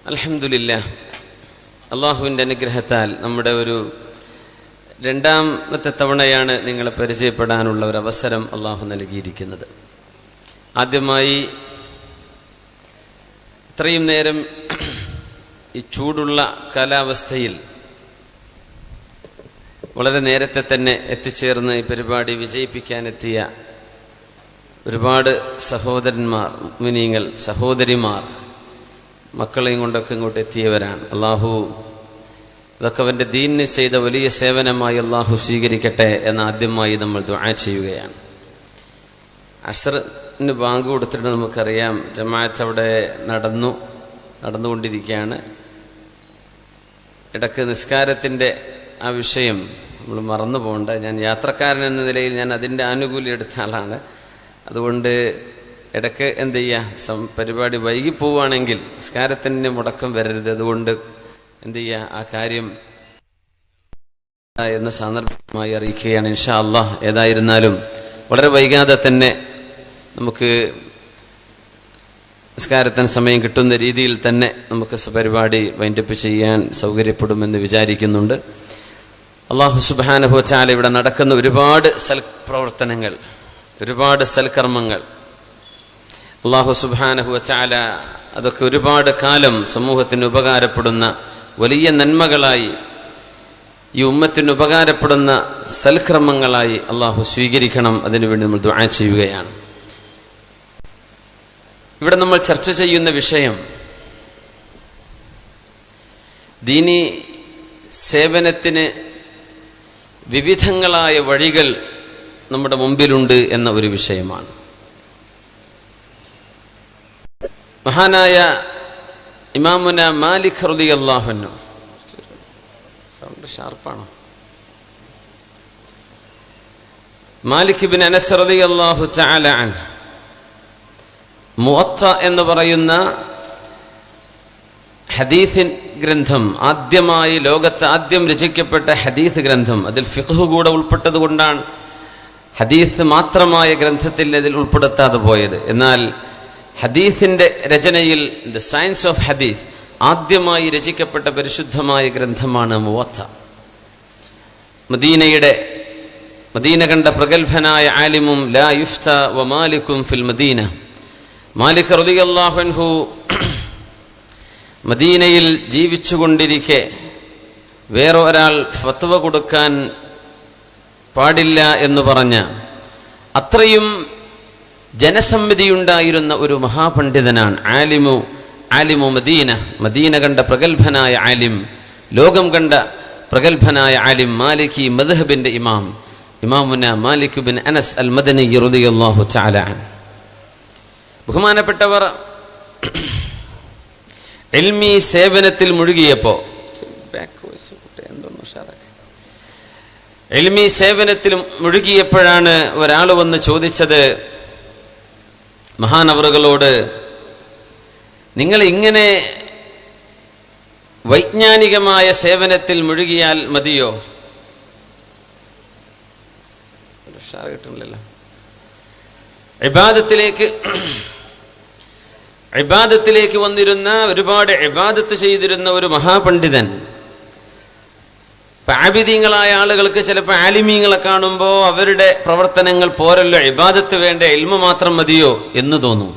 അൽഹംദുലില്ലാഹ്, അള്ളാഹുവിൻ്റെ അനുഗ്രഹത്താൽ നമ്മുടെ ഒരു രണ്ടാമത്തെ തവണയാണ് നിങ്ങളെ പരിചയപ്പെടാനുള്ള ഒരു അവസരം അള്ളാഹു നൽകിയിരിക്കുന്നത്. ആദ്യമായി ഇത്രയും നേരം ഈ ചൂടുള്ള കാലാവസ്ഥയിൽ വളരെ നേരത്തെ തന്നെ എത്തിച്ചേർന്ന് ഈ പരിപാടി വിജയിപ്പിക്കാനെത്തിയ ഒരുപാട് സഹോദരന്മാർ, മുഅ്മിനീങ്ങൾ, സഹോദരിമാർ, മക്കളെയും കൊണ്ടൊക്കെ ഇങ്ങോട്ട് എത്തിയവരാണ്. അള്ളാഹു ഇതൊക്കെ അവൻ്റെ ദീനിന് ചെയ്ത വലിയ സേവനമായി അള്ളാഹു സ്വീകരിക്കട്ടെ എന്ന് ആദ്യമായി നമ്മൾ ദുആ ചെയ്യുകയാണ്. അസ്റിന് ബാങ്ക് കൊടുത്തിട്ട് നമുക്കറിയാം, ജമാഅത്ത് അവിടെ നടന്നുകൊണ്ടിരിക്കുകയാണ്. ഇടയ്ക്ക് നിസ്കാരത്തിൻ്റെ ആ വിഷയം നമ്മൾ മറന്നു പോകണ്ട. ഞാൻ യാത്രക്കാരൻ എന്ന നിലയിൽ ഞാൻ അതിൻ്റെ ആനുകൂല്യം എടുത്ത ആളാണ്. അതുകൊണ്ട് ഇടയ്ക്ക് എന്ത് ചെയ്യുക, പരിപാടി വൈകി പോവുകയാണെങ്കിൽ നിസ്കാരത്തിൻ്റെ മുടക്കം വരരുത്. അതുകൊണ്ട് എന്ത് ചെയ്യുക, ആ കാര്യം എന്ന സന്ദർഭമായി അറിയിക്കുകയാണ്. ഇൻഷാ അല്ലാഹ് ഏതായിരുന്നാലും വളരെ വൈകാതെ തന്നെ നമുക്ക് നിസ്കാരത്തിന് സമയം കിട്ടുന്ന രീതിയിൽ തന്നെ നമുക്ക് പരിപാടി വൈൻഡപ്പ് ചെയ്യാൻ സൗകര്യപ്പെടുമെന്ന് വിചാരിക്കുന്നുണ്ട്. അല്ലാഹു സുബ്ഹാനഹു വ തആല ഇവിടെ നടക്കുന്ന ഒരുപാട് സൽപ്രവർത്തനങ്ങൾ, ഒരുപാട് സൽക്കർമ്മങ്ങൾ, അല്ലാഹു സുബ്ഹാനഹു വ തആല അതൊക്കെ ഒരുപാട് കാലം സമൂഹത്തിന് ഉപകാരപ്പെടുന്ന വലിയ നന്മകളായി, ഈ ഉമ്മത്തിന് ഉപകാരപ്പെടുന്ന സൽക്രമങ്ങളായി അല്ലാഹു സ്വീകരിക്കണം. അതിനുവേണ്ടി നമ്മൾ ദുആ ചെയ്യുകയാണ്. ഇവിടെ നമ്മൾ ചർച്ച ചെയ്യുന്ന വിഷയം ദീനി സേവനത്തിന് വിവിധങ്ങളായ വഴികൾ നമ്മുടെ മുമ്പിലുണ്ട് എന്ന ഒരു വിഷയമാണ്. മഹാനായ ഇമാമുന മാലിക് റളിയല്ലാഹു അൻഹു, സൗണ്ട് ഷാർപ്പാണോ? മാലിക് ഇബ്നു അനസ് റളിയല്ലാഹു തആല അൻഹു മുവത്ത എന്ന് പറയുന്ന ഹദീസ് ഗ്രന്ഥം, ആദ്യമായി ലോകത്ത് ആദ്യം രചിക്കപ്പെട്ട ഹദീസ് ഗ്രന്ഥം, അതിൽ ഫിഖ്ഹ് കൂടെ ഉൾപ്പെട്ടത് കൊണ്ടാണ് ഹദീസ് മാത്രമായ ഗ്രന്ഥത്തിൽ അതിൽ ഉൾപ്പെടുത്താതെ പോയത്. എന്നാൽ ഹദീസിന്റെ രചനയിൽ ദ സയൻസ് ഓഫ് ഹദീസ് ആദ്യമായി രചിക്കപ്പെട്ട പരിശുദ്ധമായ ഗ്രന്ഥമാണ് മുവത്ത. മദീന കണ്ട പ്രഗത്ഭനായ ആലിമും ലാ യുഫ്ത വ മാലിക്കും ഫിൽ മദീന, മാലിക് റളിയല്ലാഹു അൻഹു മദീനയിൽ ജീവിച്ചുകൊണ്ടിരിക്കെ വേറെ ഒരാൾ ഫത്വ കൊടുക്കാൻ പാടില്ല എന്ന് പറഞ്ഞ അത്രയും ജനസമ്മതിയുണ്ടായിരുന്ന ഒരു മഹാപണ്ഡിതനാണ് ആലിമു മദീന കണ്ട പ്രഗത്ഭനായ ആലിം, ലോകം കണ്ട പ്രഗത്ഭനായ ആലിം, മാലിക്കി മദ്ഹബിന്റെ ഇമാമുന മാലിക് ബിൻ അനസ് അൽ മദനി റളിയല്ലാഹു തആല അൻഹു. ബഹുമാനപ്പെട്ടവർ ഇൽമി സേവനത്തിൽ മുഴുകിയപ്പോൾ മുഴുകിയപ്പോഴാണ് ഒരാൾ വന്ന് ചോദിച്ചത് മഹാനവറുകളോട്, നിങ്ങൾ ഇങ്ങനെ വൈജ്ഞാനികമായ സേവനത്തിൽ മുഴുകിയാൽ മതിയോ? കിട്ടുന്നില്ലല്ലോ. ഇബാദത്തിലേക്ക് വന്നിരുന്ന, ഒരുപാട് ഇബാദത്ത് ചെയ്തിരുന്ന ഒരു മഹാപണ്ഡിതൻ. ആബിദീങ്ങളായ ആളുകൾക്ക് ചിലപ്പോൾ ആലിമീങ്ങളെ കാണുമ്പോൾ അവരുടെ പ്രവർത്തനങ്ങൾ പോരല്ലോ, ഇബാദത്ത് വേണ്ട, ഇൽമ മാത്രം മതിയോ എന്ന് തോന്നും.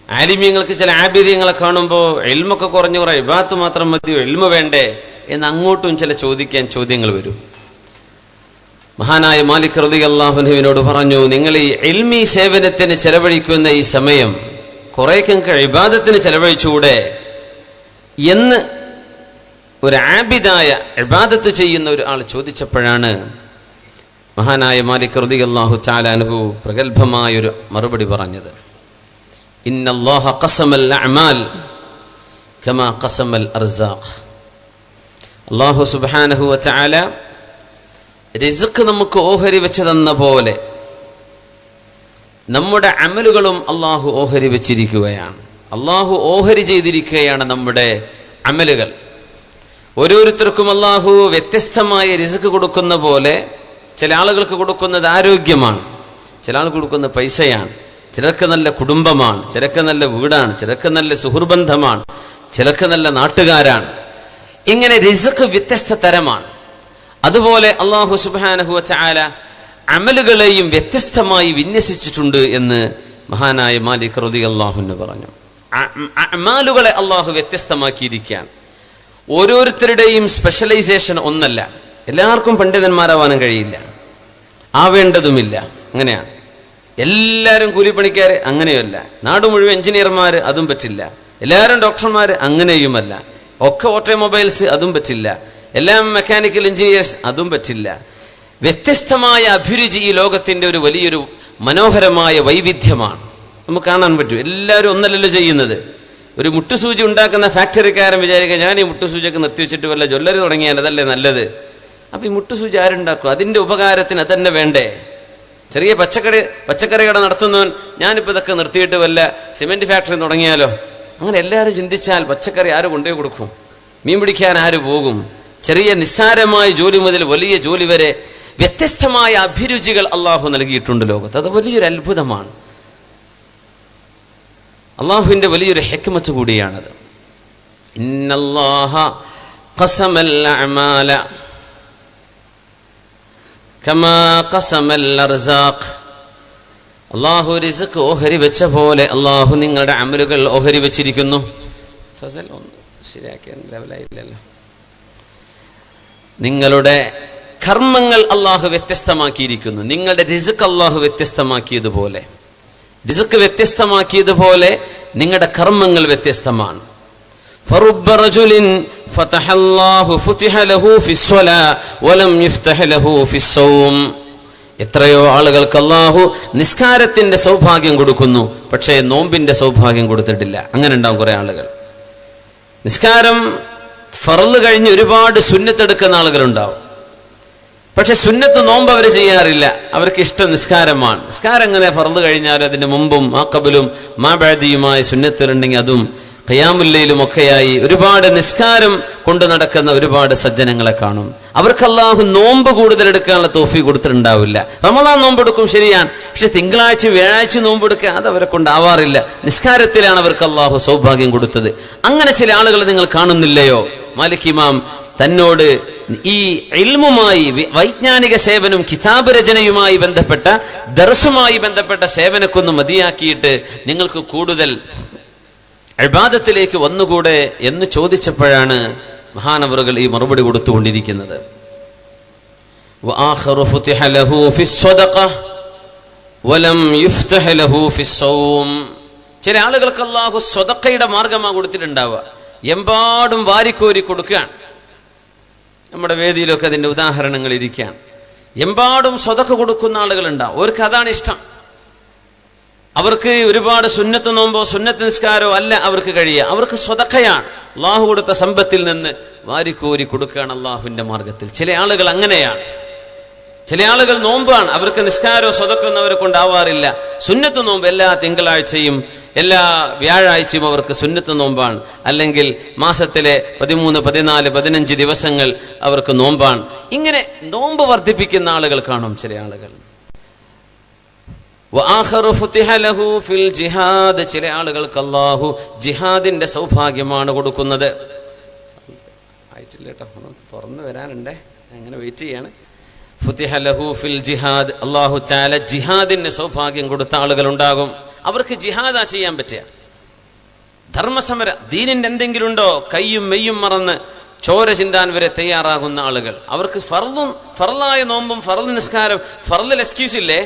ആലിമീങ്ങൾക്ക് ചില ആബിദീങ്ങളെ കാണുമ്പോൾ ഇൽമൊക്കെ കുറഞ്ഞു, കുറെ ഇബാദത്ത് മാത്രം മതിയോ, ഇൽമ വേണ്ടേ എന്ന് അങ്ങോട്ടും ചില ചോദ്യങ്ങൾ വരും. മഹാനായ മാലിക് റളിയല്ലാഹു അൻഹുവിനോട് പറഞ്ഞു, നിങ്ങൾ ഈ ഇൽമി സേവനത്തിന് ചെലവഴിക്കുന്ന ഈ സമയം കുറേയൊക്കെ ഇബാദത്തിന് ചെലവഴിച്ചുകൂടെ എന്ന് ഒരു ആബിദായ ഇബാദത്ത് ചെയ്യുന്ന ഒരു ആൾ ചോദിച്ചപ്പോഴാണ് മഹാനായ മാലിക് റളിയല്ലാഹു തആല അൻഹു പ്രഗൽഭമായൊരു മറുപടി പറഞ്ഞത്. ഇന്നല്ലാഹ ഖസമൽ അഅമാൽ കമാ ഖസമൽ അർസാഖ്. അല്ലാഹു സുബ്ഹാനഹു വ തആല റിസ്ക് നമുക്ക് ഓഹരി വെച്ച് തന്ന പോലെ നമ്മുടെ അമലുകളും അള്ളാഹു ഓഹരി വെച്ചിരിക്കുകയാണ്. അള്ളാഹു ഓഹരി ചെയ്തിരിക്കുകയാണ് നമ്മുടെ അമലുകൾ. ഓരോരുത്തർക്കും അള്ളാഹു വ്യത്യസ്തമായ റിസ്ക് കൊടുക്കുന്ന പോലെ ചില ആളുകൾക്ക് കൊടുക്കുന്നത് ആരോഗ്യമാണ്, ചില ആൾക്ക് കൊടുക്കുന്നത് പൈസയാണ്, ചിലർക്ക് നല്ല കുടുംബമാണ്, ചിലർക്ക് നല്ല വീടാണ്, ചിലർക്ക് നല്ല സുഹൃബന്ധമാണ്, ചിലർക്ക് നല്ല നാട്ടുകാരാണ്. ഇങ്ങനെ റിസ്ക് വ്യത്യസ്ത തരമാണ്. അതുപോലെ അല്ലാഹു സുബ്ഹാനഹു വ തആല അമലുകളെയും വ്യത്യസ്തമായി വിന്യസിച്ചിട്ടുണ്ട് എന്ന് മഹാനായ മാലിക് റളിയല്ലാഹു അൻഹു പറഞ്ഞു. അമാലുകളെ അള്ളാഹു വ്യത്യസ്തമാക്കിയിരിക്കുകയാണ്. ഓരോരുത്തരുടെയും സ്പെഷ്യലൈസേഷൻ ഒന്നല്ല. എല്ലാവർക്കും പണ്ഡിതന്മാരാവാനും കഴിയില്ല, ആവേണ്ടതുമില്ല. അങ്ങനെയാണ്. എല്ലാവരും കൂലിപ്പണിക്കാർ, അങ്ങനെയല്ല. നാട് മുഴുവൻ എഞ്ചിനീയർമാർ, അതും പറ്റില്ല. എല്ലാവരും ഡോക്ടർമാർ, അങ്ങനെയുമല്ല. ഒക്കെ ഓട്ടോമൊബൈൽസ്, അതും പറ്റില്ല. എല്ലാം മെക്കാനിക്കൽ എഞ്ചിനീയേഴ്സ്, അതും പറ്റില്ല. വ്യത്യസ്തമായ അഭിരുചി ഈ ലോകത്തിന്റെ ഒരു വലിയൊരു മനോഹരമായ വൈവിധ്യമാണ്. നമുക്ക് കാണാൻ പറ്റും. എല്ലാവരും ഒന്നല്ലല്ലോ ചെയ്യുന്നത്. ഒരു മുട്ടുസൂചി ഉണ്ടാക്കുന്ന ഫാക്ടറിക്കാരൻ വിചാരിക്കുക, ഞാൻ ഈ മുട്ടുസൂചിയൊക്കെ നിർത്തിവെച്ചിട്ട് വല്ല ജ്വല്ലറി തുടങ്ങിയാൽ അതല്ലേ നല്ലത്. അപ്പൊ ഈ മുട്ടുസൂചി ആരുണ്ടാക്കും? അതിന്റെ ഉപകാരത്തിന് അതന്നെ വേണ്ടേ? ചെറിയ പച്ചക്കറി കട നടത്തുന്നവൻ, ഞാനിപ്പോൾ ഇതൊക്കെ നിർത്തിയിട്ട് വല്ല സിമെന്റ് ഫാക്ടറി തുടങ്ങിയാലോ? അങ്ങനെ എല്ലാവരും ചിന്തിച്ചാൽ പച്ചക്കറി ആര് കൊണ്ടുപോയി കൊടുക്കും? മീൻ പിടിക്കാൻ ആര് പോകും? ചെറിയ നിസ്സാരമായ ജോലി മുതൽ വലിയ ജോലി വരെ വ്യത്യസ്തമായ അഭിരുചികൾ അള്ളാഹു നൽകിയിട്ടുണ്ട് ലോകത്ത്. അത് വലിയൊരു അത്ഭുതമാണ്. അള്ളാഹുവിന്റെ വലിയൊരു ഹിക്മത്ത് കൂടിയാണത്. ഇന്നല്ലാഹ ഖസമൽ അഅമാല കമാ ഖസമൽ അർസാഖ്. അള്ളാഹു റിസ്ക് ഓഹരി വെച്ച പോലെ അള്ളാഹു നിങ്ങളുടെ അമലുകൾ ഓഹരി വെച്ചിരിക്കുന്നു. ഫസൽ ഒന്ന് ശരിയാക്കിയ ലെവലായില്ലല്ലോ. നിങ്ങളുടെ കർമ്മങ്ങൾ അള്ളാഹു വ്യത്യസ്തമാക്കിയിരിക്കുന്നു. നിങ്ങളുടെ റിസ്ക് അള്ളാഹു വ്യത്യസ്തമാക്കിയതുപോലെ, റിസ്ക് വ്യത്യസ്തമാക്കിയതുപോലെ നിങ്ങളുടെ കർമ്മങ്ങൾ വ്യത്യസ്തമാണ്. ഫറുബ്ബ റജുലിൻ ഫതഹല്ലാഹു ഫുതിഹ ലഹു ഫിസ്സലാ വലം യുഫ്തഹ ലഹു ഫിസ്സൗം. എത്രയോ ആളുകൾക്ക് അള്ളാഹു നിസ്കാരത്തിന്റെ സൗഭാഗ്യം കൊടുക്കുന്നു, പക്ഷേ നോമ്പിന്റെ സൗഭാഗ്യം കൊടുത്തിട്ടില്ല. അങ്ങനെ ഉണ്ടാവും കുറെ ആളുകൾ. നിസ്കാരം ഫർള് കഴിഞ്ഞ് ഒരുപാട് സുന്നത്ത് എടുക്കുന്ന ആളുകളുണ്ടാവും, പക്ഷെ സുന്നത്ത് നോമ്പ് അവർ ചെയ്യാറില്ല. അവർക്ക് ഇഷ്ടം നിസ്കാരമാണ്. നിസ്കാരം എങ്ങനെ ഫർള് കഴിഞ്ഞാലും അതിന്റെ മുമ്പും മാഖബലും മാബഅദിയുമായി സുന്നത്തുണ്ടെങ്കിൽ അതും ഖിയാമുൽ ലൈലും ഒക്കെയായി ഒരുപാട് നിസ്കാരം കൊണ്ട് നടക്കുന്ന ഒരുപാട് സജ്ജനങ്ങളെ കാണും. അവർക്ക് അല്ലാഹു നോമ്പ് കൂടുതൽ എടുക്കാനുള്ള തൗഫീഖ് കൊടുത്തിട്ടുണ്ടാവില്ല. റമദാൻ നോമ്പെടുക്കും, ശരിയാണ്, പക്ഷെ തിങ്കളാഴ്ച വ്യാഴാഴ്ച നോമ്പെടുക്കുക അത് അവരെ കൊണ്ടാവാറില്ല. നിസ്കാരത്തിലാണ് അവർക്ക് അല്ലാഹു സൗഭാഗ്യം കൊടുത്തത്. അങ്ങനെ ചില ആളുകൾ നിങ്ങൾ കാണുന്നില്ലയോ? മാലിക് ഇമാം തന്നോട് ഈ ഇൽമുമായി, വൈജ്ഞാനിക സേവനം, കിതാബ് രചനയുമായി ബന്ധപ്പെട്ട, ദർസുമായി ബന്ധപ്പെട്ട സേവനക്കൊന്ന് മതിയാക്കിയിട്ട് നിങ്ങൾക്ക് കൂടുതൽ ഇബാദത്തിലേക്ക് വന്നുകൂടെ എന്ന് ചോദിച്ചപ്പോഴാണ് മഹാനവറുകൾ ഈ മറുപടി കൊടുത്തുകൊണ്ടിരിക്കുന്നത്. വആഖറു ഫുതിഹ ലഹു ഫിസ്സദഖ വലം യുഫ്തഹ ലഹു ഫിസ്സൗം. ചില ആളുകൾക്ക് അല്ലാഹു സ്വതക്കയുടെ മാർഗമാണ് കൊടുത്തിട്ടുണ്ടാവുക. എമ്പാടും വാരിക്കോരി കൊടുക്കുകയാണ്. നമ്മുടെ വേദിയിലൊക്കെ അതിന്റെ ഉദാഹരണങ്ങൾ ഇരിക്കുകയാണ്. എമ്പാടും സ്വതക്ക കൊടുക്കുന്ന ആളുകളുണ്ടാവും. അവർക്ക് അതാണ് ഇഷ്ടം. അവർക്ക് ഒരുപാട് സുന്നത്ത് നോമ്പോ സുന്നത്ത് നിസ്കാരോ അല്ല അവർക്ക് കഴിയുക. അവർക്ക് സ്വതക്കയാണ്. അള്ളാഹു കൊടുത്ത സമ്പത്തിൽ നിന്ന് വാരിക്കോരി കൊടുക്കുകയാണ് അള്ളാഹുവിന്റെ മാർഗത്തിൽ. ചില ആളുകൾ അങ്ങനെയാണ്. ചില ആളുകൾ നോമ്പാണ്, അവർക്ക് നിസ്കാരോ സ്വതക്കൊന്നും അവരെ കൊണ്ടാവാറില്ല. സുന്നത്ത് നോമ്പ് എല്ലാ തിങ്കളാഴ്ചയും എല്ലാ വ്യാഴാഴ്ചയും അവർക്ക് സുന്നത്ത് നോമ്പാണ്. അല്ലെങ്കിൽ മാസത്തിലെ 13, 14, 15 ദിവസങ്ങൾ അവർക്ക് നോമ്പാണ്. ഇങ്ങനെ നോമ്പ് വർദ്ധിപ്പിക്കുന്ന ആളുകൾ കാണും ചില ആളുകൾ. ചില ആളുകൾക്ക് അല്ലാഹു ജിഹാദിന്റെ സൗഭാഗ്യമാണ് കൊടുക്കുന്നത്. ആയിട്ടില്ല കേട്ടോ, തുറന്നു വരാനുണ്ടേ, അങ്ങനെ വെയിറ്റ് ചെയ്യാണ്. ഫുതിഹ ലഹു ഫിൽ ജിഹാദ്. അല്ലാഹു തആല ജിഹാദിന്റെ സൗഭാഗ്യം കൊടുത്ത ആളുകൾ ഉണ്ടാകും. അവർക്ക് ജിഹാദാ ചെയ്യാൻ പറ്റുക. ധർമ്മസമര, ദീനിന്റെ എന്തെങ്കിലും ഉണ്ടോ, കയ്യും മെയ്യും മറന്ന് ചോര ചിന്താൻ വരെ തയ്യാറാകുന്ന ആളുകൾ. അവർക്ക് ഫർളായ നോമ്പും ഫർള് നിസ്കാരം, ഫർളിൽ എക്സ്ക്യൂസ് ഇല്ലേ,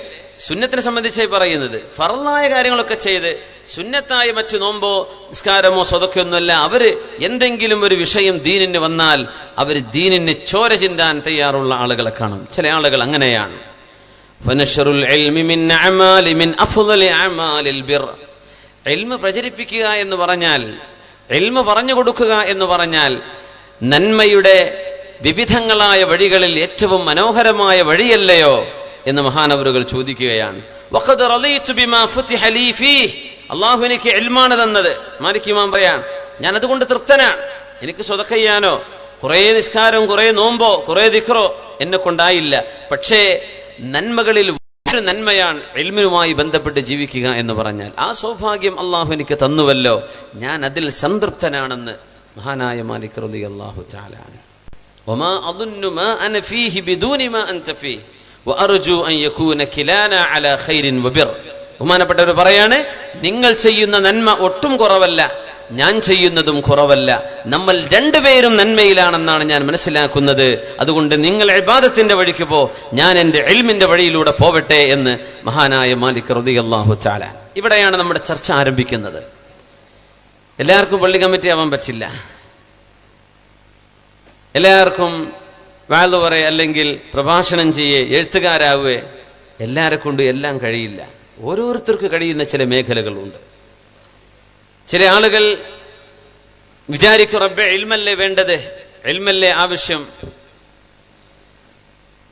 സുന്നത്തിനെ സംബന്ധിച്ചായി പറയുന്നത്. ഫർളായ കാര്യങ്ങളൊക്കെ ചെയ്ത് സുന്നത്തായ മറ്റു നോമ്പോ നിസ്കാരമോ സ്വതക്കൊന്നുമല്ല. അവര് എന്തെങ്കിലും ഒരു വിഷയം ദീനിന് വന്നാൽ അവർ ദീനിന് ചോര ചിന്താൻ തയ്യാറുള്ള ആളുകളെ കാണും. ചില ആളുകൾ അങ്ങനെയാണ്. ഇൽമ് പ്രചരിപ്പിക്കുക എന്ന് പറഞ്ഞാൽ, ഇൽമ് പറഞ്ഞു കൊടുക്കുക എന്ന് പറഞ്ഞാൽ നന്മയുടെ വിവിധങ്ങളായ വഴികളിൽ ഏറ്റവും മനോഹരമായ വഴിയല്ലയോ എന്ന് മഹാനവറുകൾ ചോദിക്കുകയാണ്. അള്ളാഹു എനിക്ക് ഇൽമാണ് തന്നത്. മാലിക് ഇമാം പറയാൻ, ഞാൻ അതുകൊണ്ട് തൃപ്തനാണ്. എനിക്ക് സ്വതക്ക ചെയ്യാനോ കുറെ നിസ്കാരം, കുറെ നോമ്പോ, കുറെ ദിക്റോ എന്നെ കൊണ്ടായില്ല. പക്ഷേ നന്മകളിൽ ഒരു നന്മയാണ് ഇൽമുമായി ബന്ധപ്പെട്ട് ജീവിക്കുക എന്ന് പറഞ്ഞാൽ. ആ സൗഭാഗ്യം അള്ളാഹു എനിക്ക് തന്നുവല്ലോ, ഞാൻ അതിൽ സംതൃപ്തനാണെന്ന് മഹാനായ മാലിക് റളിയല്ലാഹു തആല അൻഹു. വമാ അദുന്നു മാ അന ഫീഹി ബിദൂനി മാ അൻത ഫീഹി വഅർജു അൻ യകൂന കിലാനാ അലാ ഖൈരിൻ വബിർ. ബഹുമാനപ്പെട്ടവർ പറയാണ്, നിങ്ങൾ ചെയ്യുന്ന നന്മ ഒട്ടും കുറവല്ല, ഞാൻ ചെയ്യുന്നതും കുറവല്ല, നമ്മൾ രണ്ടുപേരും നന്മയിലാണെന്നാണ് ഞാൻ മനസ്സിലാക്കുന്നത്. അതുകൊണ്ട് നിങ്ങൾ ഇബാദത്തിന്റെ വഴിക്ക് പോ, ഞാൻ എൻ്റെ ഇൽമിന്റെ വഴിയിലൂടെ പോവട്ടെ എന്ന് മഹാനായ മാലിക് റളിയല്ലാഹു തആല. ഇവിടെയാണ് നമ്മുടെ ചർച്ച ആരംഭിക്കുന്നത്. എല്ലാവർക്കും പള്ളി കമ്മിറ്റി ആവാൻ പറ്റില്ല, എല്ലാവർക്കും വാള് പറയെ അല്ലെങ്കിൽ പ്രഭാഷണം ചെയ്യേ എഴുത്തുകാരാവേ എല്ലാരെ കൊണ്ടും എല്ലാം കഴിയില്ല. ഓരോരുത്തർക്ക് കഴിയുന്ന ചില മേഖലകളുണ്ട്. ചില ആളുകൾ വിചാരിക്കും, റബ്ബേ ഇൽമല്ലേ വേണ്ടത്, ഇൽമല്ലേ ആവശ്യം.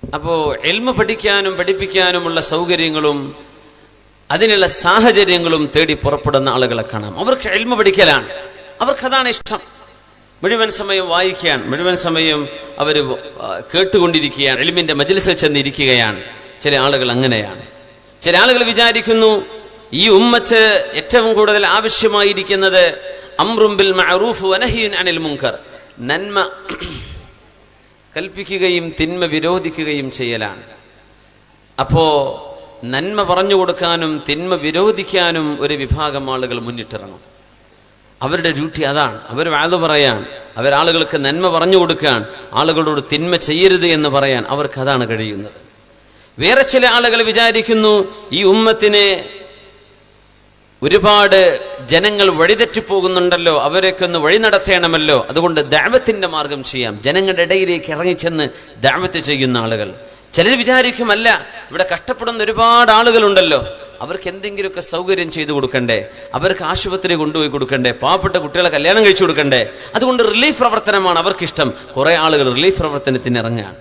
അപ്പോ ഇൽമ പഠിക്കാനും പഠിപ്പിക്കാനുമുള്ള സൗകര്യങ്ങളും അതിനുള്ള സാഹചര്യങ്ങളും തേടി പുറപ്പെടുന്ന ആളുകളെ കാണാം. അവർക്ക് ഇൽമ പഠിക്കലാണ്, അവർക്കതാണ് ഇഷ്ടം. മുഴുവൻ സമയം വായിക്കാൻ, മുഴുവൻ സമയം അവർ കേട്ടുകൊണ്ടിരിക്കുകയാണ്, ഇൽമിന്റെ മജ്ലിസിൽ ചെന്നിരിക്കുകയാണ്. ചില ആളുകൾ അങ്ങനെയാണ്. ചില ആളുകൾ വിചാരിക്കുന്നു, ഈ ഉമ്മത്ത് ഏറ്റവും കൂടുതൽ ആവശ്യമായിരിക്കുന്നത് അംറും ബിൽ മഅറൂഫ് വനഹ്യുൻ അനിൽ മുൻകർ, നന്മ കൽപ്പിക്കുകയും തിന്മ വിരോധിക്കുകയും ചെയ്യലാണ്. അപ്പോ നന്മ പറഞ്ഞു കൊടുക്കാനും തിന്മ വിരോധിക്കാനും ഒരു വിഭാഗം ആളുകൾ മുന്നിട്ടിറങ്ങും. അവരുടെ ഡ്യൂട്ടി അതാണ്. അവർ വാദം പറയാൻ, അവരാളുകൾക്ക് നന്മ പറഞ്ഞു കൊടുക്കാൻ, ആളുകളോട് തിന്മ ചെയ്യരുത് എന്ന് പറയാൻ അവർക്ക് അതാണ് കഴിയുന്നത്. വേറെ ചില ആളുകൾ വിചാരിക്കുന്നു, ഈ ഉമ്മത്തിനെ ഒരുപാട് ജനങ്ങൾ വഴിതെറ്റിപ്പോകുന്നുണ്ടല്ലോ, അവരൊക്കെ ഒന്ന് വഴി നടത്തേണമല്ലോ, അതുകൊണ്ട് ദഅവത്തിന്റെ മാർഗം ചെയ്യാം. ജനങ്ങളുടെ ഇടയിലേക്ക് ഇറങ്ങിച്ചെന്ന് ദഅവത്ത് ചെയ്യുന്ന ആളുകൾ. ചിലർ വിചാരിക്കും, അല്ല, ഇവിടെ കഷ്ടപ്പെടുന്ന ഒരുപാട് ആളുകളുണ്ടല്ലോ, അവർക്ക് എന്തെങ്കിലുമൊക്കെ സൗകര്യം ചെയ്തു കൊടുക്കണ്ടേ, അവർക്ക് ആശുപത്രി കൊണ്ടുപോയി കൊടുക്കണ്ടേ, പാവപ്പെട്ട കുട്ടികളെ കല്യാണം കഴിച്ചു കൊടുക്കണ്ടേ, അതുകൊണ്ട് റിലീഫ് പ്രവർത്തനമാണ് അവർക്കിഷ്ടം. കുറെ ആളുകൾ റിലീഫ് പ്രവർത്തനത്തിന് ഇറങ്ങുകയാണ്.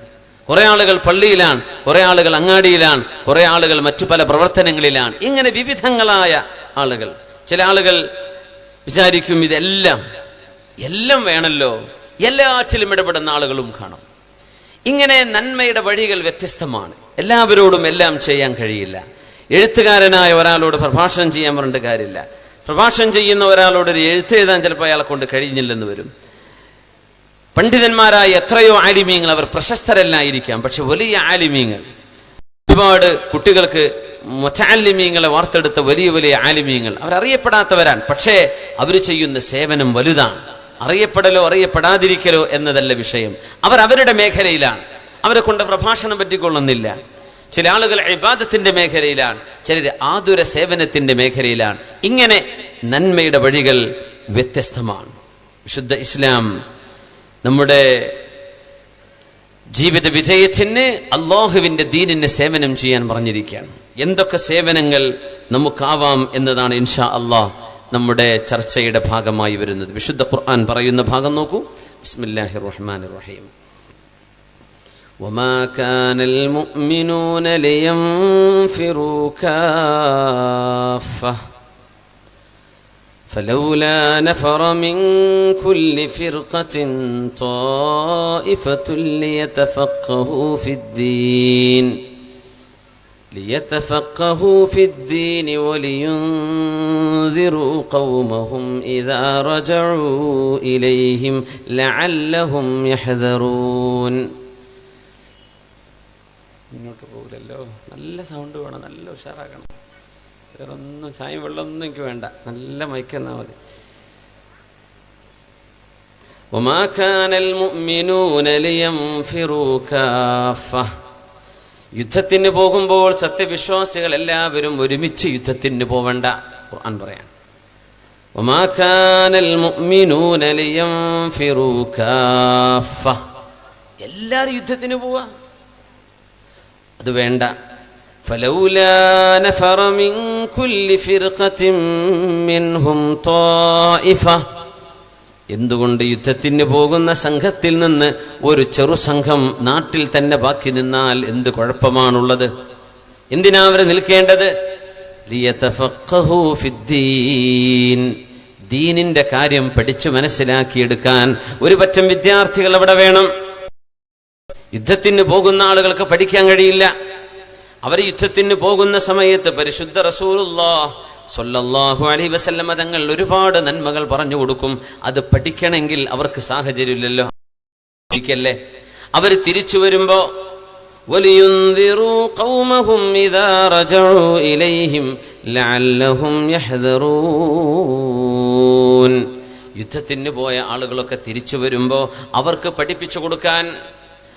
കുറെ ആളുകൾ പള്ളിയിലാണ്, കുറെ ആളുകൾ അങ്ങാടിയിലാണ്, കുറെ ആളുകൾ മറ്റു പല പ്രവർത്തനങ്ങളിലാണ്. ഇങ്ങനെ വിവിധങ്ങളായ ആളുകൾ. ചില ആളുകൾ വിചാരിക്കും, എല്ലാം വേണമല്ലോ, എല്ലാറ്റിലും ഇടപെടുന്ന ആളുകളും കാണും. ഇങ്ങനെ നന്മയുടെ വഴികൾ വ്യത്യസ്തമാണ്. എല്ലാവരോടും എല്ലാം ചെയ്യാൻ കഴിയില്ല. എഴുത്തുകാരനായ ഒരാളോട് പ്രഭാഷണം ചെയ്യാൻ പറഞ്ഞിട്ട് കാര്യമില്ല. പ്രഭാഷണം ചെയ്യുന്ന ഒരാളോട് ഒരു എഴുത്തെഴുതാൻ ചിലപ്പോൾ അയാളെ കൊണ്ട് കഴിഞ്ഞില്ലെന്ന് വരും. പണ്ഡിതന്മാരായ എത്രയോ ആലിമീങ്ങൾ, അവർ പ്രശസ്തരല്ലായിരിക്കാം, പക്ഷെ വലിയ ആലിമീങ്ങൾ, ഒരുപാട് കുട്ടികൾക്ക് മുതഅല്ലിമീങ്ങളെ വാർത്തെടുത്ത വലിയ വലിയ ആലിമീങ്ങൾ, അവരറിയപ്പെടാത്തവരാണ്. പക്ഷേ അവർ ചെയ്യുന്ന സേവനം വലുതാണ്. അറിയപ്പെടലോ അറിയപ്പെടാതിരിക്കലോ എന്നതല്ല വിഷയം. അവർ അവരുടെ മേഖലയിലാണ്, അവരെ കൊണ്ട് പ്രഭാഷണം പറ്റിക്കൊള്ളുന്നില്ല. ചില ആളുകൾ ഇബാദത്തിന്റെ മേഖലയിലാണ്, ചിലർ ആതുര സേവനത്തിന്റെ മേഖലയിലാണ്. ഇങ്ങനെ നന്മയുടെ വഴികൾ വ്യത്യസ്തമാണ്. വിശുദ്ധ ഇസ്ലാം നമ്മുടെ ജീവിത വിജയത്തിന് അല്ലാഹുവിന്റെ ദീനിന് സേവനം ചെയ്യാൻ പറഞ്ഞിരിക്കുകയാണ്. എന്തൊക്കെ സേവനങ്ങൾ നമുക്കാവാം എന്നതാണ് ഇൻഷാ അല്ലാഹ് നമ്മുടെ ചർച്ചയുടെ ഭാഗമായി വരുന്നത്. വിശുദ്ധ ഖുർആൻ പറയുന്ന ഭാഗം നോക്കൂ. ബിസ്മില്ലാഹിർ റഹ്മാനിർ റഹീം. വമാ കാനൽ മുഅ്മിനൂന ലിയൻഫിറൂ കാഫ فلولا نفر من كل فرقة طائفة ليتفقهوا في الدين ولينذروا قومهم إذا رجعوا إليهم لعلهم يحذرون. ഇങ്ങോട്ട് പോകില്ലല്ലോ, നല്ല സൗണ്ട് വേണം, നല്ല ഉഷാറാക്കണം. വേറൊന്നും ചായ വെള്ളമൊന്നും എനിക്ക് വേണ്ട, നല്ല മൈക്കെന്നാൽ മതി. وما كان المؤمنون لينفروا كافة. യുദ്ധത്തിന് പോകുമ്പോൾ സത്യവിശ്വാസികൾ എല്ലാവരും ഒരുമിച്ച് യുദ്ധത്തിന് പോവണ്ട. ഖുർആൻ പറയാൻ, وما كان المؤمنون لينفروا كافة, എല്ലാവരും യുദ്ധത്തിന് പോവാ, അത് വേണ്ട. فلولا نفر من كل فرقة منهم طائفة. എന്തുകൊണ്ട് യുദ്ധത്തിന് പോകുന്ന സംഘത്തിൽ നിന്ന് ഒരു ചെറു സംഘം നാട്ടിൽ തന്നെ ബാക്കി നിന്നാൽ എന്ത് കുഴപ്പമാണുള്ളത്? എന്തിനാ അവര് നിൽക്കേണ്ടത്? ലിയതഫഖഹു ഫിദ്ദീൻ, ദീനിന്റെ കാര്യം പഠിച്ചു മനസ്സിലാക്കിയെടുക്കാൻ ഒരു പറ്റം വിദ്യാർത്ഥികൾ അവിടെ വേണം. യുദ്ധത്തിന് പോകുന്ന ആളുകൾക്ക് പഠിക്കാൻ കഴിയില്ല. അവർ യുദ്ധത്തിന് പോകുന്ന സമയത്ത് പരിശുദ്ധ റസൂലുള്ളാഹി സ്വല്ലല്ലാഹു അലൈഹി വസല്ലമ തങ്ങൾ ഒരുപാട് നന്മകൾ പറഞ്ഞു കൊടുക്കും. അത് പഠിക്കണമെങ്കിൽ അവർക്ക് സാഹചര്യമില്ലല്ലോ. അവർ തിരിച്ചു വരുമ്പോ വലിയുൻദിറൂ ഖൗമഹും ഇദാ റജഉ ഇലൈഹിം ലഅല്ലഹും യഹ്ദറൂൻ. യുദ്ധത്തിന് പോയ ആളുകളൊക്കെ തിരിച്ചു വരുമ്പോ അവർക്ക് പഠിപ്പിച്ചു കൊടുക്കാൻ,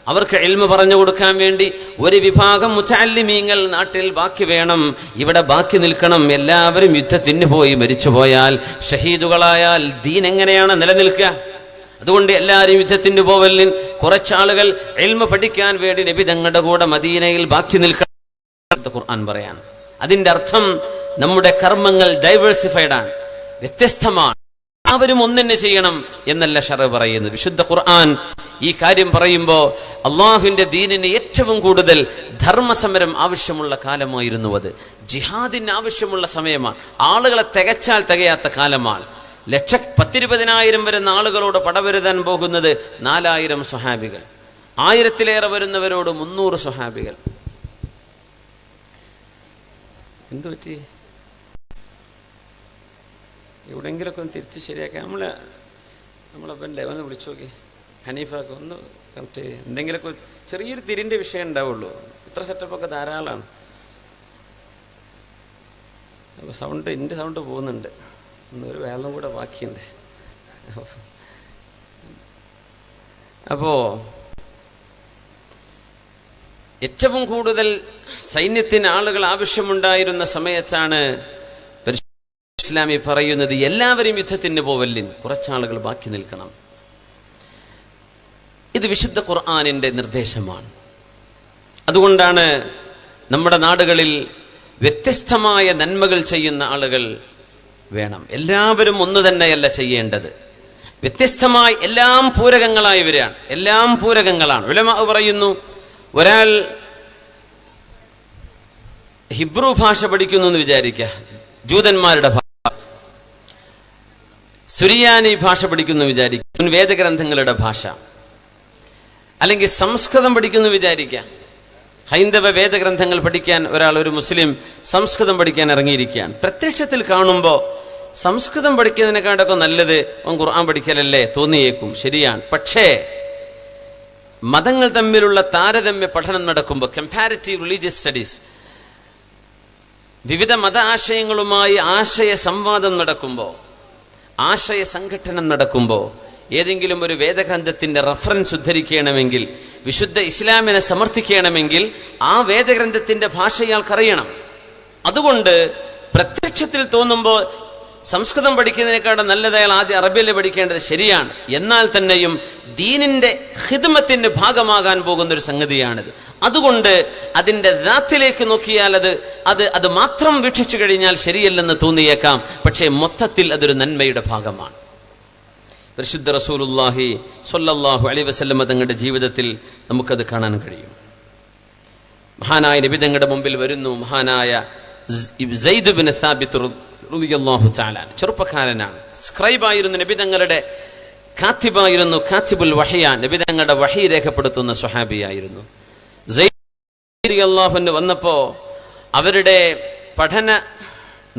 അവർക്ക് ഇൽമു പറഞ്ഞു കൊടുക്കാൻ വേണ്ടി ഒരു വിഭാഗം മുതഅല്ലിമീങ്ങൾ നാട്ടിൽ ബാക്കി വേണം, ഇവിടെ ബാക്കി നിൽക്കണം. എല്ലാവരും യുദ്ധത്തിന് പോയി മരിച്ചുപോയാൽ, ഷഹീദുകളായാൽ ദീൻ എങ്ങനെയാണ് നിലനിൽക്കുക? അതുകൊണ്ട് എല്ലാവരും യുദ്ധത്തിന് പോവലിൻ. കുറച്ചാളുകൾ ഇൽമു പഠിക്കാൻ വേണ്ടി നബി തങ്ങളുടെ കൂടെ മദീനയിൽ ബാക്കി നിൽക്കണം. ഖുർആൻ പറയാൻ അതിന്റെ അർത്ഥം നമ്മുടെ കർമ്മങ്ങൾ ഡൈവേഴ്സിഫൈഡ് ആണ്, വ്യത്യസ്തമാണ്. എല്ലാവരും ഒന്നെന്നെ ചെയ്യണം എന്നല്ല ശറഅ് പറയുന്നത്. വിശുദ്ധ ഖുർആൻ ഈ കാര്യം പറയുമ്പോൾ അള്ളാഹുവിന്റെ ദീനിന് ഏറ്റവും കൂടുതൽ ധർമ്മസമരം ആവശ്യമുള്ള കാലമായിരുന്നു അത്. ജിഹാദിന് ആവശ്യമുള്ള സമയമാണ്. ആളുകളെ തികച്ചാൽ തികയാത്ത കാലമാണ്. 10,000-20,000 വരുന്ന ആളുകളോട് പടവരുതാൻ പോകുന്നത് 4,000 സ്വഹാബികൾ, 1000-ലേറെ വരുന്നവരോട് 300 സ്വഹാബികൾ. എന്തു പറ്റി? എവിടെയെങ്കിലൊക്കെ ഒന്ന് തിരിച്ച് ശരിയാക്കാം. നമ്മളെ ഒന്ന് വിളിച്ചു നോക്കി, ഹനീഫാക്ക് ഒന്ന് കറക്റ്റ് ചെയ്ത് എന്തെങ്കിലുമൊക്കെ ചെറിയൊരു തിരിൻ്റെ വിഷയം ഉണ്ടാവുള്ളൂ. ഇത്ര സെറ്റപ്പൊക്കെ ധാരാളമാണ്. അപ്പോൾ എൻ്റെ സൗണ്ട് പോകുന്നുണ്ട്. ഒരു വേളം കൂടെ ബാക്കിയുണ്ട്. അപ്പോ ഏറ്റവും കൂടുതൽ സൈന്യത്തിന് ആളുകൾ ആവശ്യമുണ്ടായിരുന്ന സമയത്താണ് ഇസ്ലാമി പറയുന്നത് എല്ലാവരും യുദ്ധത്തിന് പോവല്ലിൻ, കുറച്ചാളുകൾ ബാക്കി നിൽക്കണം. ഇത് വിശുദ്ധ ഖുർആനിന്റെ നിർദ്ദേശമാണ്. അതുകൊണ്ടാണ് നമ്മുടെ നാടുകളിൽ വ്യത്യസ്തമായ നന്മകൾ ചെയ്യുന്ന ആളുകൾ വേണം. എല്ലാവരും ഒന്നു തന്നെയല്ല ചെയ്യേണ്ടത്, വ്യത്യസ്തമായി എല്ലാം പൂരകങ്ങളായി വരികയാണ്. എല്ലാം പൂരകങ്ങളാണ്. ഉലമാ പറയുന്നു, ഒരാൾ ഹിബ്രു ഭാഷ പഠിക്കുന്നു എന്ന് വിചാരിക്കുക, ജൂതന്മാരുടെ ഭാഷ, സുറിയാനി ഭാഷ പഠിക്കുന്നു വിചാരിക്കുക, വേദഗ്രന്ഥങ്ങളുടെ ഭാഷ, അല്ലെങ്കിൽ സംസ്കൃതം പഠിക്കുന്നു വിചാരിക്കുക. ഹൈന്ദവ വേദഗ്രന്ഥങ്ങൾ പഠിക്കാൻ ഒരു മുസ്ലിം സംസ്കൃതം പഠിക്കാൻ ഇറങ്ങിയിരിക്കുകയാണ്. പ്രത്യക്ഷത്തിൽ കാണുമ്പോൾ സംസ്കൃതം പഠിക്കുന്നതിനെക്കാട്ടൊക്കെ നല്ലത് ഖുർആൻ പഠിക്കലല്ലേ തോന്നിയേക്കും, ശരിയാണ്. പക്ഷേ മതങ്ങൾ തമ്മിലുള്ള താരതമ്യ പഠനം നടക്കുമ്പോൾ, കമ്പാരിറ്റീവ് റിലീജിയസ് സ്റ്റഡീസ്, വിവിധ മത ആശയങ്ങളുമായി ആശയ സംവാദം നടക്കുമ്പോൾ, ആശയ സംഘട്ടനം നടക്കുമ്പോൾ, ഏതെങ്കിലും ഒരു വേദഗ്രന്ഥത്തിന്റെ റഫറൻസ് ഉദ്ധരിക്കണമെങ്കിൽ, വിശുദ്ധ ഇസ്ലാമിനെ സമർത്ഥിക്കണമെങ്കിൽ ആ വേദഗ്രന്ഥത്തിന്റെ ഭാഷ ഇയാൾക്കറിയണം. അതുകൊണ്ട് പ്രത്യക്ഷത്തിൽ തോന്നുമ്പോൾ സംസ്കൃതം പഠിക്കുന്നതിനേക്കാളും നല്ലത് അയാൾ ആദ്യം അറബിയല്ലേ പഠിക്കേണ്ടത്, ശരിയാണ്. എന്നാൽ തന്നെയും ദീനിന്റെ ഖിദ്മത്തിന്റെ ഭാഗമാകാൻ പോകുന്ന ഒരു സംഗതിയാണിത്. അതുകൊണ്ട് അതിന്റെ ദാത്തിലേക്ക് നോക്കിയാൽ അത് മാത്രം വീക്ഷിച്ചു കഴിഞ്ഞാൽ ശരിയല്ലെന്ന് തോന്നിയേക്കാം. പക്ഷേ മൊത്തത്തിൽ അതൊരു നന്മയുടെ ഭാഗമാണ്. പരിശുദ്ധ റസൂലുള്ളാഹി സ്വല്ലല്ലാഹു അലൈഹി വസല്ലം തങ്ങളുടെ ജീവിതത്തിൽ നമുക്കത് കാണാൻ കഴിയും. മഹാനായ നബി തങ്ങളുടെ മുമ്പിൽ വരുന്നു മഹാനായ സയ്യിദ് ഇബ്നു സാബിത്ത് റളിയല്ലാഹു തആല. ചെറുപ്പക്കാരനാണ്, സ്ക്രൈബായിരുന്നു, നബി തങ്ങളുടെ കാത്തിബായിരുന്നു, കാത്തിബുൽ വഹിയാൻ, നബി തങ്ങളുടെ വഹി രേഖപ്പെടുത്തുന്ന സ്വഹാബിയായിരുന്നു. സയ്യിദ് റളിയല്ലാഹു അൻഹു വന്നപ്പോ അവരുടെ പഠന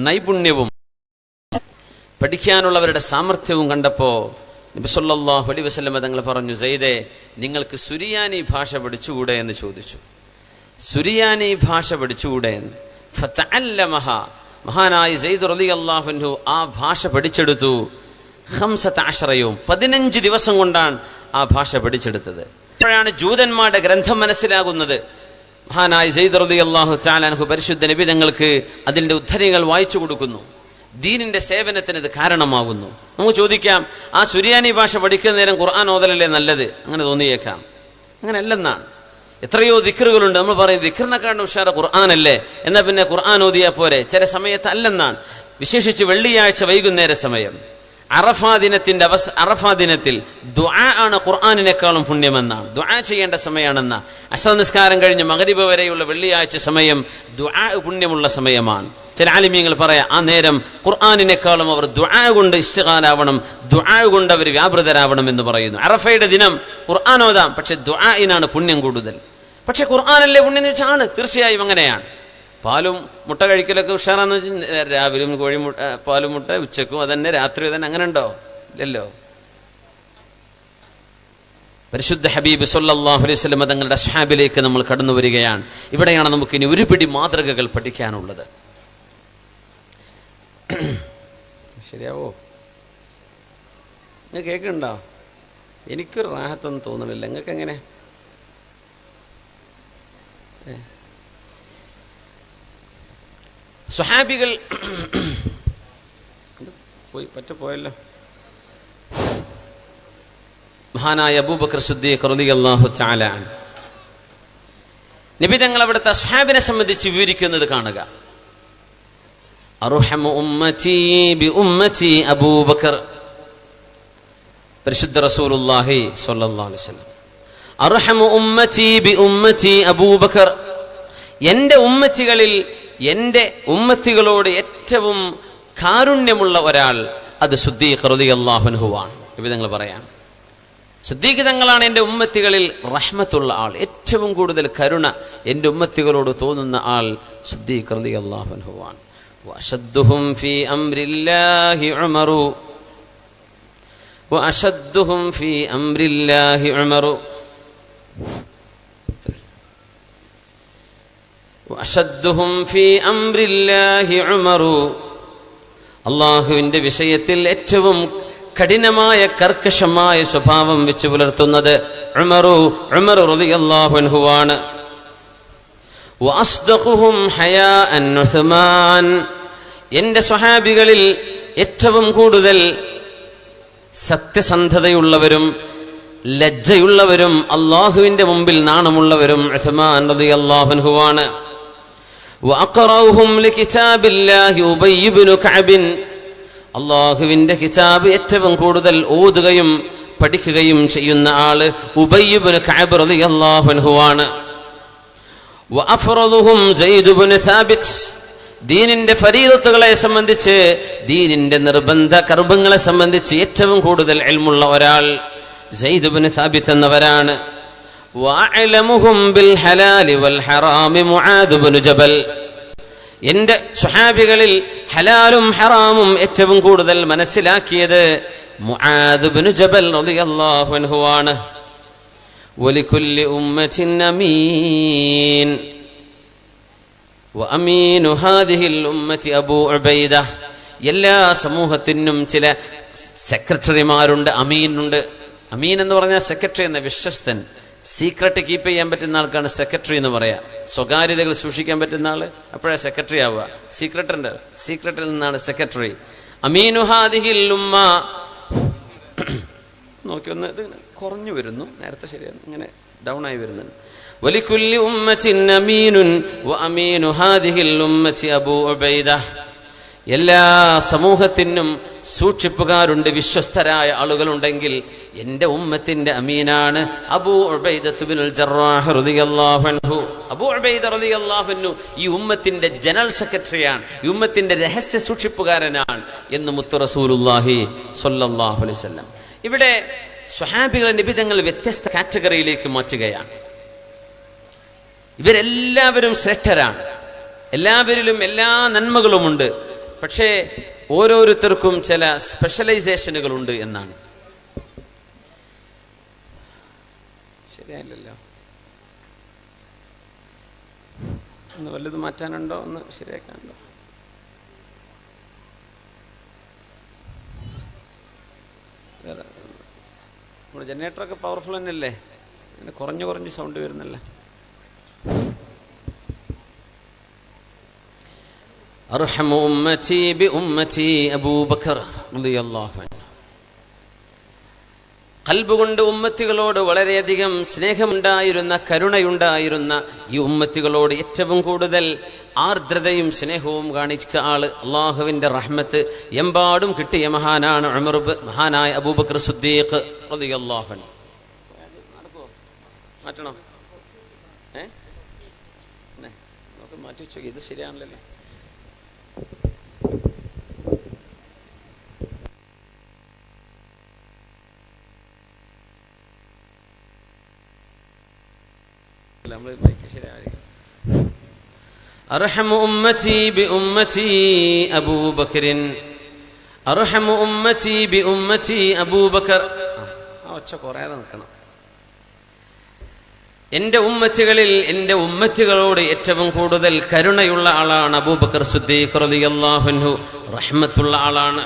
നൈപുണ്യവും പഠിക്കാനുള്ളവരുടെ സാമർഥ്യവും കണ്ടപ്പോ നബി സല്ലല്ലാഹു അലൈഹി വസല്ലം തങ്ങൾ പറഞ്ഞു, സയ്യിദേ, നിങ്ങൾക്ക് സുറിയാനി ഭാഷ പഠിച്ചുകൂടെ എന്ന് ചോദിച്ചു. സുറിയാനി ഭാഷ പഠിച്ചുകൂടെ എന്ന്. ഫതഅല്ലമഹ, മഹാനായ സയ്യിദ് റളിയല്ലാഹു അൻഹു ആ ഭാഷ പഠിച്ചെടുത്തു. 15 യൗം, 15 ദിവസം കൊണ്ടാണ് ആ ഭാഷ പഠിച്ചെടുത്തത്. അപ്പോഴാണ് ജൂതന്മാരുടെ ഗ്രന്ഥം മനസ്സിലാകുന്നത്. മഹാനായ സയ്യിദ് റളിയല്ലാഹു തആല അൻഹു പരിശുദ്ധ നബി തങ്ങൾക്ക് അതിന്റെ ഉദ്ധരണികൾ വായിച്ചു കൊടുക്കുന്നു. ദീനിന്റെ സേവനത്തിന് ഇത് കാരണമാകുന്നു. നമുക്ക് ചോദിക്കാം, ആ സുറിയാനി ഭാഷ പഠിക്കുന്ന നേരം ഖുർആൻ ഓതലല്ലേ നല്ലത്? അങ്ങനെ തോന്നിയേക്കാം. അങ്ങനെ അല്ലെന്നാണ്. എത്രയോ ദിക്റുകളുണ്ട്. നമ്മൾ പറയും ദിക്റിനെക്കാളും ഉഷാറ ഖുർആനല്ലേ, എന്നാൽ പിന്നെ ഖുർആൻ ഓതിയാ പോരെ. ചില സമയത്ത് അല്ലെന്നാണ്. വിശേഷിച്ച് വെള്ളിയാഴ്ച വൈകുന്നേര സമയം, അറഫാ ദിനത്തിൽ ദുആ ആണ് ഖുർആനിനേക്കാളും പുണ്യമെന്നാണ്. ദുആ ചെയ്യേണ്ട സമയമാണെന്ന. അസ്ർ നിസ്കാരം കഴിഞ്ഞ് മഗ്രിബ് വരെയുള്ള വെള്ളിയാഴ്ച സമയം ദുആ പുണ്യമുള്ള സമയമാണ്. ചില ആലിമീങ്ങൾ പറയാം, ആ നേരം ഖുർആനിനേക്കാളും അവർ ദുആ കൊണ്ട് ഇസ്തിഗാലാവണം, ദുആ കൊണ്ട് അവർ വ്യാപൃതരാവണം എന്ന് പറയുന്നു. അറഫയുടെ ദിനം ഖുർആൻ ഓതാം, പക്ഷെ ദുആഇനാണ് പുണ്യം കൂടുതൽ. പക്ഷെ ഖുർആനല്ലേ പുണ്യം എന്ന് വെച്ചാണ്, തീർച്ചയായും അങ്ങനെയാണ്. പാലും മുട്ട കഴിക്കലൊക്കെ ഉഷാറാന്ന് വെച്ചാൽ രാവിലെയും കോഴിമുട്ട പാലും മുട്ട, ഉച്ചക്കും അതന്നെ, രാത്രി തന്നെ, അങ്ങനെ ഉണ്ടോ? ഇല്ലല്ലോ. പരിശുദ്ധ ഹബീബ് സല്ലല്ലാഹു അലൈഹി വസല്ലം തങ്ങളുടെ അസ്ഹാബിലേക്ക് നമ്മൾ കടന്നു വരികയാണ്. ഇവിടെയാണ് നമുക്ക് ഇനി ഒരു പിടി മാതൃകകൾ പഠിക്കാനുള്ളത്. ശരിയാവോ? നിങ്ങൾ കേൾക്കുന്നുണ്ടോ? എനിക്കൊരു റാഹത്തൊന്നും തോന്നണില്ല. നിങ്ങൾക്ക് എങ്ങനെ? സ്വഹാബികൾ പോയല്ലോ. മഹാനായ അബൂബക്കർ സിദ്ദീഖ് റളിയല്ലാഹു തആല അൻഹു നബി തങ്ങൾ അവിടുത്തെ അസ്ഹാബിനെ സംബന്ധിച്ച് വിവരിക്കുന്നത് കാണുക. അർഹമു ഉമ്മതി ബി ഉമ്മതി അബൂബക്കർ. പരിശുദ്ധ റസൂലുള്ളാഹി സ്വല്ലല്ലാഹു അലൈഹി വസല്ലം അർഹമു ഉമ്മതി ബി ഉമ്മതി അബൂബക്കർ. എൻ്റെ ഉമ്മത്തികളിൽ എൻ്റെ ഉമ്മത്തികളോട് ഏറ്റവും കാരുണ്യമുള്ള ഒരാൾ അത് സിദ്ദീഖ് റളിയല്ലാഹു അൻഹുവാണ്. നബി തങ്ങൾ പറയാം, സിദ്ദീഖ് തങ്ങളാണ് എൻ്റെ ഉമ്മത്തികളിൽ റഹ്മത്തുള്ള ആൾ, ഏറ്റവും കൂടുതൽ കരുണ എൻ്റെ ഉമ്മത്തികളോട് തോന്നുന്ന ആൾ സിദ്ദീഖ് റളിയല്ലാഹു അൻഹുവാണ്. വഅശദ്ദുഹും ഫീ അംരില്ലാഹി ഉമറു വഅശദ്ദുഹും ഫീ അംരില്ലാഹി ഉമറു വഅശദ്ദുഹും ഫീ അംരില്ലാഹി ഉമറു. അല്ലാഹുവിൻ്റെ വിഷയത്തിൽ ഏറ്റവും കഠിനമായ കർക്കശമായ സ്വഭാവം വെച്ച് പുലർത്തുന്നത് ഉമർ റളിയല്ലാഹു അൻഹുവാണ്. വഅസ്ദഖുഹും ഹയാഅൻ ഉസ്മാൻ. എൻ്റെ സ്വഹാബികളിൽ ഏറ്റവും കൂടുതൽ സത്യസന്ധതയുള്ളവരും ലജ്ജയുള്ളവരും അല്ലാഹുവിൻ്റെ മുമ്പിൽ നാണമുള്ളവരും ഉസ്മാൻ റളിയല്ലാഹു അൻഹുവാണ്. വഅഖറഉഹും ലികിതാബില്ലാഹി ഉബയ്യ് ഇബ്നു കഅബ്. അല്ലാഹുവിൻ്റെ കിതാബ് ഏറ്റവും കൂടുതൽ ഓതുകയും പഠിക്കുകയും ചെയ്യുന്ന ആള് ഉബയ്യ് ഇബ്നു കഅബ് റളിയല്ലാഹു അൻഹുവാണ്. വഅഫ്റദുഹും സയ്യിദ് ഇബ്നു സാബിത്ത്. ദീനിന്റെ ഫരീദത്തുകളെ സംബന്ധിച്ച്, ദീനിന്റെ നിർബന്ധ കർമ്മങ്ങളെ സംബന്ധിച്ച് ഏറ്റവും കൂടുതൽ ഇൽമുള്ള ഒരാൾ സയ്യിദ് ഇബ്നു സാബിത്ത് എന്നവരാണ്. വഅലമുഹും ബിൽ ഹലാലി വൽ ഹറാമി മുആദ് ഇബ്നു ജബൽ. എൻ്റെ സ്വഹാബികളിൽ ഹലാലും ഹറാമും ഏറ്റവും കൂടുതൽ മനസ്സിലാക്കിയത് മുആദ് ഇബ്നു ജബൽ റളിയല്ലാഹു അൻഹുവാണ്. വലികുല്ലി ഉമ്മത്തിൻ അമീൻ വഅമീനു ഹാദിഹിൽ ഉമ്മത്തി അബൂ ഉബൈദ. എല്ലാ സമൂഹത്തിനും ചില സെക്രട്ടറിമാരുണ്ട്, അമീനുണ്ട്. അമീൻ എന്ന് പറഞ്ഞാൽ സെക്രട്ടറി എന്ന, വിശ്വസ്തൻ, സീക്രട്ട് കീപ്പ് ചെയ്യാൻ പറ്റുന്ന ആൾക്കാണ് സെക്രട്ടറി എന്ന് പറയാ. സ്വകാര്യതകൾ സൂക്ഷിക്കാൻ പറ്റുന്ന ആള് അപ്പോഴാണ് സെക്രട്ടറി ആവുക. സീക്രട്ടിൽ നിന്നാണ് സെക്രട്ടറി. അമീനു ഹാദിഹിൽ ഉമ്മ. നോക്കി ഒന്ന്, ഇത് കുറഞ്ഞു വരുന്നു, നേരത്തെ ശരിയാണ്, ഇങ്ങനെ ഡൗൺ ആയി വരുന്നുണ്ട്. വലികുല്ലി ഉമ്മത്തിൻ അമീനുൻ വഅമീനു ഹാദിഹിൽ ഉമ്മത്തി അബൂ ഉബൈദ. എല്ലാ സമൂഹത്തിനും സൂക്ഷിപ്പുകാരുണ്ട്, വിശ്വസ്തരായ ആളുകളുണ്ടെങ്കിൽ എൻ്റെ ഉമ്മത്തിന്റെ അമീനാണ് അബൂ ഉബൈദത്ത് ബിനുൽ ജറാഹ് റളിയല്ലാഹു അൻഹു. അബൂ ഉബൈദ റളിയല്ലാഹു അൻഹു ഈ ഉമ്മത്തിന്റെ ജനറൽ സെക്രട്ടറിയാണ്, ഈ ഉമ്മത്തിന്റെ രഹസ്യ സൂക്ഷിപ്പുകാരനാണ് എന്ന് മുത്ത് റസൂലുള്ളാഹി സ്വല്ലല്ലാഹു അലൈഹി വസല്ലം. ഇവിടെ സ്വഹാബികളെ നബി തങ്ങൾ വ്യത്യസ്ത കാറ്റഗറിയിലേക്ക് മാറ്റുകയാണ്. ഇവരെല്ലാവരും ശ്രേഷ്ഠരാണ്, എല്ലാവരിലും എല്ലാ നന്മകളുമുണ്ട്. പക്ഷേ ഓരോരുത്തർക്കും ചില സ്പെഷ്യലൈസേഷനുകളുണ്ട് എന്നാണ്. ശരിയായില്ലല്ലോ, ഒന്ന് വല്ലത് മാറ്റാനുണ്ടോ, ഒന്ന് ശരിയാക്കാനുണ്ടോ? നമ്മുടെ ജനറേറ്ററൊക്കെ പവർഫുൾ തന്നെയല്ലേ? അങ്ങനെ കുറഞ്ഞു സൗണ്ട് വരുന്നല്ലേ? അർഹമു ഉമ്മതി ബി ഉമ്മതി അബൂബക്കർ റളിയല്ലാഹു അൻഹു. ഖൽബ് കൊണ്ട് ഉമ്മത്തികളോട് വളരെയധികം സ്നേഹമുണ്ടായിരുന്ന, കരുണയുണ്ടായിരുന്ന ഈ ഉമ്മത്തികളോട് ഏറ്റവും കൂടുതൽ ആർദ്രതയും സ്നേഹവും കാണിച്ച ആള്, അള്ളാഹുവിന്റെ റഹ്മത്ത് എമ്പാടും കിട്ടിയ മഹാനാണ് മഹാനായ അബൂബക്കർ സിദ്ദീഖ് റളിയല്ലാഹു അൻഹു. മാറ്റണോ? നമുക്ക് മാറ്റി വെച്ചോ, ഇത് ശരിയാണല്ലോ. അർഹമു ഉമ്മതി ബി ഉമ്മതി അബൂബക്കറിൻ അർഹമു ഉമ്മതി ബി ഉമ്മതി അബൂബക്കർ. ഒച്ച കുറയാതെ നിൽക്കണം. എന്റെ ഉമ്മത്തികളിൽ എന്റെ ഉമ്മത്തികളോട് ഏറ്റവും കൂടുതൽ കരുണയുള്ള ആളാണ് അബൂബക്കർ സിദ്ദീഖ് റളിയല്ലാഹു അൻഹു. റഹ്മത്തുള്ള ആളാണ്.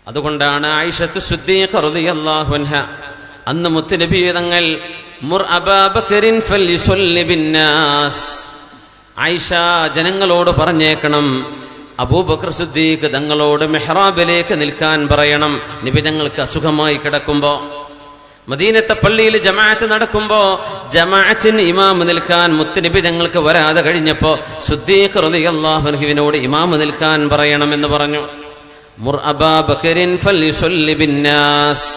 അതുകൊണ്ടാണ് ആയിഷത്തു സിദ്ദീഖ റളിയല്ലാഹു അൻഹ അന്ന് മുത്തുനബി തങ്ങൾ മുർ അബൂബക്കറിൻ ഫൽയുസല്ലി ബിന്നാസ്, ആയിഷ ജനങ്ങളോട് പറഞ്ഞേക്കണം, അബൂബക്കർ സിദ്ദീഖ് തങ്ങളോട് മെഹ്റാബിലേക്ക് നിൽക്കാൻ പറയണം. നബി തങ്ങൾക്ക് അസുഖമായി കിടക്കുമ്പോ മദീനത്തെ പള്ളിയിൽ ജമാഅത്ത് നടക്കുമ്പോ ജമാഅത്തിന് ഇമാം നിൽക്കാൻ മുത്തുനബി തങ്ങൾക്ക് വരാതെ കഴിഞ്ഞപ്പോ സിദ്ദീഖ് റളിയല്ലാഹു അൻഹുവിനോട് ഇമാം നിൽക്കാൻ പറയണമെന്ന് പറഞ്ഞു. മുർ അബൂബക്കറിൻ ഫൽയുസല്ലി ബിന്നാസ്,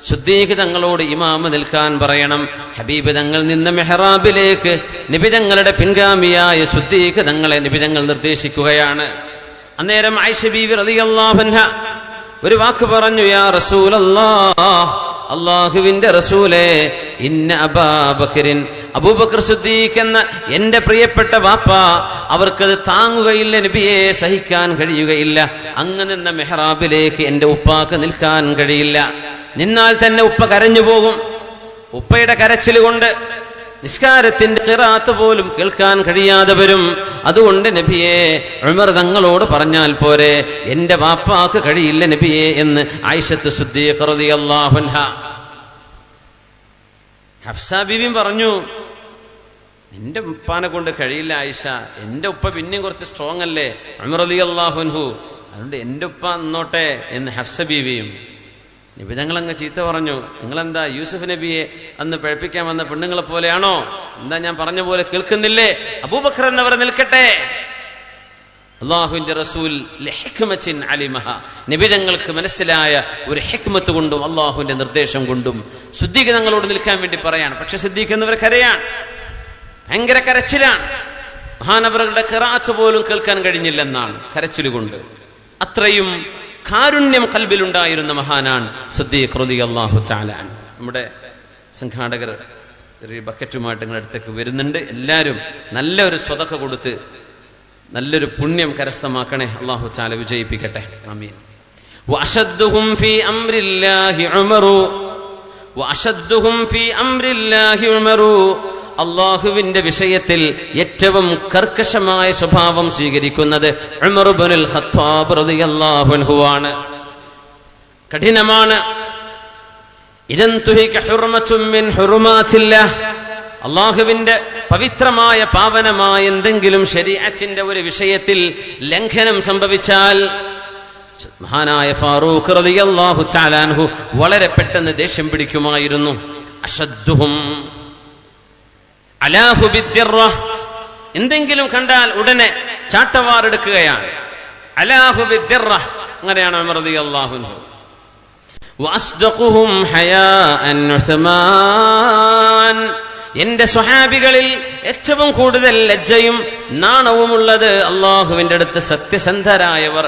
സിദ്ദീഖ് തങ്ങളോട് ഇമാം നിൽക്കാൻ പറയണം. ഹബീബ് തങ്ങൾ നിന്ന മെഹ്റാബിലേക്ക് നബി തങ്ങളുടെ പിൻഗാമിയായ സിദ്ദീഖ് തങ്ങളെ നബി തങ്ങൾ നിർദ്ദേശിക്കുകയാണ്. അന്നേരം ആയിഷ ബീവി റളിയല്ലാഹു അൻഹ ഒരു വാക്ക് പറഞ്ഞു, യാ റസൂലല്ലാഹ്, അല്ലാഹുവിന്റെ റസൂലേ, ഇന്ന അബൂബക്കറിൻ, അബൂബക്കർ സിദ്ദീഖ് എന്ന എന്റെ പ്രിയപ്പെട്ട വാപ്പ, അവർക്കത് താങ്ങുകയില്ല നബിയെ, സഹിക്കാൻ കഴിയുകയില്ല. അങ്ങ് നിന്ന മെഹ്റാബിലേക്ക് എന്റെ ഉപ്പാക്ക് നിൽക്കാൻ കഴിയില്ല. നിന്നാൽ തന്നെ ഉപ്പ കരഞ്ഞു പോകും. ഉപ്പയുടെ കരച്ചിൽ കൊണ്ട് നിസ്കാരത്തിന്റെ ഖിറാഅത്ത് പോലും കേൾക്കാൻ കഴിയാതെ വരും. അതുകൊണ്ട് നബിയെ, ഉമർ തങ്ങളോട് പറഞ്ഞാൽ പോരെ, എന്റെ വാപ്പാക്ക് കഴിയില്ല നബിയെ എന്ന് ആയിഷത്ത് സിദ്ദീഖ റളിയല്ലാഹു അൻഹ. ഹഫ്സ ബീവി പറഞ്ഞു, നിന്റെ ഉപ്പാനെ കൊണ്ട് കഴിയില്ല ആയിഷ, എന്റെ ഉപ്പ പിന്നെയും കുറച്ച് സ്ട്രോങ് അല്ലേ ഉമർ റളിയല്ലാഹു അൻഹു, അതുകൊണ്ട് എന്റെ ഉപ്പ നിന്നോട്ടെ എന്ന് ഹഫ്സ ബീവിയും. നബി തങ്ങളങ്ങ് ചീത്ത പറഞ്ഞു, നിങ്ങളെന്താ യൂസുഫ് നബിയെ അന്ന് പഴപ്പിക്കാൻ വന്ന പെണ്ണുങ്ങളെ പോലെയാണോ? എന്താ ഞാൻ പറഞ്ഞ പോലെ കേൾക്കുന്നില്ലേ? അബൂബക്കർ എന്നവർ നിൽക്കട്ടെ. അല്ലാഹുവിന്റെ റസൂൽ ലിഹിക്മത്തിൻ അലിമഹ, നബി തങ്ങൾക്ക് മനസ്സിലായ ഒരു ഹിക്മത്ത് കൊണ്ടും അല്ലാഹുവിന്റെ നിർദ്ദേശം കൊണ്ടും സിദ്ദീഖ് തങ്ങളോട് നിൽക്കാൻ വേണ്ടി പറയാണ്. പക്ഷെ സിദ്ദീഖ് എന്നവർ കരയാണ്, ഭയങ്കര കരച്ചിലാണ്. മഹാനവറുകളുടെ ഖിറാഅത്ത് പോലും കേൾക്കാൻ കഴിഞ്ഞില്ലെന്നാണ് കരച്ചിലുകൊണ്ട്. അത്രയും കാരുണ്യം കൽബിലുണ്ടായിരുന്ന മഹാനാണ് സിദ്ദീഖ് റളിയല്ലാഹു തആല അൻഹു. നമ്മുടെ സംഘാടകർ ഒരു ബക്കറ്റുമായിട്ട് നിങ്ങളുടെ അടുത്തേക്ക് വരുന്നുണ്ട്. എല്ലാവരും നല്ലൊരു സ്വതക്ക കൊടുത്ത് നല്ലൊരു പുണ്യം കരസ്ഥമാക്കണേ. അല്ലാഹു തആല വിജയിപ്പിക്കട്ടെ. ആമീൻ. വഅശദ്ദുഹും ഫീ അംരില്ലാഹി ഉമറു വഅശദ്ദുഹും ഫീ അംരില്ലാഹി ഉമറു, അല്ലാഹുവിന്റെ വിഷയത്തിൽ ഏറ്റവും കർക്കശമായ സ്വഭാവം സ്വീകരിക്കുന്നത് ഉമർ ഇബ്നുൽ ഖത്താബ് റളിയല്ലാഹു അൻഹു ആണ്. കഠിനമാണ്. ഇദൻ തുഹിക ഹുർമത്തുൻ മിൻ ഹുറുമാത്തില്ലാഹ്, അല്ലാഹുവിന്റെ പവിത്രമായ പാവനമായ എന്തെങ്കിലും ശരീഅത്തിന്റെ ഒരു വിഷയത്തിൽ ലംഘനം സംഭവിച്ചാൽ മഹാനായ ഫാറൂഖ് റളിയല്ലാഹു തആല അൻഹു വളരെ പെട്ടെന്ന് ദേഷ്യം പിടിക്കുമായിരുന്നു. അശദ്ദുഹും അലാഹു ബിദ്ദിറ, എന്തെങ്കിലും കണ്ടാൽ ഉടനെ ചാട്ടവാറെടുക്കുകയാണ്. അലാഹു ബിദ്ദിറ, അങ്ങനെയാണ് ഉമർ റളിയല്ലാഹു അൻഹു. വഅസ്ദഖുഹും ഹയാഅൻ ഉസ്മാൻ, എന്റെ സ്വഹാബികളിൽ ഏറ്റവും കൂടുതൽ ലജ്ജയും നാണവുമുള്ളത് അല്ലാഹുവിന്റെ അടുത്ത് സത്യസന്ധരായവർ,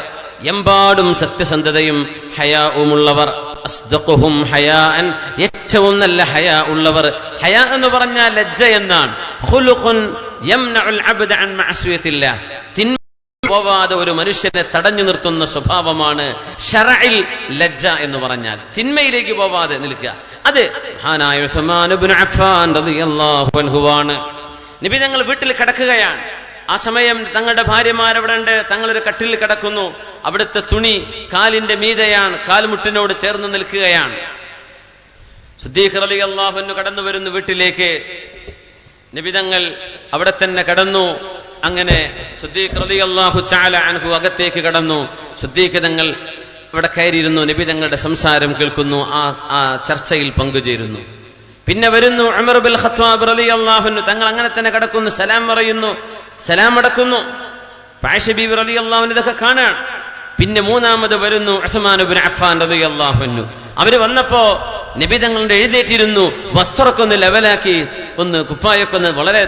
എമ്പാടും സത്യസന്ധതയും ഹയാവുമുള്ളവർ. അസ്ദഖുഹും ഹയാഅൻ, ഏറ്റവും നല്ല ഹയാ ഉള്ളവർ. ഹയാ എന്ന് പറഞ്ഞാൽ ലജ്ജ എന്നാണ്. ഖുലുഖുൻ യംനഉൽ അബ്ദ അൻ മഅസിയത്തില്ലാഹ്, തിന്മ പോവാതെ ഒരു മനുഷ്യനെ തടഞ്ഞു നിർത്തുന്ന സ്വഭാവമാണ് ശറഇൽ ലജ്ജ എന്ന് പറഞ്ഞാൽ. തിന്മയിലേക്ക് പോവാതെ നിൽക്കുക. അത് മഹാനായ ഉസ്മാൻ ഇബ്നു അഫ്ഫാൻ റളിയല്ലാഹു അൻഹു ആണ്. നബി തങ്ങൾ വീട്ടിൽ കിടക്കുകയാണ്. ആ സമയം തങ്ങളുടെ ഭാര്യമാരവിടെ ഉണ്ട്. തങ്ങളൊരു കട്ടിലിൽ കിടക്കുന്നു. അവിടുത്തെ തുണി കാലിന്റെ മീതെയാണ്, കാൽമുട്ടിനോട് ചേർന്ന് നിൽക്കുകയാണ്. സിദ്ദീഖ് റളിയല്ലാഹു അൻഹു കടന്നു വരുന്നു വീട്ടിലേക്ക്. നബി തങ്ങൾ അവിടെ തന്നെ കടന്നു. അങ്ങനെ സിദ്ദീഖ് റളിയല്ലാഹു തആല അൻഹു അകത്തേക്ക് കടന്നു. സിദ്ദീഖ് തങ്ങൾ ഇവിടെ കയറിയിരുന്നു. നബി തങ്ങളുടെ സംസാരം കേൾക്കുന്നു. ആ ചർച്ചയിൽ പങ്കുചേരുന്നു. പിന്നെ വരുന്നു ഉമർ ഇബ്നുൽ ഖത്താബ് റളിയല്ലാഹു അൻഹു. തങ്ങൾ അങ്ങനെ തന്നെ കിടക്കുന്നു. സലാം പറയുന്നു, സലാം അടക്കുന്നു. ആയിഷ ബീവി റളിയല്ലാഹു അൻഹ ഇതൊക്കെ കാണാൻ. പിന്നെ മൂന്നാമത് വരുന്നു ഉസ്മാൻ ഇബ്നു അഫ്ഫാൻ റളിയല്ലാഹു അൻഹു. അവര് വന്നപ്പോ നബി തങ്ങളുടെ എഴുന്നേറ്റിരുന്നു. വസ്ത്രമൊക്കെ ഒന്ന് ലെവലാക്കി, ഒന്ന് കുപ്പായൊക്കെ വളരെ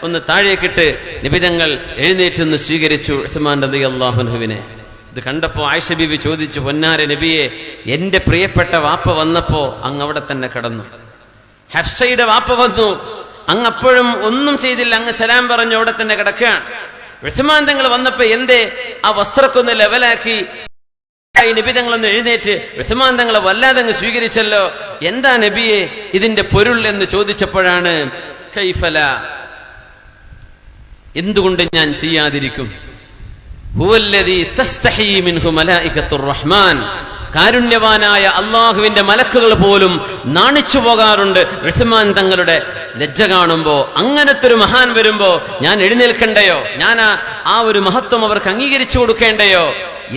ഒന്ന് താഴേക്കിട്ട് നബി തങ്ങൾ എഴുന്നേറ്റെന്ന് സ്വീകരിച്ചു ഉസ്മാൻ റളിയല്ലാഹു അൻഹുവിനെ. ഇത് കണ്ടപ്പോ ആയിഷ ബീവി ചോദിച്ചു, പൊന്നാര നബിയെ, എന്റെ പ്രിയപ്പെട്ട വാപ്പ വന്നപ്പോ അങ്ങ് അവിടെ തന്നെ കടന്നു. ഹഫ്സയുടെ വാപ്പ വന്നു. അങ്ങപ്പോഴും ഒന്നും ചെയ്തില്ല, അങ്ങ് സലാം പറഞ്ഞു അവിടെ തന്നെ കിടക്കുകയാണ്. ഉസ്മാൻ തങ്ങൾ വന്നപ്പോ എന്തേ ആ വസ്ത്രമൊക്കെ ഒന്ന് ലെവലാക്കി നബി തങ്ങളൊന്ന് എഴുന്നേറ്റ് ഉസ്മാൻ തങ്ങളെ വല്ലാതെ അങ്ങ് സ്വീകരിച്ചല്ലോ. എന്താ നബിയെ ഇതിന്റെ പൊരുൾ എന്ന് ചോദിച്ചപ്പോഴാണ് കൈഫല, എന്തുകൊണ്ട് ഞാൻ ചെയ്യാതിരിക്കും? ഹുവല്ലദീ തസ്തഹീ മിൻഹു മലായികത്തുർ റഹ്മാൻ, കാരുണ്യവാനായ അള്ളാഹുവിന്റെ മലക്കുകൾ പോലും നാണിച്ചു പോകാറുണ്ട് ഉസ്മാൻ തങ്ങളുടെ ലജ്ജ കാണുമ്പോ. അങ്ങനത്തെ ഒരു മഹാൻ വരുമ്പോ ഞാൻ എഴുന്നേൽക്കണ്ടയോ? ഞാൻ ആ ഒരു മഹത്വം അവർക്ക് അംഗീകരിച്ചു കൊടുക്കേണ്ടയോ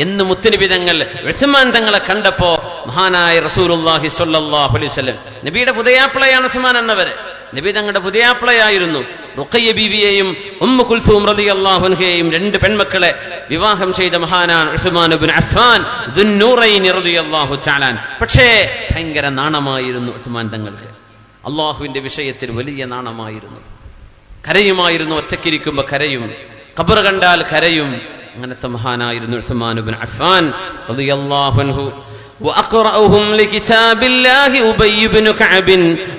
എന്ന് മുത്തുനബി തങ്ങൾ ഉസ്മാൻ തങ്ങളെ കണ്ടപ്പോ മഹാനായ റസൂലുള്ളാഹി സ്വല്ലല്ലാഹു അലൈഹി വസല്ലം, നബിയുടെ പുതിയാപ്പിളയാണ് ഉസ്മാൻ എന്നവര്, നബി തങ്ങളുടെ പുതിയാപ്പിളയായിരുന്നു. റുഖയ്യ ബീവിയെയും ഉമ്മു കുൽസൂം റളിയല്ലാഹു അൻഹയെയും 2 പെൺമക്കളെ വിവാഹം ചെയ്ത മഹാനാണ് ഉസ്മാൻ ഇബ്നു അഫ്ഫാൻ ദുന്നൂറൈൻ റളിയല്ലാഹു തആല. പക്ഷേ ഭയങ്കര നാണമായിരുന്നു ഉസ്മാൻ തങ്ങൾക്ക്, അള്ളാഹുവിന്റെ വിഷയത്തിൽ വലിയ നാണമായിരുന്നു. കരയുമായിരുന്നു, ഒറ്റയ്ക്കിരിക്കുമ്പോ കരയും, ഖബർ കണ്ടാൽ കരയും. അങ്ങനത്തെ മഹാനായിരുന്നു ഉസ്മാൻ ഇബ്നു അഫ്ഫാൻ റളിയല്ലാഹു അൻഹു. വഅഖറഉഹും ലികിതാബില്ലാഹി ഉബയ്യ് ഇബ്നു കഅബ്,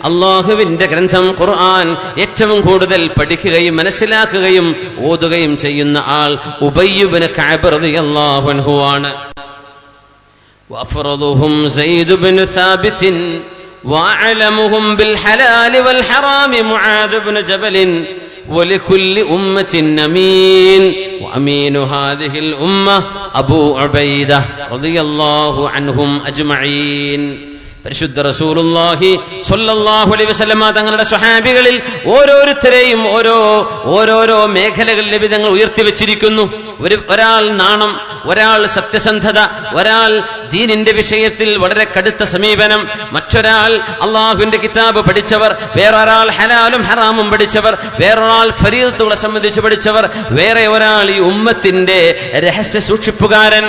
അല്ലാഹുവിന്റെ ഗ്രന്ഥം ഖുർആൻ ഏറ്റവും കൂടുതൽ പഠിക്കുകയും മനസ്സിലാക്കുകയും ഓതുകയും ചെയ്യുന്ന ആൾ ഉബയ്യ് ഇബ്നു കഅബ് റളിയല്ലാഹു അൻഹു ആണ്. വഅഫറദുഹും സയ്യിദ് ഇബ്നു സാബിത് വഅലമുഹും ബിൽ ഹലാൽ വൽ ഹറാം മുആദ് ഇബ്നു ജബൽ. ولكل أمة أمين وأمين هذه الأمة أبو عبيدة رضي الله عنهم أجمعين. പരിശുദ്ധ റസൂലുള്ളാഹി സ്വല്ലല്ലാഹു അലൈഹി വസല്ലമ തങ്ങളുടെ സ്വഹാബികളിൽ ഓരോരുത്തരെയും ഓരോരോ മേഖലകളിൽ നബി തങ്ങൾ ഉയർത്തി വെച്ചിരിക്കുന്നു. ഒരാൾ നാണം, ഒരാൾ സത്യസന്ധത, ഒരാൾ ദീനിന്റെ വിഷയത്തിൽ വളരെ കടുത്ത സമീപനം, മറ്റൊരാൾ അള്ളാഹുവിന്റെ കിതാബ് പഠിച്ചവർ, വേറൊരാൾ ഹലാലും ഹറാമും പഠിച്ചവർ, വേറൊരാൾ ഫരീദത്തുകളെ സംബന്ധിച്ച് പഠിച്ചവർ, വേറെ ഒരാൾ ഈ ഉമ്മത്തിന്റെ രഹസ്യ സൂക്ഷിപ്പുകാരൻ.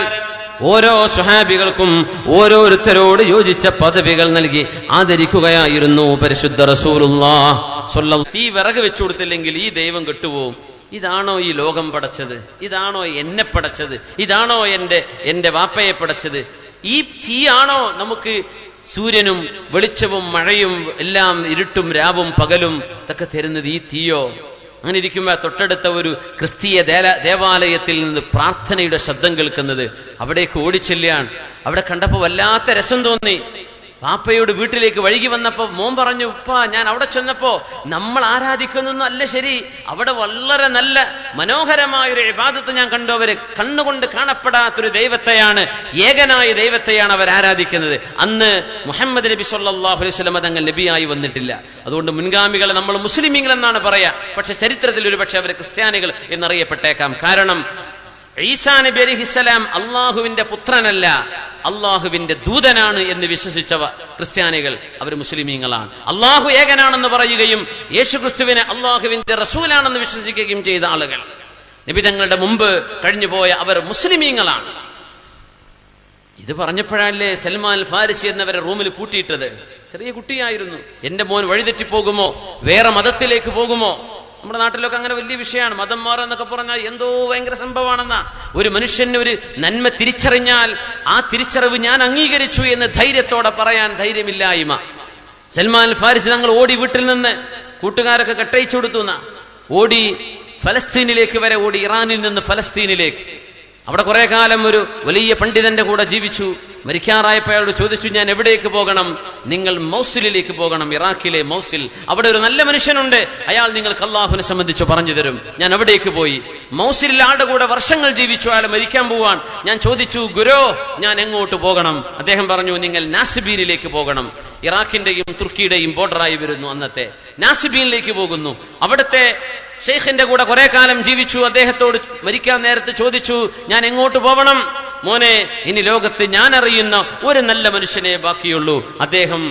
ഓരോ സ്വഹാബികൾക്കും ഓരോരുത്തരോട് യോജിച്ച പദവികൾ നൽകി ആദരിക്കുകയായിരുന്നു പരിശുദ്ധ റസൂലുള്ളാഹി സ്വല്ലല്ലാഹു. തീ വിറക് വെച്ചു കൊടുത്തില്ലെങ്കിൽ ഈ ദൈവം കെട്ടുപോകും. ഇതാണോ ഈ ലോകം പടച്ചത്? ഇതാണോ എന്നെ പടച്ചത്? ഇതാണോ എന്റെ വാപ്പയെ പടച്ചത്? ഈ തീയാണോ നമുക്ക് സൂര്യനും വെളിച്ചവും മഴയും എല്ലാം ഇരുട്ടും രാവും പകലും ഇതൊക്കെ തരുന്നത്? ഈ തീയോ? അങ്ങനെ ഇരിക്കുമ്പോൾ തൊട്ടടുത്ത ഒരു ക്രിസ്തീയ ദേവാലയത്തിൽ നിന്ന് പ്രാർത്ഥനയുടെ ശബ്ദം കേൾക്കുന്നത്. അവിടേക്ക് ഓടിച്ചെല്ലുകയാണ്. അവിടെ കണ്ടപ്പോൾ വല്ലാത്ത രസം തോന്നി. പാപ്പയോട് വീട്ടിലേക്ക് വൈകി വന്നപ്പോ മോൻ പറഞ്ഞു, ഉപ്പ ഞാൻ അവിടെ ചെന്നപ്പോ നമ്മൾ ആരാധിക്കുന്നൊന്നും അല്ല ശരി, അവിടെ വളരെ നല്ല മനോഹരമായൊരു ഇബാദത്ത് ഞാൻ കണ്ടു. അവര് കണ്ണുകൊണ്ട് കാണപ്പെടാത്തൊരു ദൈവത്തെയാണ്, ഏകനായ ദൈവത്തെയാണ് അവർ ആരാധിക്കുന്നത്. അന്ന് മുഹമ്മദ് നബി സ്വല്ലല്ലാഹു അലൈഹി വസല്ലം തങ്ങൾ നബിയായി വന്നിട്ടില്ല. അതുകൊണ്ട് മുൻഗാമികളെ നമ്മൾ മുസ്ലിമീങ്ങൾ എന്നാണ് പറയാ. പക്ഷെ ചരിത്രത്തിൽ ഒരു പക്ഷെ അവർ ക്രിസ്ത്യാനികൾ എന്നറിയപ്പെട്ടേക്കാം. കാരണം ഈസാ നബി അലൈഹിസ്സലാം അള്ളാഹുവിന്റെ പുത്രനല്ല, അള്ളാഹുവിന്റെ ദൂതനാണ് എന്ന് വിശ്വസിച്ചവ ക്രിസ്ത്യാനികൾ, അവർ മുസ്ലിമീങ്ങളാണ്. അള്ളാഹു ഏകനാണെന്ന് പറയുകയും യേശുക്രിസ്തുവിനെ അള്ളാഹുവിന്റെ റസൂലാണെന്ന് വിശ്വസിക്കുകയും ചെയ്ത ആളുകൾ നബി തങ്ങളുടെ മുമ്പ് കഴിഞ്ഞുപോയ അവർ മുസ്ലിമീങ്ങളാണ്. ഇത് പറഞ്ഞപ്പോഴല്ലേ സൽമാൻ ഫാരിസി എന്നവരെ റൂമിൽ പൂട്ടിയിട്ടത്. ചെറിയ കുട്ടിയായിരുന്നു. എന്റെ മോൻ വഴിതെറ്റിപ്പോകുമോ, വേറെ മതത്തിലേക്ക് പോകുമോ? നമ്മുടെ നാട്ടിലൊക്കെ അങ്ങനെ വലിയ വിഷയമാണ്. മതം മാറുക എന്നൊക്കെ പറഞ്ഞാൽ എന്തോ ഭയങ്കര സംഭവമാണെന്നാ. ഒരു മനുഷ്യന് ഒരു നന്മ തിരിച്ചറിഞ്ഞാൽ ആ തിരിച്ചറിവ് ഞാൻ അംഗീകരിച്ചു എന്ന് ധൈര്യത്തോടെ പറയാൻ ധൈര്യമില്ലായ്മ. സൽമാൻ ഫാരിസി തങ്ങൾ ഓടി വീട്ടിൽ നിന്ന്, കൂട്ടുകാരൊക്കെ കെട്ടയിച്ചു കൊടുത്തു, ഓടി ഫലസ്തീനിലേക്ക് വരെ ഓടി, ഇറാനിൽ നിന്ന് ഫലസ്തീനിലേക്ക്. അവിടെ കുറെ കാലം ഒരു വലിയ പണ്ഡിതന്റെ കൂടെ ജീവിച്ചു. മരിക്കാറായപ്പോൾ അയാളോട് ചോദിച്ചു, ഞാൻ എവിടേക്ക് പോകണം? നിങ്ങൾ മൗസിലിലേക്ക് പോകണം, ഇറാഖിലെ മൗസിൽ. അവിടെ ഒരു നല്ല മനുഷ്യനുണ്ട്, അയാൾ നിങ്ങൾക്ക് അള്ളാഹുവിനെ സംബന്ധിച്ച് പറഞ്ഞു തരും. ഞാൻ അവിടേക്ക് പോയി. മൗസിലിൽ ആളുടെ കൂടെ വർഷങ്ങൾ ജീവിച്ചു. അയാൾ മരിക്കാൻ പോവാൻ. ഞാൻ ചോദിച്ചു, ഗുരോ ഞാൻ എങ്ങോട്ട് പോകണം? അദ്ദേഹം പറഞ്ഞു, നിങ്ങൾ നാസിബീനിലേക്ക് പോകണം. ഇറാഖിന്റെയും തുർക്കിയുടെയും ബോർഡറായി വരുന്നു അന്നത്തെ. നാസിബീനിലേക്ക് പോകുന്നു. അവിടുത്തെ ഷെയ്ഖിന്റെ കൂടെ കുറെ കാലം ജീവിച്ചു. അദ്ദേഹത്തോട് മരിക്കാൻ നേരത്ത് ചോദിച്ചു, ഞാൻ എങ്ങോട്ട് പോകണം? മോനെ, ഇനി ലോകത്ത് ഞാൻ അറിയുന്ന ഒരു നല്ല മനുഷ്യനെ ബാക്കിയുള്ളൂ. അദ്ദേഹം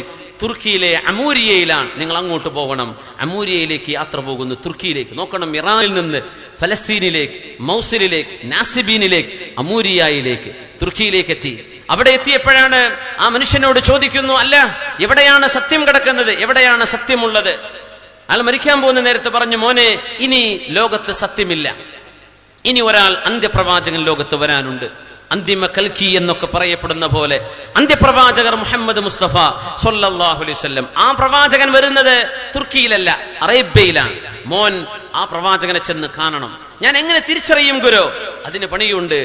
തുർക്കിയിലെ അമൂരിയയിലാണ്. നിങ്ങൾ അങ്ങോട്ട് പോകണം. അമൂരിയയിലേക്ക് യാത്ര പോകുന്നു, തുർക്കിയിലേക്ക്. നോക്കണം, ഇറാനിൽ നിന്ന് ഫലസ്തീനിലേക്ക്, മൗസിലിലേക്ക്, നാസിബീനിലേക്ക്, അമൂരിയയിലേക്ക്, തുർക്കിയിലേക്ക് എത്തി. അവിടെ എത്തിയപ്പോഴാണ് ആ മനുഷ്യനോട് ചോദിക്കുന്നു, അല്ല, എവിടെയാണ് സത്യം കിടക്കുന്നത്? എവിടെയാണ് സത്യമുള്ളത്? അയാൾ മരിക്കാൻ പോകുന്ന നേരത്തെ പറഞ്ഞു, മോനെ, ഇനി ലോകത്ത് സത്യമില്ല. ഇനി ഒരാൾ അന്ത്യപ്രവാചകൻ ലോകത്ത് വരാനുണ്ട്. അന്തിമ കൽക്കി എന്നൊക്കെ പറയപ്പെടുന്ന പോലെ അന്ത്യപ്രവാചകർ മുഹമ്മദ് മുസ്തഫ സ്വല്ലല്ലാഹു അലൈഹി വസല്ലം. ആ പ്രവാചകൻ വരുന്നത് തുർക്കിയിലല്ല, അറേബ്യയിലാണ്. മോൻ ആ പ്രവാചകനെ ചെന്ന് കാണണം. ഞാൻ എങ്ങനെ തിരിച്ചറിയും ഗുരു? അതിന് പണിയുണ്ട്.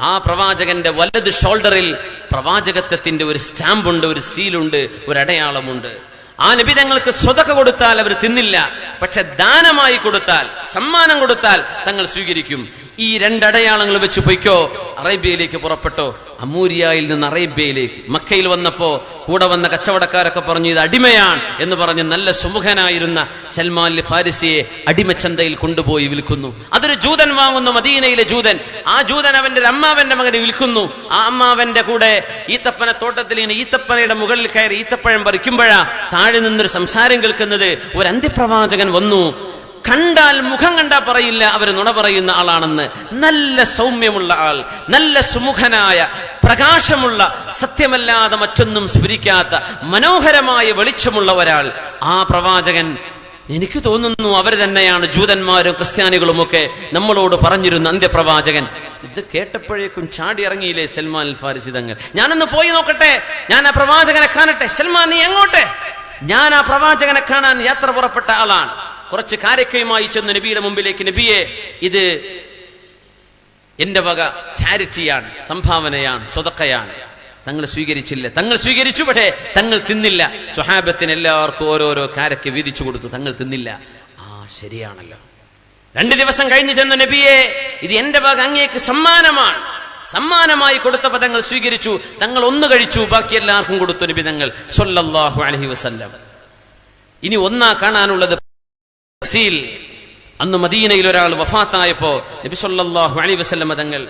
ആ പ്രവാചകന്റെ വലത് ഷോൾഡറിൽ പ്രവാചകത്വത്തിന്റെ ഒരു സ്റ്റാമ്പുണ്ട്, ഒരു സീലുണ്ട്, ഒരു അടയാളമുണ്ട്. ആ നബി തങ്ങൾക്ക് സ്വതക കൊടുത്താൽ അവർ തിന്നില്ല, പക്ഷെ ദാനമായി കൊടുത്താൽ, സമ്മാനം കൊടുത്താൽ തങ്ങൾ സ്വീകരിക്കും. ഈ രണ്ടടയാളങ്ങൾ വെച്ച് പൊയ്ക്കോ. അറേബ്യയിലേക്ക് പുറപ്പെട്ടോ. അമൂരിയയിൽ നിന്ന് അറേബ്യയിലേക്ക്. മക്കയിൽ വന്നപ്പോ കൂടെ വന്ന കച്ചവടക്കാരൊക്കെ പറഞ്ഞു ഇത് അടിമയാണ് എന്ന് പറഞ്ഞ് നല്ല സുമുഖനായിരുന്ന സൽമാൻ ഫാരിസിയെ അടിമച്ചന്തയിൽ കൊണ്ടുപോയി വിൽക്കുന്നു. അതൊരു ജൂതൻ വാങ്ങുന്നു, മദീനയിലെ ജൂതൻ. ആ ജൂതൻ അവന്റെ ഒരു അമ്മാവന്റെ മകനെ വിൽക്കുന്നു. ആ അമ്മാവന്റെ കൂടെ ഈത്തപ്പന തോട്ടത്തിൽ ഇങ്ങനെ ഈത്തപ്പനയുടെ മുകളിൽ കയറി ഈത്തപ്പഴം പറിക്കുമ്പോഴാ താഴെ നിന്നൊരു സംസാരം കേൾക്കുന്നത്. ഒരു അന്ത്യപ്രവാചകൻ വന്നു. കണ്ടാൽ മുഖം കണ്ടാ പറയില്ല അവർ നുണ പറയുന്ന ആളാണെന്ന്. നല്ല സൗമ്യമുള്ള ആൾ, നല്ല സുമുഖനായ, പ്രകാശമുള്ള, സത്യമല്ലാതെ മറ്റൊന്നും സ്ഫുരിക്കാത്ത മനോഹരമായ വെളിച്ചമുള്ള ഒരാൾ. ആ പ്രവാചകൻ, എനിക്ക് തോന്നുന്നു അവർ തന്നെയാണ് ജൂതന്മാരും ക്രിസ്ത്യാനികളുമൊക്കെ നമ്മളോട് പറഞ്ഞിരുന്ന അന്ത്യപ്രവാചകൻ. ഇത് കേട്ടപ്പോഴേക്കും ചാടി ഇറങ്ങിയില്ലേ സൽമാൻ ഫാരിസി തങ്ങൾ. ഞാനൊന്ന് പോയി നോക്കട്ടെ, ഞാൻ ആ പ്രവാചകനെ കാണട്ടെ. സൽമാൻ, നീ എങ്ങോട്ടെ? ഞാൻ ആ പ്രവാചകനെ കാണാൻ യാത്ര പുറപ്പെട്ട ആളാണ്. കുറച്ച് കാരക്കയുമായി ചെന്ന് നബിയുടെ മുമ്പിലേക്ക്, നബിയെ, ഇത് എന്റെ വക ചാരിറ്റിയാണ്, സംഭാവനയാണ്, സ്വതക്കയാണ്. തങ്ങൾ സ്വീകരിച്ചില്ല. തങ്ങൾ സ്വീകരിച്ചു, പക്ഷേ തങ്ങൾ തിന്നില്ല. സ്വഹാബത്തിന് എല്ലാവർക്കും ഓരോരോ കാരക്ക വീതിച്ചു കൊടുത്തു. തങ്ങൾ തിന്നില്ല. ശരിയാണല്ലോ. 2 ദിവസം കഴിഞ്ഞ് ചെന്നു, നബിയെ, ഇത് എന്റെ വക അങ്ങേക്ക് സമ്മാനമാണ്. സമ്മാനമായി കൊടുത്ത പദങ്ങൾ സ്വീകരിച്ചു. തങ്ങൾ ഒന്ന് കഴിച്ചു, ബാക്കി എല്ലാവർക്കും കൊടുത്തു നബി തങ്ങൾ സ്വല്ലല്ലാഹു അലൈഹി വസല്ലം. ഇനി ഒന്നാ കാണാനുള്ളത്, അന്ന് മദീനയിൽ ഒരാൾ വഫാത്തായപ്പോ നബി സല്ലല്ലാഹു അലൈഹി വസല്ലം തങ്ങൾ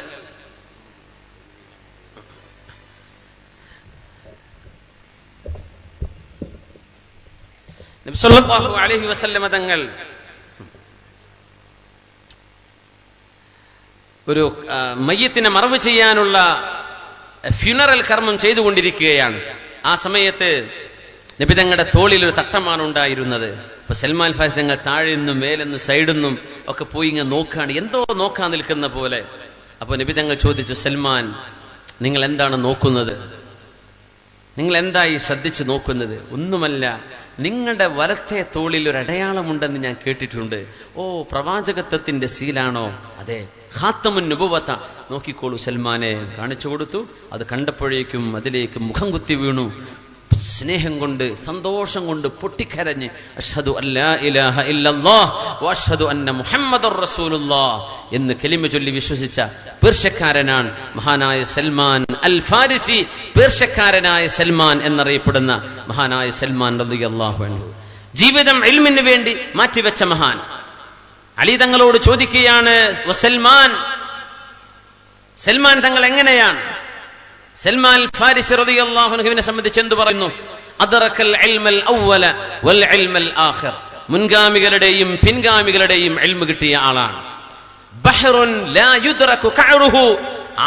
ഒരു മയ്യത്തിനെ മറവ് ചെയ്യാനുള്ള ഫ്യൂണറൽ കർമ്മം ചെയ്തുകൊണ്ടിരിക്കുകയാണ്. ആ സമയത്ത് നബി തങ്ങളുടെ തോളിൽ ഒരു തട്ടമാണ് ഉണ്ടായിരുന്നത്. അപ്പൊ സൽമാൻ ഫാരിസി തങ്ങൾ താഴെ നിന്നും മേലെന്നും സൈഡിൽ നിന്നും ഒക്കെ പോയി ഇങ്ങനെ നോക്കുകയാണ്, എന്തോ നോക്കാൻ നിൽക്കുന്ന പോലെ. അപ്പൊ നബി തങ്ങൾ ചോദിച്ചു, സൽമാൻ, നിങ്ങൾ എന്താണ് നോക്കുന്നത്? നിങ്ങൾ എന്തായി ശ്രദ്ധിച്ചു നോക്കുന്നത്? ഒന്നുമല്ല, നിങ്ങളുടെ വലത്തെ തോളിൽ ഒരു അടയാളമുണ്ടെന്ന് ഞാൻ കേട്ടിട്ടുണ്ട്. ഓ, പ്രവാചകത്വത്തിന്റെ സീലാണോ? അതെ, ഖാത്തമുൻ നുബുവത്ത. നോക്കിക്കോളൂ സൽമാനെ. കാണിച്ചു കൊടുത്തു. അത് കണ്ടപ്പോഴേക്കും അതിലേക്ക് മുഖം കുത്തി വീണു. സ്നേഹം കൊണ്ട്, സന്തോഷം കൊണ്ട് പൊട്ടിക്കരഞ്ഞ് അഷ്ഹദു അല്ലാ ഇലാഹ ഇല്ലല്ലാഹ് വഅഷ്ഹദു അന്ന മുഹമ്മദുർ റസൂലുള്ളാഹ് എന്ന് കലിമ ചൊല്ലി വിശ്വസിച്ച പേർഷ്യക്കാരനാണ് മഹാനായ സൽമാൻ അൽ ഫാരിസി. പേർഷ്യക്കാരനായ സൽമാൻ എന്നറിയപ്പെടുന്ന മഹാനായ സൽമാൻ റളിയല്ലാഹു അൻഹു. ജീവിതം ഇൽമിന് വേണ്ടി മാറ്റിവെച്ച മഹാൻ. അലി തങ്ങളോട് ചോദിക്കുകയാണ്, സൽമാൻ തങ്ങൾ എങ്ങനെയാണ്? സൽമാൻ ഫാരിസി റളിയല്ലാഹു അൻഹുവിനെ സംബന്ധിച്ച് എന്തു പറയുന്നു? അദ്റകൽ ഇൽമൽ അവ്വല വൽ ഇൽമൽ ആഖിർ. മുൻഗാമികളുടെയും പിൻഗാമികളുടെയും ഇൽമു കിട്ടിയ ആളാണ്. ബഹ്റുൻ ലാ യുദ്റകു കഅറുഹു.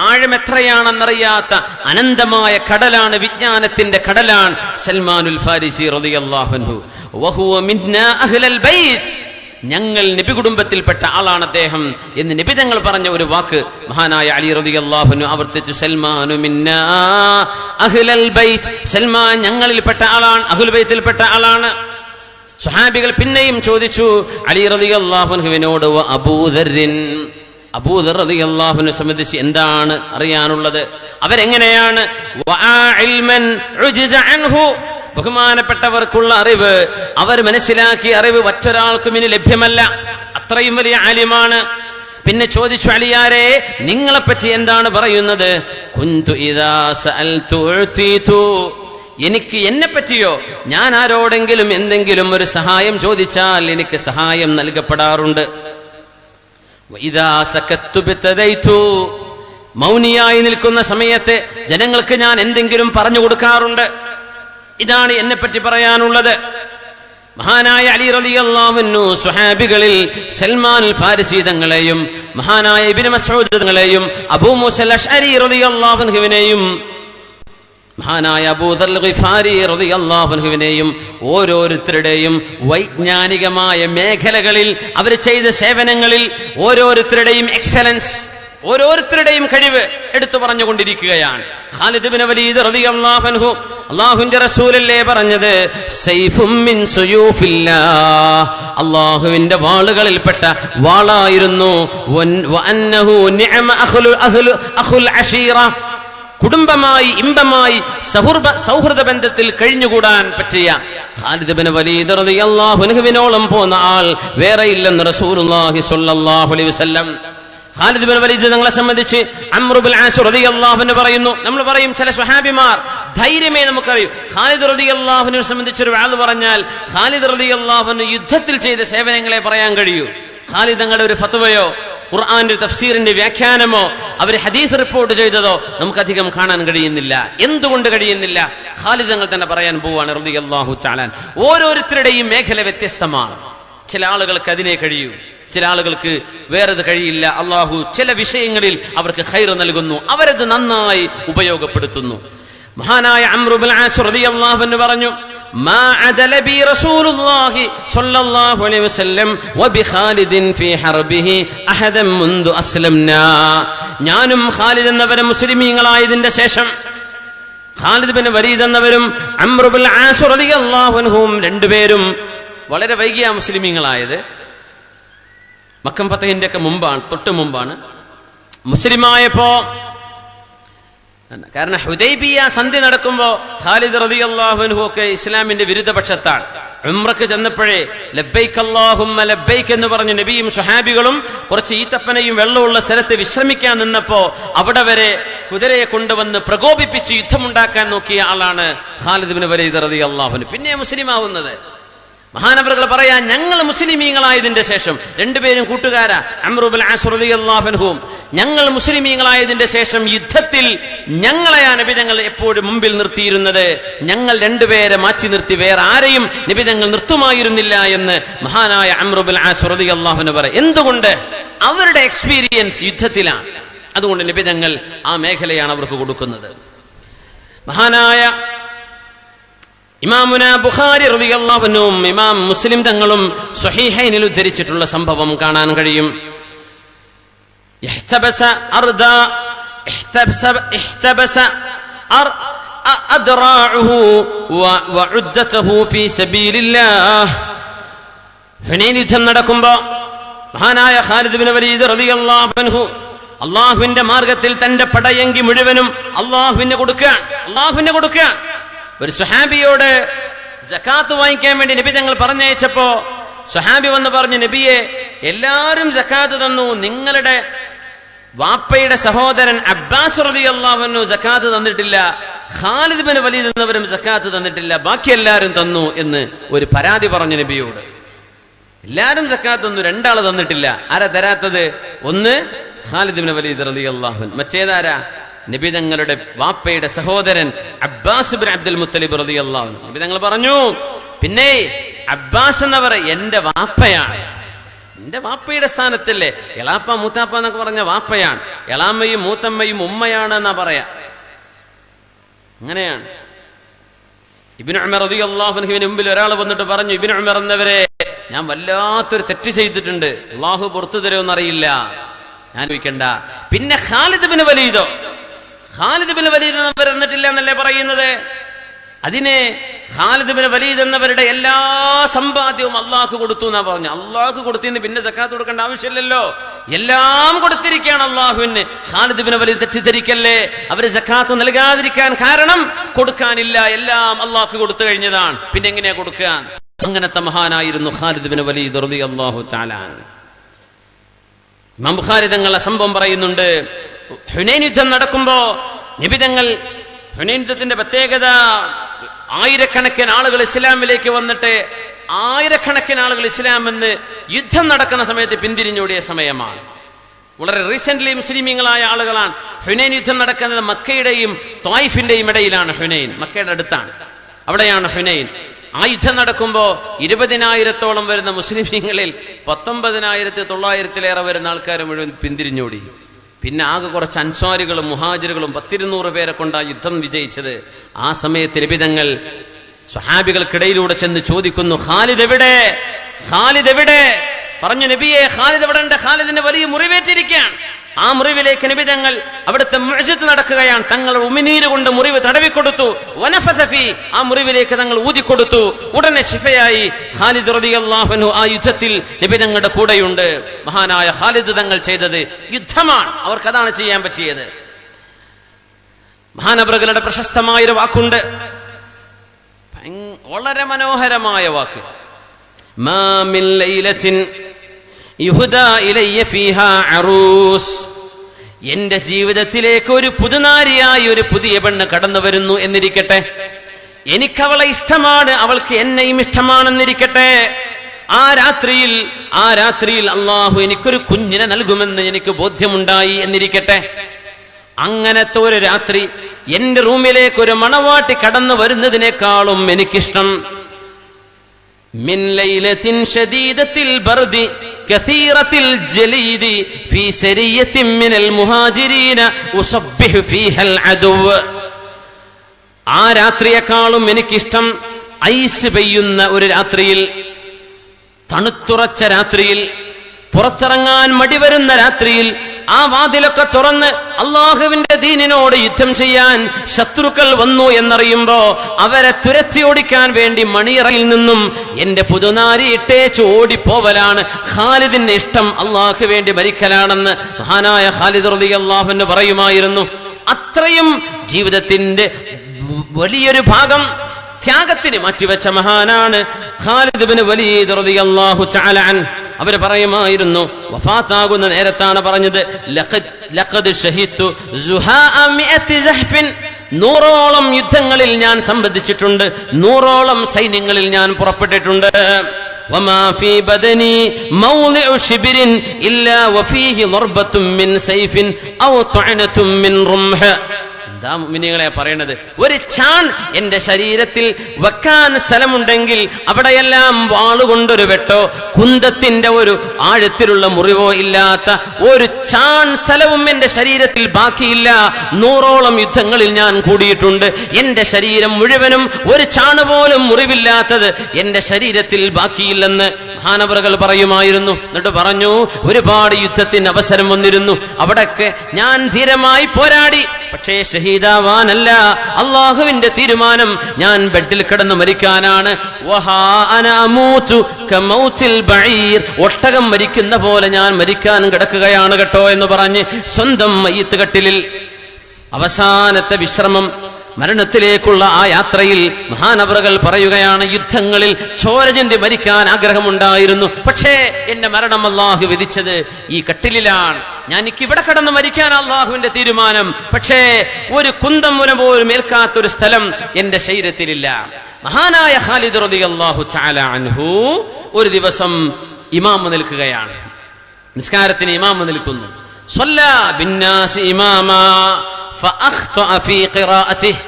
ആഴം എത്രയാണെന്നറിയാത്ത അനന്തമായ കടലാണ്, വിജ്ഞാനത്തിന്റെ കടലാണ് സൽമാനുൽ ഫാരിസി റളിയല്ലാഹു അൻഹു. വഹുവ മിന്നാ അഹ്ലൽ ബൈത്ത്. ഞങ്ങൾ നബി കുടുംബത്തിൽപ്പെട്ട ആളാണ് അദ്ദേഹം എന്ന് നബി തങ്ങൾ പറഞ്ഞ ഒരു വാക്ക് മഹാനായ അലി റളിയല്ലാഹു അൻഹു ആവർത്തിച്ചു. സൽമാനു മിന്നാ അഹ്ലൽ ബൈത്ത്. സൽമാൻ ഞങ്ങളിൽപ്പെട്ട ആളാണ്, അഹ്ലുൽ ബൈത്തിൽപ്പെട്ട ആളാണ്. സ്വഹാബികൾ പിന്നെയും ചോദിച്ചു അലി റളിയല്ലാഹു അൻഹുവിനോട്, അബൂദർ റളിയല്ലാഹു അൻഹു സംബന്ധിച്ച് എന്താണ് അറിയാനുള്ളത്? അവരെങ്ങനെയാണ്? ബഹുമാനപ്പെട്ടവർക്കുള്ള അറിവ്, അവർ മനസ്സിലാക്കിയ അറിവ് മറ്റൊരാൾക്കും ഇനി ലഭ്യമല്ല. അത്രയും വലിയ ആലിമാണ്. പിന്നെ ചോദിച്ചു, അലിയാരെ, നിങ്ങളെപ്പറ്റി എന്താണ് പറയുന്നത്? കുന്തു ഇദാ സഅൽതു ഉഅ്തീതു. എനിക്ക് എന്നെ പറ്റിയോ, ഞാൻ ആരോടെങ്കിലും എന്തെങ്കിലും ഒരു സഹായം ചോദിച്ചാൽ എനിക്ക് സഹായം നൽകപ്പെടാറുണ്ട്. വഇദാ സകത്തു ബിതദൈതു. മൗനിയായി നിൽക്കുന്ന സമയത്ത് ജനങ്ങൾക്ക് ഞാൻ എന്തെങ്കിലും പറഞ്ഞു കൊടുക്കാറുണ്ട്. ഇതാണ് എന്നെ പറ്റി പറയാനുള്ളത്. മഹാനായ അലി റളിയല്ലാഹു അൻഹു സ്വഹാബികളിൽ സൽമാൻ ഫാരിസി തങ്ങളെയും മഹാനായ ഇബ്നു മസ്ഊദ് തങ്ങളെയും അബൂ മൂസ അശ്അരി റളിയല്ലാഹു അൻഹുവിനെയും മഹാനായ അബൂ ദർ ഗിഫാരി റളിയല്ലാഹു അൻഹുവിനെയും ഓരോരുത്തരുടെയും വൈജ്ഞാനികമായ മേഖലകളിൽ അവർ ചെയ്ത സേവനങ്ങളിൽ ഓരോരുത്തരുടെയും എക്സലൻസ്, ഓരോരുത്തരുടെയും കഴിവ് എടുത്തു പറഞ്ഞുകൊണ്ടിരിക്കുകയാണ്. ഖാലിദ് ഇബ്നു വലീദ് റളിയല്ലാഹു അൻഹു, അല്ലാഹുവിന്റെ റസൂലല്ലേ പറഞ്ഞത്, സൈഫും മിൻ സുയൂഫില്ലാഹ്, അല്ലാഹുവിന്റെ വാളുകളിൽപ്പെട്ട വാളായിരുന്നു. വഅന്നഹു നിഅമ അഖുൽ അശീറ, കുടുംബമായി ഇമ്പമായി സൗഹൃദ ബന്ധത്തിൽ കഴിഞ്ഞുകൂടാൻ പറ്റിയ ഖാലിദ് ഇബ്നു വലീദ് റളിയല്ലാഹു അൻഹുവിനോളം പോന്ന ആൾ വേറെ ഇല്ലെന്ന് റസൂലുള്ളാഹി സ്വല്ലല്ലാഹു അലൈഹി വസല്ലം. ഖാലിദ് ഇബ്നു വലീദ് തങ്ങളെ സംബന്ധിച്ച് അംർ ഇബ്നു ആസ് റളിയല്ലാഹു അൻഹു പറയുന്നു, നമ്മൾ പറയും ചില സ്വഹാബിമാർ ധൈര്യമേ നമുക്കറിയും. ഖാലിദ് റളിയല്ലാഹു അൻഹുവിനെ സംബന്ധിച്ചൊരു വാള് പറഞ്ഞാൽ ഖാലിദ് റളിയല്ലാഹു അൻഹു യുദ്ധത്തിൽ ചെയ്ത സേവനങ്ങളെ പറയാൻ കഴിയൂ. ഖാലിദ് തങ്ങളുടെ ഒരു ഫത്വയോ ഖുർആന്റെ തഫ്സീറിന്റെ വ്യാഖ്യാനമോ അവർ ഹദീസ് റിപ്പോർട്ട് ചെയ്തതോ നമുക്കധികം കാണാൻ കഴിയുന്നില്ല. എന്തുകൊണ്ട് കഴിയുന്നില്ല? ഖാലിദ് തങ്ങൾ തന്നെ പറയാൻ പോവാണ് റളിയല്ലാഹു തആല. ഓരോരുത്തരുടെയും മേഖല വ്യത്യസ്തമാണ്. ചില ആളുകൾക്ക് അതിനെ കഴിയൂ, ചില ആളുകൾക്ക് വേറത് കഴിയില്ല. അള്ളാഹു ചില വിഷയങ്ങളിൽ അവർക്ക് ഖൈർ നൽകുന്നു, അവരത് നന്നായി ഉപയോഗപ്പെടുത്തുന്നു. മഹാനായ അംർ ഇബ്നു ആസ് റളിയല്ലാഹു അൻഹു പറഞ്ഞു, മാ അദല ബി റസൂലുള്ളാഹി സ്വല്ലല്ലാഹു അലൈഹി വസല്ലം വബിഖാലിദിൻ ഫീ ഹർബിഹി അഹദൻ മുൻദു അസ്ലംനാ. ഞാനും ഖാലിദ് എന്നവരും മുസ്ലിമീങ്ങളായതിന്റെ ശേഷം ഖാലിദ് ഇബ്നു വലീദ് എന്നവരും അംർ ഇബ്നു ആസ് റളിയല്ലാഹു അൻഹും രണ്ടുപേരും വളരെ വൈകിയ മുസ്ലിമീങ്ങളായത്. മക്കം ഫതഹിന്റെ ഒക്കെ മുമ്പാണ്, തൊട്ട് മുമ്പാണ് മുസ്ലിമായപ്പോ. കാരണം ഹുദൈബിയ സന്ധി നടക്കുമ്പോ ഖാലിദ് റളിയല്ലാഹു അൻഹു ഒക്കെ ഇസ്ലാമിന്റെ വിരുദ്ധപക്ഷത്താണ്. ഉംറക്ക് ചെന്നപ്പോഴേ ലബ്ബൈക അല്ലാഹുമ്മ ലബ്ബൈക എന്ന് പറഞ്ഞു നബിയും സ്വഹാബികളും കുറച്ച് ഈത്തപ്പനയും വെള്ളമുള്ള സ്ഥലത്ത് വിശ്രമിക്കാൻ നിന്നപ്പോ അവിടെ വരെ കുതിരയെ കൊണ്ടുവന്ന് പ്രകോപിപ്പിച്ച് യുദ്ധമുണ്ടാക്കാൻ നോക്കിയ ആളാണ് ഖാലിദ് ഇബ്നു വലീദ് റളിയല്ലാഹു അൻഹു. പിന്നെ മുസ്ലിം ആവുന്നത് മഹാനവറുകൾ പറയാൻ, ഞങ്ങൾ മുസ്ലിമീങ്ങളായതിന്റെ ശേഷം രണ്ടുപേരും കൂട്ടുകാരാ, അംർ ഇബ്നു ആസ് റളിയല്ലാഹു അൻഹും, ഞങ്ങൾ മുസ്ലിമീങ്ങളായതിന്റെ ശേഷം യുദ്ധത്തിൽ ഞങ്ങളെയാ നബി തങ്ങൾ എപ്പോഴും മുമ്പിൽ നിർത്തിയിരുന്നത്. ഞങ്ങൾ രണ്ടുപേരെ മാറ്റി നിർത്തി വേറെ ആരെയും നബി തങ്ങൾ നിർത്തുമായിരുന്നില്ല എന്ന് മഹാനായ അംർ ഇബ്നു ആസ് റളിയല്ലാഹു അൻഹു പറയും. എന്തുകൊണ്ട്? അവരുടെ എക്സ്പീരിയൻസ് യുദ്ധത്തിലാണ്. അതുകൊണ്ട് നബി തങ്ങൾ ആ മേഖലയാണ് അവർക്ക് കൊടുക്കുന്നത്. മഹാനായ ഇമാമുന ബുഖാരി റളിയല്ലാഹു അൻഹും ഇമാം മുസ്ലിം തങ്ങളും സ്വഹീഹൈനിൽ ഉദ്ധരിച്ചിട്ടുള്ള സംഭവം കാണാൻ കഴിയും. ഇഹ്തബസ അദ്റാഉഹു വഉദ്ദതുഹു ഫീ സബീലില്ലാഹ്. ഹുനൈൻ യുദ്ധം നടക്കുമ്പോൾ മഹാനായ ഖാലിദ് ഇബ്നു വലീദ് റളിയല്ലാഹു അൻഹു അല്ലാഹുവിന്റെ മാർഗത്തിൽ തന്റെ പടയങ്കി മുഴുവനും അല്ലാഹുവിന് കൊടുക്കുക. ഒരു സ്വഹാബിയോട് സക്കാത്ത് വാങ്ങിക്കാൻ വേണ്ടി നബി തങ്ങൾ പറഞ്ഞയച്ചപ്പോ സ്വഹാബി വന്ന് പറഞ്ഞു, നബിയെ, എല്ലാവരും സക്കാത്ത് തന്നു, നിങ്ങളുടെ വാപ്പയുടെ സഹോദരൻ അബ്ബാസ് റളിയല്ലാഹു അൻഹു സക്കാത്ത് തന്നിട്ടില്ല, ഖാലിദ് ഇബ്നു വലീദ് എന്നവരും സക്കാത്ത് തന്നിട്ടില്ല, ബാക്കി എല്ലാവരും തന്നു എന്ന് ഒരു പരാതി പറഞ്ഞു നബിയോട്. എല്ലാവരും സക്കാത്ത് തന്നു, രണ്ടാള് തന്നിട്ടില്ല. ആരാ തരാത്തത്? ഒന്ന് ഖാലിദ് ഇബ്നു വലീദ് റളിയല്ലാഹു അൻഹു, മറ്റേതാരാ? നബി തങ്ങളുടെ വാപ്പയുടെ സഹോദരൻ അബ്ബാസ് ഇബ്നു അബ്ദുൽ മുത്തലിബ് റളിയല്ലാഹു അൻഹു. നബി തങ്ങൾ പറഞ്ഞു, പിന്നെ അബ്ബാസ് എന്നവർ എന്റെ വാപ്പയാണ്, എന്റെ വാപ്പയുടെ സ്ഥാനത്തല്ലേ. എളാപ്പ മൂത്താപ്പ എന്നൊക്കെ പറഞ്ഞ വാപ്പയാണ്, എളാമ്മയും മൂത്തമ്മയും ഉമ്മയാണ് എന്നാ പറയാ. അങ്ങനെയാണ്. ഇബ്നു ഉമർ റളിയല്ലാഹു അൻഹുവിന് മുമ്പിൽ ഒരാൾ വന്നിട്ട് പറഞ്ഞു, ഇബ്നു ഉമർ എന്നവരെ, ഞാൻ വല്ലാത്തൊരു തെറ്റ് ചെയ്തിട്ടുണ്ട്, അല്ലാഹു പുറത്തു തരുമെന്നറിയില്ല, ഞാൻ ചോദിക്കണ്ട. പിന്നെ ഖാലിദ് ഇബ്നു വലീദോ? ഖാലിദ് ഇബ്നു വലീദ് എന്നവർ എന്നിട്ടില്ല എന്നല്ലേ പറയുന്നത്. അതിനെ ഖാലിദ് ഇബ്നു വലീദ് എന്നവരുടെ എല്ലാ സമ്പാദ്യവും അള്ളാഹു കൊടുത്തു എന്നാ പറഞ്ഞു. അള്ളാഹു കൊടുത്തിന്ന് പിന്നെ സക്കാത്ത് കൊടുക്കേണ്ട ആവശ്യമില്ലല്ലോ, എല്ലാം കൊടുത്തിരിക്കുകയാണ് അള്ളാഹുവിന്. ഖാലിദ് ഇബ്നു വലീദ് തെറ്റിദ്ധരിക്കല്ലേ, അവര് സക്കാത്ത് നൽകാതിരിക്കാൻ കാരണം കൊടുക്കാനില്ല, എല്ലാം അള്ളാഹു കൊടുത്തു കഴിഞ്ഞതാണ്, പിന്നെ എങ്ങനെയാ കൊടുക്കാൻ? അങ്ങനത്തെ മഹാനായിരുന്നു ഖാലിദ് ഇബ്നു വലീദ് റളിയല്ലാഹു തആല. ഇമാം ബുഖാരി തങ്ങളുടെ സംഭവം പറയുന്നുണ്ട്. ഹുനൈൻ യുദ്ധം നടക്കുമ്പോ നബി തങ്ങൾ, ഹുനൈൻ യുദ്ധത്തിന്റെ പ്രത്യേകത, ആയിരക്കണക്കിന് ആളുകൾ ഇസ്ലാമിലേക്ക് വന്നിട്ട് ആയിരക്കണക്കിന് ആളുകൾ ഇസ്ലാം എന്ന് യുദ്ധം നടക്കുന്ന സമയത്ത് പിന്തിരിഞ്ഞോടിയ സമയമാണ്. വളരെ റീസെന്റ്ലി മുസ്ലിമീങ്ങളായ ആളുകളാണ്. ഹുനൈൻ യുദ്ധം നടക്കുന്നത് മക്കയുടെയും ത്വായിഫിന്റെയും ഇടയിലാണ്. ഹുനൈൻ മക്കയുടെ അടുത്താണ്, അവിടെയാണ് ഹുനൈൻ. ആ യുദ്ധം നടക്കുമ്പോൾ 20,000-ഓളം വരുന്ന മുസ്ലിമീങ്ങളിൽ 19,900-ലേറെ വരുന്ന ആൾക്കാർ മുഴുവൻ പിന്തിരിഞ്ഞോടി. പിന്നെ ആകെ കുറച്ച് അൻസ്വാരികളും മുഹാജിറുകളും 100-200 പേരെ കൊണ്ട് ആ യുദ്ധം വിജയിച്ചത്. ആ സമയത്ത് നബി തങ്ങൾ സ്വഹാബികൾക്കിടയിലൂടെ ചെന്ന് ചോദിക്കുന്നു, ഖാലിദ് എവിടെ? ഖാലിദ് എവിടെ? പറഞ്ഞു, നബിയെ, ഖാലിദ് എവിടെ ഉണ്ട്? ഖാലിദിന് വലിയ മുറിവേറ്റിരിക്കുകയാണ്. ആ മുറിവിലേക്ക് നബി തങ്ങൾ അവിടുത്തെ മുഅ്ജിസ് നടക്കുകയാണ്. തങ്ങൾ ഉമിനീര് കൊണ്ട് മുറിവ് തടവിക്കൊടുത്തു. വനഫസ ഫീ, ആ മുറിവിലേക്ക് തങ്ങൾ ഊതിക്കൊടുത്തു. ഉടനെ ശിഫയായി. ഖാലിദ് റളിയല്ലാഹു അൻഹു ആ യുദ്ധത്തിൽ നബി തങ്ങളുടെ കൂടെയുണ്ട്. മഹാനായ ഖാലിദ് തങ്ങൾ ചെയ്തത് യുദ്ധമാണ്. അവർക്കതാണ് ചെയ്യാൻ പറ്റിയത്. മഹാനവറുകളുടെ പ്രശസ്തമായൊരു വാക്കുണ്ട്, വളരെ മനോഹരമായ വാക്ക്. മാ മിൻ ലൈലത്തിൻ യുഹ്ദാ ഇലയ്യ ഫീഹാ അറൂസ്. എന്റെ ജീവിതത്തിലേക്ക് ഒരു പുതുനാരിയായി ഒരു പുതിയ പെണ്ണ് കടന്നു വരുന്നു എന്നിരിക്കട്ടെ, എനിക്കവളെ ഇഷ്ടമാണ്, അവൾക്ക് എന്നെയും ഇഷ്ടമാണെന്നിരിക്കട്ടെ. ആ രാത്രിയിൽ അള്ളാഹു എനിക്കൊരു കുഞ്ഞിനെ നൽകുമെന്ന് എനിക്ക് ബോധ്യമുണ്ടായി എന്നിരിക്കട്ടെ. അങ്ങനത്തെ ഒരു രാത്രി എന്റെ റൂമിലേക്ക് ഒരു മണവാട്ടി കടന്നു വരുന്നതിനേക്കാളും എനിക്കിഷ്ടം മിൻ ലൈലത്തിൻ ശദീദത്തിൽ ബർദി കസീറത്തിൽ ജലീദി ഫീ സരിയത്തിൻ മിനൽ മുഹാജിരീന ഉസബ്ബിഹു ഫീഹൽ അദുവ്. ആ രാത്രിയേക്കാളും എനിക്കിഷ്ടം ഐസ് പെയ്യുന്ന ഒരു രാത്രിയിൽ, തണുത്തുറച്ച രാത്രിയിൽ, പുറത്തിറങ്ങാൻ മടിവരുന്ന രാത്രിയിൽ ആ വാതിലൊക്കെ തുറന്ന് അള്ളാഹുവിന്റെ ദീനിനോട് യുദ്ധം ചെയ്യാൻ ശത്രുക്കൾ വന്നു എന്നറിയുമ്പോ അവരെ തുരത്തി ഓടിക്കാൻ വേണ്ടി മണിയറയിൽ നിന്നും എന്റെ പുതുനാരി ഇട്ടേച്ച് ഓടിപ്പോവലാണ് ഖാലിദിന്റെ ഇഷ്ടം. അള്ളാഹു വേണ്ടി മരിക്കലാണെന്ന് മഹാനായ ഖാലിദ് റളിയല്ലാഹു അൻഹു പറയുമായിരുന്നു. അത്രയും ജീവിതത്തിന്റെ വലിയൊരു ഭാഗം ത്യാഗത്തിന് മാറ്റിവെച്ച മഹാനാണ് ഖാലിദ് ഇബ്നു വലീദ് റളിയല്ലാഹു തആല അൻഹു. അവർ പറയുമായിരുന്നു, വഫാത്താകുന്ന നേരത്താണ് പറഞ്ഞത്, ലഖദ് ഷഹീദ്തു സുഹാഅ മിഅത്തി സഹ്ഫിൻ. 100ഓളം യുദ്ധങ്ങളിൽ ഞാൻ സംബന്ധിച്ചിട്ടുണ്ട്, 100ഓളം സൈന്യങ്ങളിൽ ഞാൻ പുറപ്പെട്ടിട്ടുണ്ട്. വമാ ഫീ ബദനി മൗളിഉ ശിബ്രിൻ ഇല്ലാ വഫീഹി ളർബത്തുൻ മിൻ സൈഫിൻ ഔ തുഅനത്തുൻ മിൻ റുംഹ. മുഅ്മിനീങ്ങളെ പറയണത്, ഒരു ചാൺ എന്റെ ശരീരത്തിൽ വെക്കാൻ സ്ഥലമുണ്ടെങ്കിൽ അവിടെയെല്ലാം വാളുകൊണ്ടൊരു വെട്ടോ കുന്തത്തിന്റെ ഒരു ആഴത്തിലുള്ള മുറിവോ ഇല്ലാത്ത ഒരു ചാൺ സ്ഥലവും എന്റെ ശരീരത്തിൽ ബാക്കിയില്ല. 100ഓളം യുദ്ധങ്ങളിൽ ഞാൻ കൂടിയിട്ടുണ്ട്. എന്റെ ശരീരം മുഴുവനും ഒരു ചാണ് പോലും മുറിവില്ലാത്തത് എന്റെ ശരീരത്തിൽ ബാക്കിയില്ലെന്ന് മഹാനവറുകൾ പറയുമായിരുന്നു. എന്നിട്ട് പറഞ്ഞു, ഒരുപാട് യുദ്ധത്തിന് അവസരം വന്നിരുന്നു, അവിടൊക്കെ ഞാൻ ധീരമായി പോരാടി. പക്ഷേ ഷഹീദാവാനല്ല, അള്ളാഹുവിന്റെ തീരുമാനം ഞാൻ ബെഡിൽ കിടന്ന് മരിക്കാനാണ്. ഒട്ടകം മരിക്കുന്ന പോലെ ഞാൻ മരിക്കാൻ കിടക്കുകയാണ് കേട്ടോ എന്ന് പറഞ്ഞ് സ്വന്തം മയ്യിത്ത് കട്ടിലിൽ അവസാനത്തെ വിശ്രമം, മരണത്തിലേക്കുള്ള ആ യാത്രയിൽ മഹാനവറുകൾ പറയുകയാണ്, യുദ്ധങ്ങളിൽ ചോര ചിന്തി മരിക്കാൻ ആഗ്രഹമുണ്ടായിരുന്നു. പക്ഷേ എന്റെ മരണം അള്ളാഹു വിധിച്ചത് ഈ കട്ടിലിലാണ്. ഞാൻ എനിക്കിവിടെ കടന്ന് മരിക്കാൻ അള്ളാഹുവിന്റെ തീരുമാനം. പക്ഷേ ഒരു കുന്തം മുന പോലും ഏൽക്കാത്തൊരു സ്ഥലം എന്റെ ശരീരത്തിലില്ല. മഹാനായ ഖാലിദ് റളിയല്ലാഹു തആല അൻഹു ഒരു ദിവസം ഇമാമ് നിൽക്കുകയാണ്, നിസ്കാരത്തിന് ഇമാമ് നിൽക്കുന്നു. സ്വല്ലാ ബിന്നാസി ഇമാമാ ഫഅഖ്തഅ ഫീ ഖിറാഅതിഹി.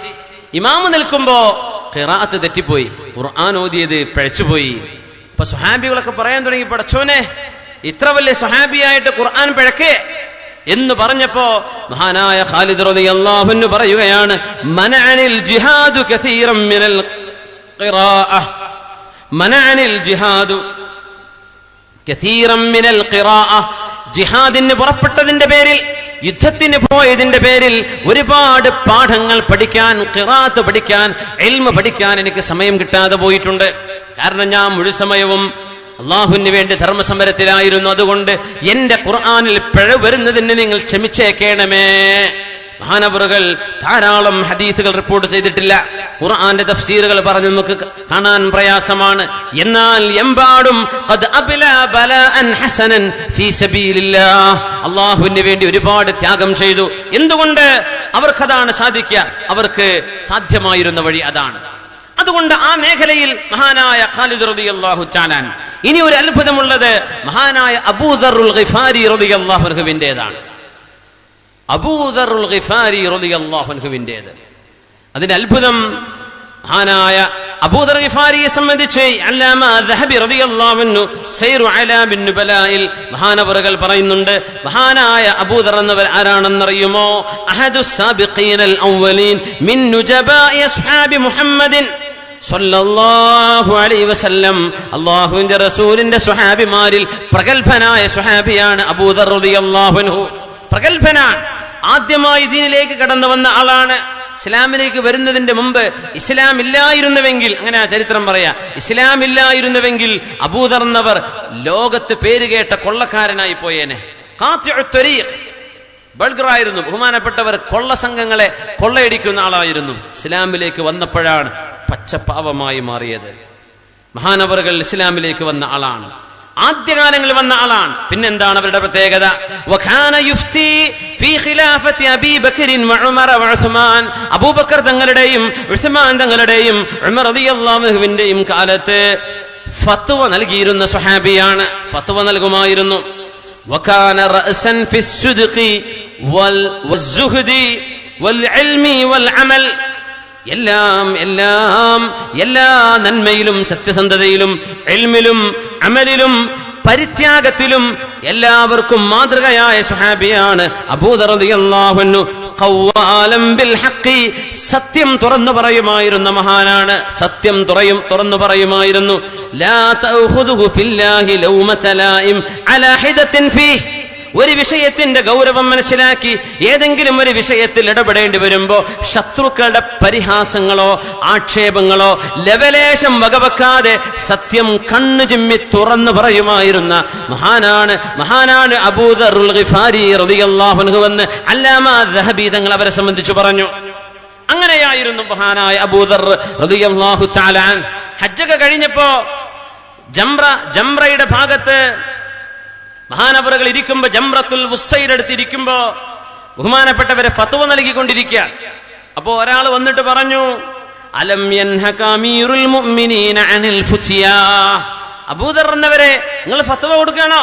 ഇമാമ് നിൽക്കുമ്പോ ഖിറാഅത്ത് തെറ്റിപ്പോയി, ഖുർആൻ ഓതിയത് പിഴച്ചുപോയി. അപ്പൊ സ്വഹാബികളൊക്കെ പറയാൻ തുടങ്ങി, പടച്ചോനെ ഇത്ര വലിയ സ്വഹാബിയായിട്ട് ഖുർആൻ പിഴക്കേ എന്ന് പറഞ്ഞപ്പോ മഹാനായ ഖാലിദ് റളിയല്ലാഹു അൻഹു പറയുകയാണ്, മനഅനിൽ ജിഹാദു കസീറൻ മിനൽ ഖിറാഅ. മനഅനിൽ ജിഹാദു കസീറൻ മിനൽ ഖിറാഅ. ജിഹാദിന് പുറപ്പെട്ടതിന്റെ പേരിൽ, യുദ്ധത്തിന് പോയതിന്റെ പേരിൽ ഒരുപാട് പാഠങ്ങൾ പഠിക്കാൻ, ഖിറാഅത്ത് പഠിക്കാൻ, ഇൽമ പഠിക്കാൻ എനിക്ക് സമയം കിട്ടാതെ പോയിട്ടുണ്ട്. കാരണം ഞാൻ മുഴുവൻ സമയവും അള്ളാഹുവിന് വേണ്ടി ധർമ്മസമരത്തിലായിരുന്നു. അതുകൊണ്ട് എന്റെ ഖുർആനിൽ പിഴ വരുന്നതിന് നിങ്ങൾ ക്ഷമിച്ചേക്കണമേ. മഹാനവറുകൾ ധാരാളം ഹദീസുകൾ റിപ്പോർട്ട് ചെയ്തിട്ടില്ല, ഖുർആന്റെ തഫ്സീറുകൾ പറഞ്ഞ് നമുക്ക് കാണാൻ പ്രയാസമാണ്. എന്നാൽ എമ്പാടും ഖദ് അബ്ലാ ബലാഅൻ ഹസനൻ ഫീ സബീലില്ലാഹ്, അല്ലാഹുവിന് വേണ്ടി ഒരുപാട് ത്യാഗം ചെയ്തു. എന്തുകൊണ്ട്? അവർക്കതാണ് സാധിക്കുക, അവർക്ക് സാധ്യമായിരുന്ന വഴി അതാണ്. അതുകൊണ്ട് ആ മേഖലയിൽ മഹാനായ ഖാലിദ് റളിയല്ലാഹു തആല. ഇനി ഒരു അത്ഭുതമുള്ളത് മഹാനായ അബൂദറുൽ ഗിഫാരി റളിയല്ലാഹു അൻഹുവിന്റേതാണ്. അബൂദറുൽ ഗിഫാരി റളിയല്ലാഹു അൻഹുവിന്റേത്. അതിന്റെ അത്ഭുതം മഹാനായ അബൂദർ ഗിഫാരിയെ സംബന്ധിച്ച് അല്ലാമ ദഹബി റളിയല്ലാഹു അൻഹു സൈറു അലാമിൻ നുബലായിൽ മഹാനവറുകൾ പറയുന്നുണ്ട്, മഹാനായ അബൂദർ എന്നവർ ആരാണെന്നറിയുമോ? അഹദുസ് സാബിഖീനൽ അവ്വലീൻ മിൻ നുജബാഇ അസ്ഹാബി മുഹമ്മദിൻ സല്ലല്ലാഹു അലൈഹി വസല്ലം. അല്ലാഹുവിന്റെ റസൂലിന്റെ സ്വഹാബിമാരിൽ പ്രഗൽഭനായ സ്വഹാബിയാണ് അബൂദർ റളിയല്ലാഹു അൻഹു. പ്രഗത്ഭനാണ്. ആദ്യമായി ദീനിലേക്ക് കടന്നു വന്ന ആളാണ്. ഇസ്ലാമിലേക്ക് വരുന്നതിന്റെ മുമ്പ് ഇസ്ലാം ഇല്ലായിരുന്നുവെങ്കിൽ, അങ്ങനെ ആ ചരിത്രം പറയാ, ഇസ്ലാം ഇല്ലായിരുന്നുവെങ്കിൽ അബൂദർ എന്നവർ ലോകത്ത് പേരുകേട്ട കൊള്ളക്കാരനായി പോയേനെ. ബൾഗറായിരുന്നു. ബഹുമാനപ്പെട്ടവർ കൊള്ള സംഘങ്ങളെ കൊള്ളയടിക്കുന്ന ആളായിരുന്നു. ഇസ്ലാമിലേക്ക് വന്നപ്പോഴാണ് പച്ചപ്പാവമായി മാറിയത്. മഹാനവറുകൾ ഇസ്ലാമിലേക്ക് വന്ന ആളാണ്, ആദ്യകാലങ്ങളിൽ വന്ന ആളാണ്. പിന്നെന്താണ് അവരുടെ പ്രത്യേകത? അബൂബക്കർ തങ്ങളുടെയും ഉസ്മാൻ തങ്ങളുടെയും ഉമർ റളിയല്ലാഹു അൻഹുവിന്റെയും കാലത്ത് ഫത്വ നൽകിയിരുന്ന സ്വഹാബിയാണ്. ഫത്വ നൽകുമായിരുന്നു. വകാന റഅസൻ ഫിസ്സുദ്ഖി വൽസുഹ്ദി വൽഇൽമി വൽഅമൽ. എല്ലാ നന്മയിലും സത്യസന്ധതയിലും ഇൽമിലും അമലിലും പരിത്യാഗത്തിലും എല്ലാവർക്കും മാതൃകയായ സ്വഹാബിയാണ് അബൂദർ റളിയല്ലാഹു അൻഹു. ഖവ്വാലം ബിൽ ഹഖ്, സത്യം തുറന്നു പറയുമായിരുന്ന മഹാനാണ്. സത്യം തുറന്നു പറയുമായിരുന്നു. ലാ തഅഖുദുഹു ഫില്ലാഹി ലൗമത ലായിം അലാ ഹിദത്തിൻ ഫീഹി. ഒരു വിഷയത്തിന്റെ ഗൗരവം മനസ്സിലാക്കി ഏതെങ്കിലും ഒരു വിഷയത്തിൽ ഇടപെടേണ്ടി വരുമ്പോ ശത്രുക്കളുടെ പരിഹാസങ്ങളോ ആക്ഷേപങ്ങളോ ലവലേശം വകവെക്കാതെ സത്യം കണ്ണു ചിമ്മി തുറന്നു പറയുമായിരുന്ന മഹാനാണ് അബൂദറുൽ ഗിഫാരി റളിയല്ലാഹു അൻഹു എന്ന് അല്ലാമ ദഹബി തങ്ങൾ അവരെ സംബന്ധിച്ചു പറഞ്ഞു. അങ്ങനെയായിരുന്നു മഹാനായ അബൂദർ റളിയല്ലാഹു തആല അൻഹു. ഹജ്ജൊക്കെ കഴിഞ്ഞപ്പോ ജംറയുടെ ഭാഗത്ത് മഹാനവറുകൾ ഇരിക്കുമ്പോ, ജംറത്തുൽ വുസ്തയുടെ അടുത്ത് ഇരിക്കുമ്പോ ബഹുമാനപ്പെട്ടവരെ ഫത്വ നൽകിക്കൊണ്ടിരിക്കുക. അപ്പോ ഒരാൾ വന്നിട്ട് പറഞ്ഞു, അലം യൻഹക അമീറുൽ മുഅ്മിനീന അനിൽ ഫുതിയാ. അബൂദർ എന്നവരെ നിങ്ങൾ ഫത്വ കൊടുക്കുകയാണോ?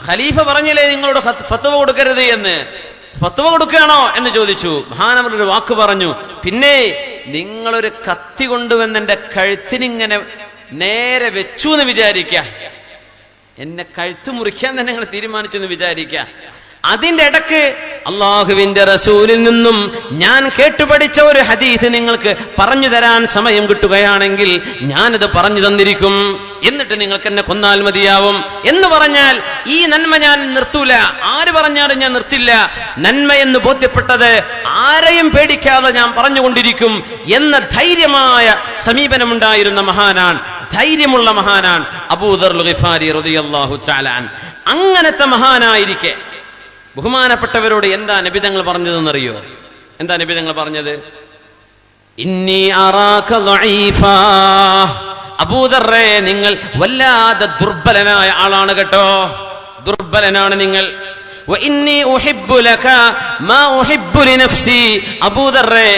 ഖലീഫ പറഞ്ഞില്ലേ നിങ്ങളോട് ഫത്വ കൊടുക്കരുത് എന്ന്, ഫത്വ കൊടുക്കുകയാണോ എന്ന് ചോദിച്ചു. മഹാനവർ ഒരു വാക്ക് പറഞ്ഞു, പിന്നെ നിങ്ങളൊരു കത്തി കൊണ്ടുവന്ന് എന്റെ കഴുത്തിനിങ്ങനെ നേരെ വെച്ചു എന്ന് വിചാരിക്ക, എന്നെ കഴുത്ത് മുറിക്കാൻ തന്നെ നിങ്ങൾ തീരുമാനിച്ചു എന്ന് വിചാരിക്കുക. അതിന്റെ ഇടക്ക് അള്ളാഹുവിന്റെ റസൂലിൽ നിന്നും ഞാൻ കേട്ടുപഠിച്ച ഒരു ഹദീസ് നിങ്ങൾക്ക് പറഞ്ഞു തരാൻ സമയം കിട്ടുകയാണെങ്കിൽ ഞാനത് പറഞ്ഞു തന്നിരിക്കും, എന്നിട്ട് നിങ്ങൾക്ക് എന്നെ കൊന്നാൽ മതിയാവും എന്ന് പറഞ്ഞാൽ ഈ നന്മ ഞാൻ നിർത്തൂല, ആര് പറഞ്ഞാലും ഞാൻ നിർത്തില്ല. നന്മ എന്ന് ബോധ്യപ്പെട്ടത് ആരെയും പേടിക്കാതെ ഞാൻ പറഞ്ഞുകൊണ്ടിരിക്കും എന്ന ധൈര്യമായ സമീപനമുണ്ടായിരുന്ന മഹാനാണ്, ധൈര്യമുള്ള മഹാനാണ് അബൂദർ ഗിഫാരി റളിയല്ലാഹു തആല അൻഹു. അങ്ങനത്തെ മഹാനായിരിക്കെ ബഹുമാനപ്പെട്ടവരോട് എന്താ നബി തങ്ങൾ പറഞ്ഞതെന്നറിയോ? എന്താ നബി തങ്ങൾ പറഞ്ഞത്? ഇന്നി അറാക ദഈഫാ, അബൂദർറേ നിങ്ങൾ വല്ലാതെ ദുർബലനായ ആളാണ് കേട്ടോ, ദുർബലനാണ് നിങ്ങൾ. വഇന്നി ഉഹിബ്ബു ലക മാ ഉഹിബ്ബു ലിനഫ്സി, അബൂദർറേ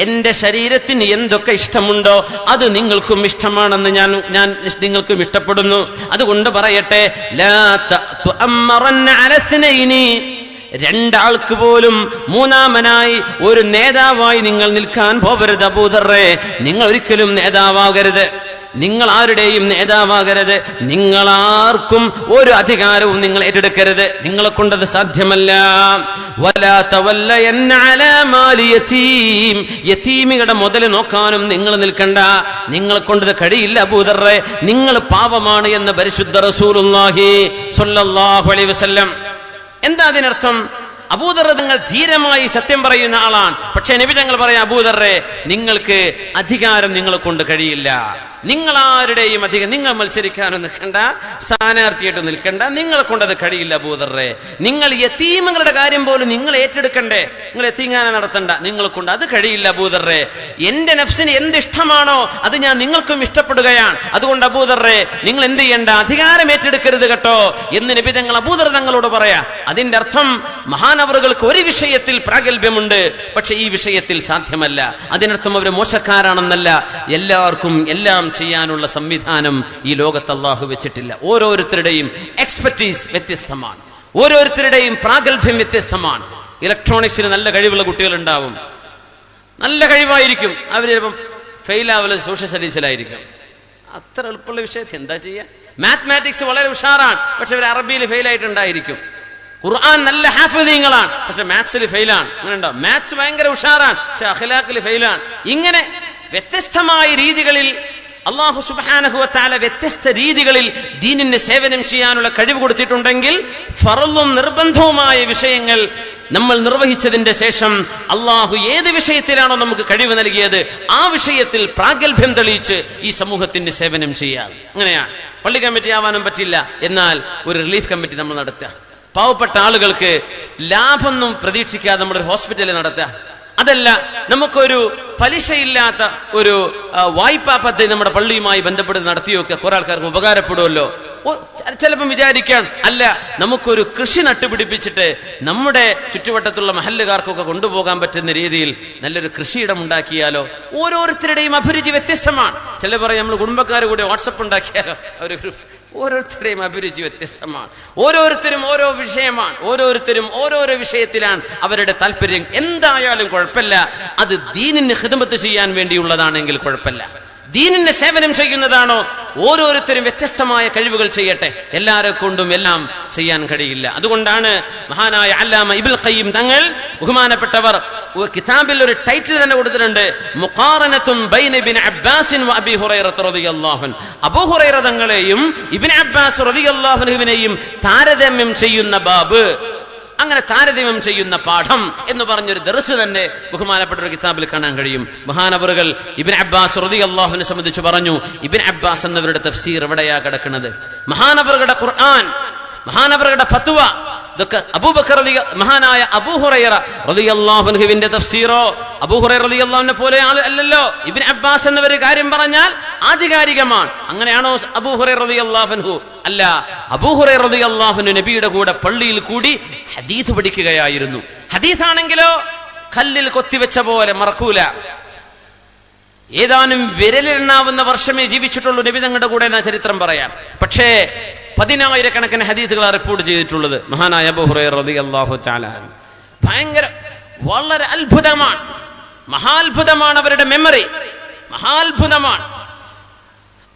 എന്റെ ശരീരത്തിന് എന്തൊക്കെ ഇഷ്ടമുണ്ടോ അത് നിങ്ങൾക്കും ഇഷ്ടമാണെന്ന് ഞാൻ നിങ്ങൾക്കും ഇഷ്ടപ്പെടുന്നു. അതുകൊണ്ട് പറയട്ടെ, ലാ തുഅമ്മറന്ന അല സ്നൈനി, രണ്ടാൾക്ക് പോലും മൂന്നാമനായി ഒരു നേതാവായി നിങ്ങൾ നിൽക്കാൻ പോകരുത് അബൂദർറേ. നിങ്ങൾ ഒരിക്കലും നേതാവാകരുത്, നിങ്ങൾ ആരുടെയും നേതാവാകരുത്, നിങ്ങളാർക്കും ഒരു അധികാരവും നിങ്ങൾ ഏറ്റെടുക്കരുത്, നിങ്ങളെ കൊണ്ടത് സാധ്യമല്ല. വലാ തവല്ലയന്ന അലാ മാലി യതീം, യതീമികളുടെ മുതൽ നോക്കാനും നിങ്ങൾ നിൽക്കണ്ട, നിങ്ങളെ കൊണ്ടത് കഴിയില്ല അബൂദർറേ, നിങ്ങൾ പാവമാണ് എന്ന് പരിശുദ്ധ റസൂലുള്ളാഹി സ്വല്ലല്ലാഹു അലൈഹി വസല്ലം. എന്താ അതിനർത്ഥം? അബൂദർ തങ്ങൾ ധീരമായി സത്യം പറയുന്ന ആളാണ്. പക്ഷെ നബി തങ്ങൾ പറയാം, അബൂദർറേ നിങ്ങൾക്ക് അധികാരം നിങ്ങളെ കൊണ്ട് കഴിയില്ല, നിങ്ങൾ ആരുടെയും നിങ്ങൾ മത്സരിക്കാനോ നിൽക്കണ്ട, സ്ഥാനാർത്ഥിയായിട്ട് നിൽക്കണ്ട, നിങ്ങളെ കൊണ്ടത് കഴിയില്ല അബൂദർറേ. നിങ്ങൾ യതീമുകളുടെ കാര്യം പോലും നിങ്ങൾ ഏറ്റെടുക്കണ്ടേ, നിങ്ങൾ യതീംഖാന നടത്തണ്ട, നിങ്ങളെ കൊണ്ട് അത് കഴിയില്ല അബൂദർറേ. എന്റെ നഫ്സിന് എന്തിഷ്ടമാണോ അത് ഞാൻ നിങ്ങൾക്കും ഇഷ്ടപ്പെടുകയാണ്, അതുകൊണ്ട് അബൂദർറേ നിങ്ങൾ എന്ത് ചെയ്യണ്ട, അധികാരം ഏറ്റെടുക്കരുത് കേട്ടോ എന്ന് നബി തങ്ങൾ അബൂദർ തങ്ങളോട് പറയാ. അതിന്റെ അർത്ഥം മഹാനവറുകൾക്ക് ഒരു വിഷയത്തിൽ പ്രാഗൽഭ്യമുണ്ട്, പക്ഷെ ഈ വിഷയത്തിൽ സാധ്യമല്ല. അതിനർത്ഥം അവർ മോശക്കാരാണെന്നല്ല, എല്ലാവർക്കും എല്ലാം ചെയ്യാനുള്ള സംവിധാനം ഈ ലോകത്ത് അല്ലാഹു വെച്ചിട്ടില്ല. ഓരോരുത്തരുടെയും എക്സ്പെർട്ടീസ് വ്യത്യസ്തമാണ്, ഓരോരുത്തരുടെയും പ്രാഗൽഭ്യം വ്യത്യസ്തമാണ്. ഇലക്ട്രോണിക്സിന് നല്ല കഴിവുള്ള കുട്ടികൾ ഉണ്ടാവും, നല്ല കഴിവായിരിക്കും, അവർ ചിലപ്പം ഫെയിലാവല് സോഷ്യൽ സ്റ്റഡീസിലായിരിക്കും. അത്ര എളുപ്പമുള്ള വിഷയത്തിൽ എന്താ ചെയ്യുക? മാത്തമാറ്റിക്സ് വളരെ ഉഷാറാണ്, പക്ഷെ അവർ അറബിയിൽ ഫെയിലായിട്ടുണ്ടായിരിക്കും. ഖുർആൻ നല്ല ഹാഫിളീങ്ങളാണ്, പക്ഷെ മാത്സിൽ ഫെയിലാണ്. അങ്ങനെ ഉണ്ടോ? മാത്സ് ഭയങ്കര ഉഷാറാണ്, പക്ഷെ അഖ്ലാഖിൽ ഫെയിലാണ്. ഇങ്ങനെ വ്യത്യസ്തമായ രീതികളിൽ അല്ലാഹു സുബ്ഹാനഹു വ തആല വ്യത്യസ്ത രീതികളിൽ ദീനിന് സേവനം ചെയ്യാനുള്ള കഴിവ് കൊടുത്തിട്ടുണ്ടെങ്കിൽ ഫർളും നിർബന്ധവുമായ വിഷയങ്ങൾ നമ്മൾ നിർവഹിച്ചതിന്റെ ശേഷം അള്ളാഹു ഏത് വിഷയത്തിലാണോ നമുക്ക് കഴിവ് നൽകിയത് ആ വിഷയത്തിൽ പ്രാഗൽഭ്യം തെളിയിച്ച് ഈ സമൂഹത്തിന്റെ സേവനം ചെയ്യാം. അങ്ങനെയാണ്. പള്ളി കമ്മിറ്റി ആവാനും പറ്റില്ല, എന്നാൽ ഒരു റിലീഫ് കമ്മിറ്റി നമ്മൾ നടത്തുക. പാവപ്പെട്ട ആളുകൾക്ക് ലാഭമൊന്നും പ്രതീക്ഷിക്കാതെ നമ്മുടെ ഹോസ്പിറ്റലിൽ നടത്തുക. അതല്ല, നമുക്കൊരു പലിശയില്ലാത്ത ഒരു വായ്പാ പദ്ധതി നമ്മുടെ പള്ളിയുമായി ബന്ധപ്പെട്ട് നടത്തി വെക്കുക. കുറെ ആൾക്കാർക്ക് ഉപകാരപ്പെടുമല്ലോ. ചിലപ്പം വിചാരിക്കാൻ, അല്ല നമുക്കൊരു കൃഷി നട്ടുപിടിപ്പിച്ചിട്ട് നമ്മുടെ ചുറ്റുവട്ടത്തുള്ള മഹല്ലുകാർക്കൊക്കെ കൊണ്ടുപോകാൻ പറ്റുന്ന രീതിയിൽ നല്ലൊരു കൃഷിയിടം ഉണ്ടാക്കിയാലോ. ഓരോരുത്തരുടെയും അഭിരുചി വ്യത്യസ്തമാണ്. ചില പറയും നമ്മൾ കുടുംബക്കാർ കൂടി വാട്സപ്പ് ഉണ്ടാക്കിയാലോ. ഓരോരുത്തരുടെയും അഭിരുചി വ്യത്യസ്തമാണ്. ഓരോരുത്തരും ഓരോ വിഷയമാണ്. ഓരോരുത്തരും ഓരോരോ വിഷയത്തിലാണ് അവരുടെ താല്പര്യം. എന്തായാലും കുഴപ്പമില്ല, അത് ദീനിന് ഖിദ്മത്ത് ചെയ്യാൻ വേണ്ടിയുള്ളതാണെങ്കിൽ കുഴപ്പമില്ല. ദീനിന്റെ സേവനം ചെയ്യുന്നതാണോ, ഓരോരുത്തരും വ്യത്യസ്തമായ കഴിവുകൾ ചെയ്യട്ടെ. എല്ലാരെ കൊണ്ടും എല്ലാം ചെയ്യാൻ കഴിയില്ല. അതുകൊണ്ടാണ് മഹാനായ അല്ലാമ ഇബ്നുൽ ഖയ്യിം തങ്ങൾ, ബഹുമാനപ്പെട്ടവർ, കിതാബിൽ ഒരു ടൈറ്റിൽ തന്നെ കൊടുത്തിട്ടുണ്ട്, മുഖാറനത്തുൻ ബൈന ഇബ്നു അബ്ബാസ് വ അബീ ഹുറൈറ റളിയല്ലാഹു അൻഹു. അബൂ ഹുറൈറ തങ്ങളെയും ഇബ്നു അബ്ബാസ് റളിയല്ലാഹു അൻഹുവിനെയും താരതമ്യം ചെയ്യുന്ന ബാബ്, അങ്ങനെ താരതമ്യം ചെയ്യുന്ന പാഠം എന്ന് പറഞ്ഞൊരു ദർസ് തന്നെ ബഹുമാനപ്പെട്ട ഒരു കിതാബിൽ കാണാൻ കഴിയും. മഹാനവറുകൾ ഇബ്നു അബ്ബാസ് റളിയല്ലാഹുവിനെ സംബന്ധിച്ച് പറഞ്ഞു, ഇബ്നു അബ്ബാസ് എന്നവരുടെ തഫ്സീർ എവിടെയാ കിടക്കുന്നത്? മഹാനവറുകളുടെ ഖുർആൻ, മഹാനവറുകളുടെ ഫത്വ, ഇതൊക്കെ അബൂബക്കർ മഹാനായ അബൂ ഹുറൈറ റളിയല്ലാഹു അൻഹുവിന്റെ തഫ്സീറോ അബൂ ഹുറൈറ റളിയല്ലാഹുവിനെ പോലെ അല്ലല്ലോ. ഇബ്നു അബ്ബാസ് എന്നവർ കാര്യം പറഞ്ഞാൽ ആധികാരികമാണ്. അങ്ങനെയാണോ അബൂ ഹുറൈറ റളിയല്ലാഹു അൻഹു? അല്ല, അബൂ ഹുറൈറ റളിയല്ലാഹു അൻഹു നബിയുടെ കൂടെ പള്ളിയിൽ കൂടി ഹദീസ് പഠിക്കുകയായിരുന്നു. ഹദീസാണെങ്കിലോ കല്ലിൽ കൊത്തിവെച്ച പോലെ മറക്കൂല. ഏതാനും വിരലിലെണ്ണാവുന്ന വർഷമേ ജീവിച്ചിട്ടുള്ളൂ നബി തങ്ങളുടെ കൂടെ എന്ന ചരിത്രം പറയാം. പക്ഷേ 10,000-കണക്കിന് ഹദീസുകൾ റിപ്പോർട്ട് ചെയ്തിട്ടുള്ളത് മഹാനായ അബൂ ഹുറൈറ റളിയല്ലാഹു തആല. ഭയങ്കര, വളരെ അത്ഭുതമാണ്, മഹാത്ഭുതമാണ് അവരുടെ മെമ്മറി, മഹാത്ഭുതമാണ്.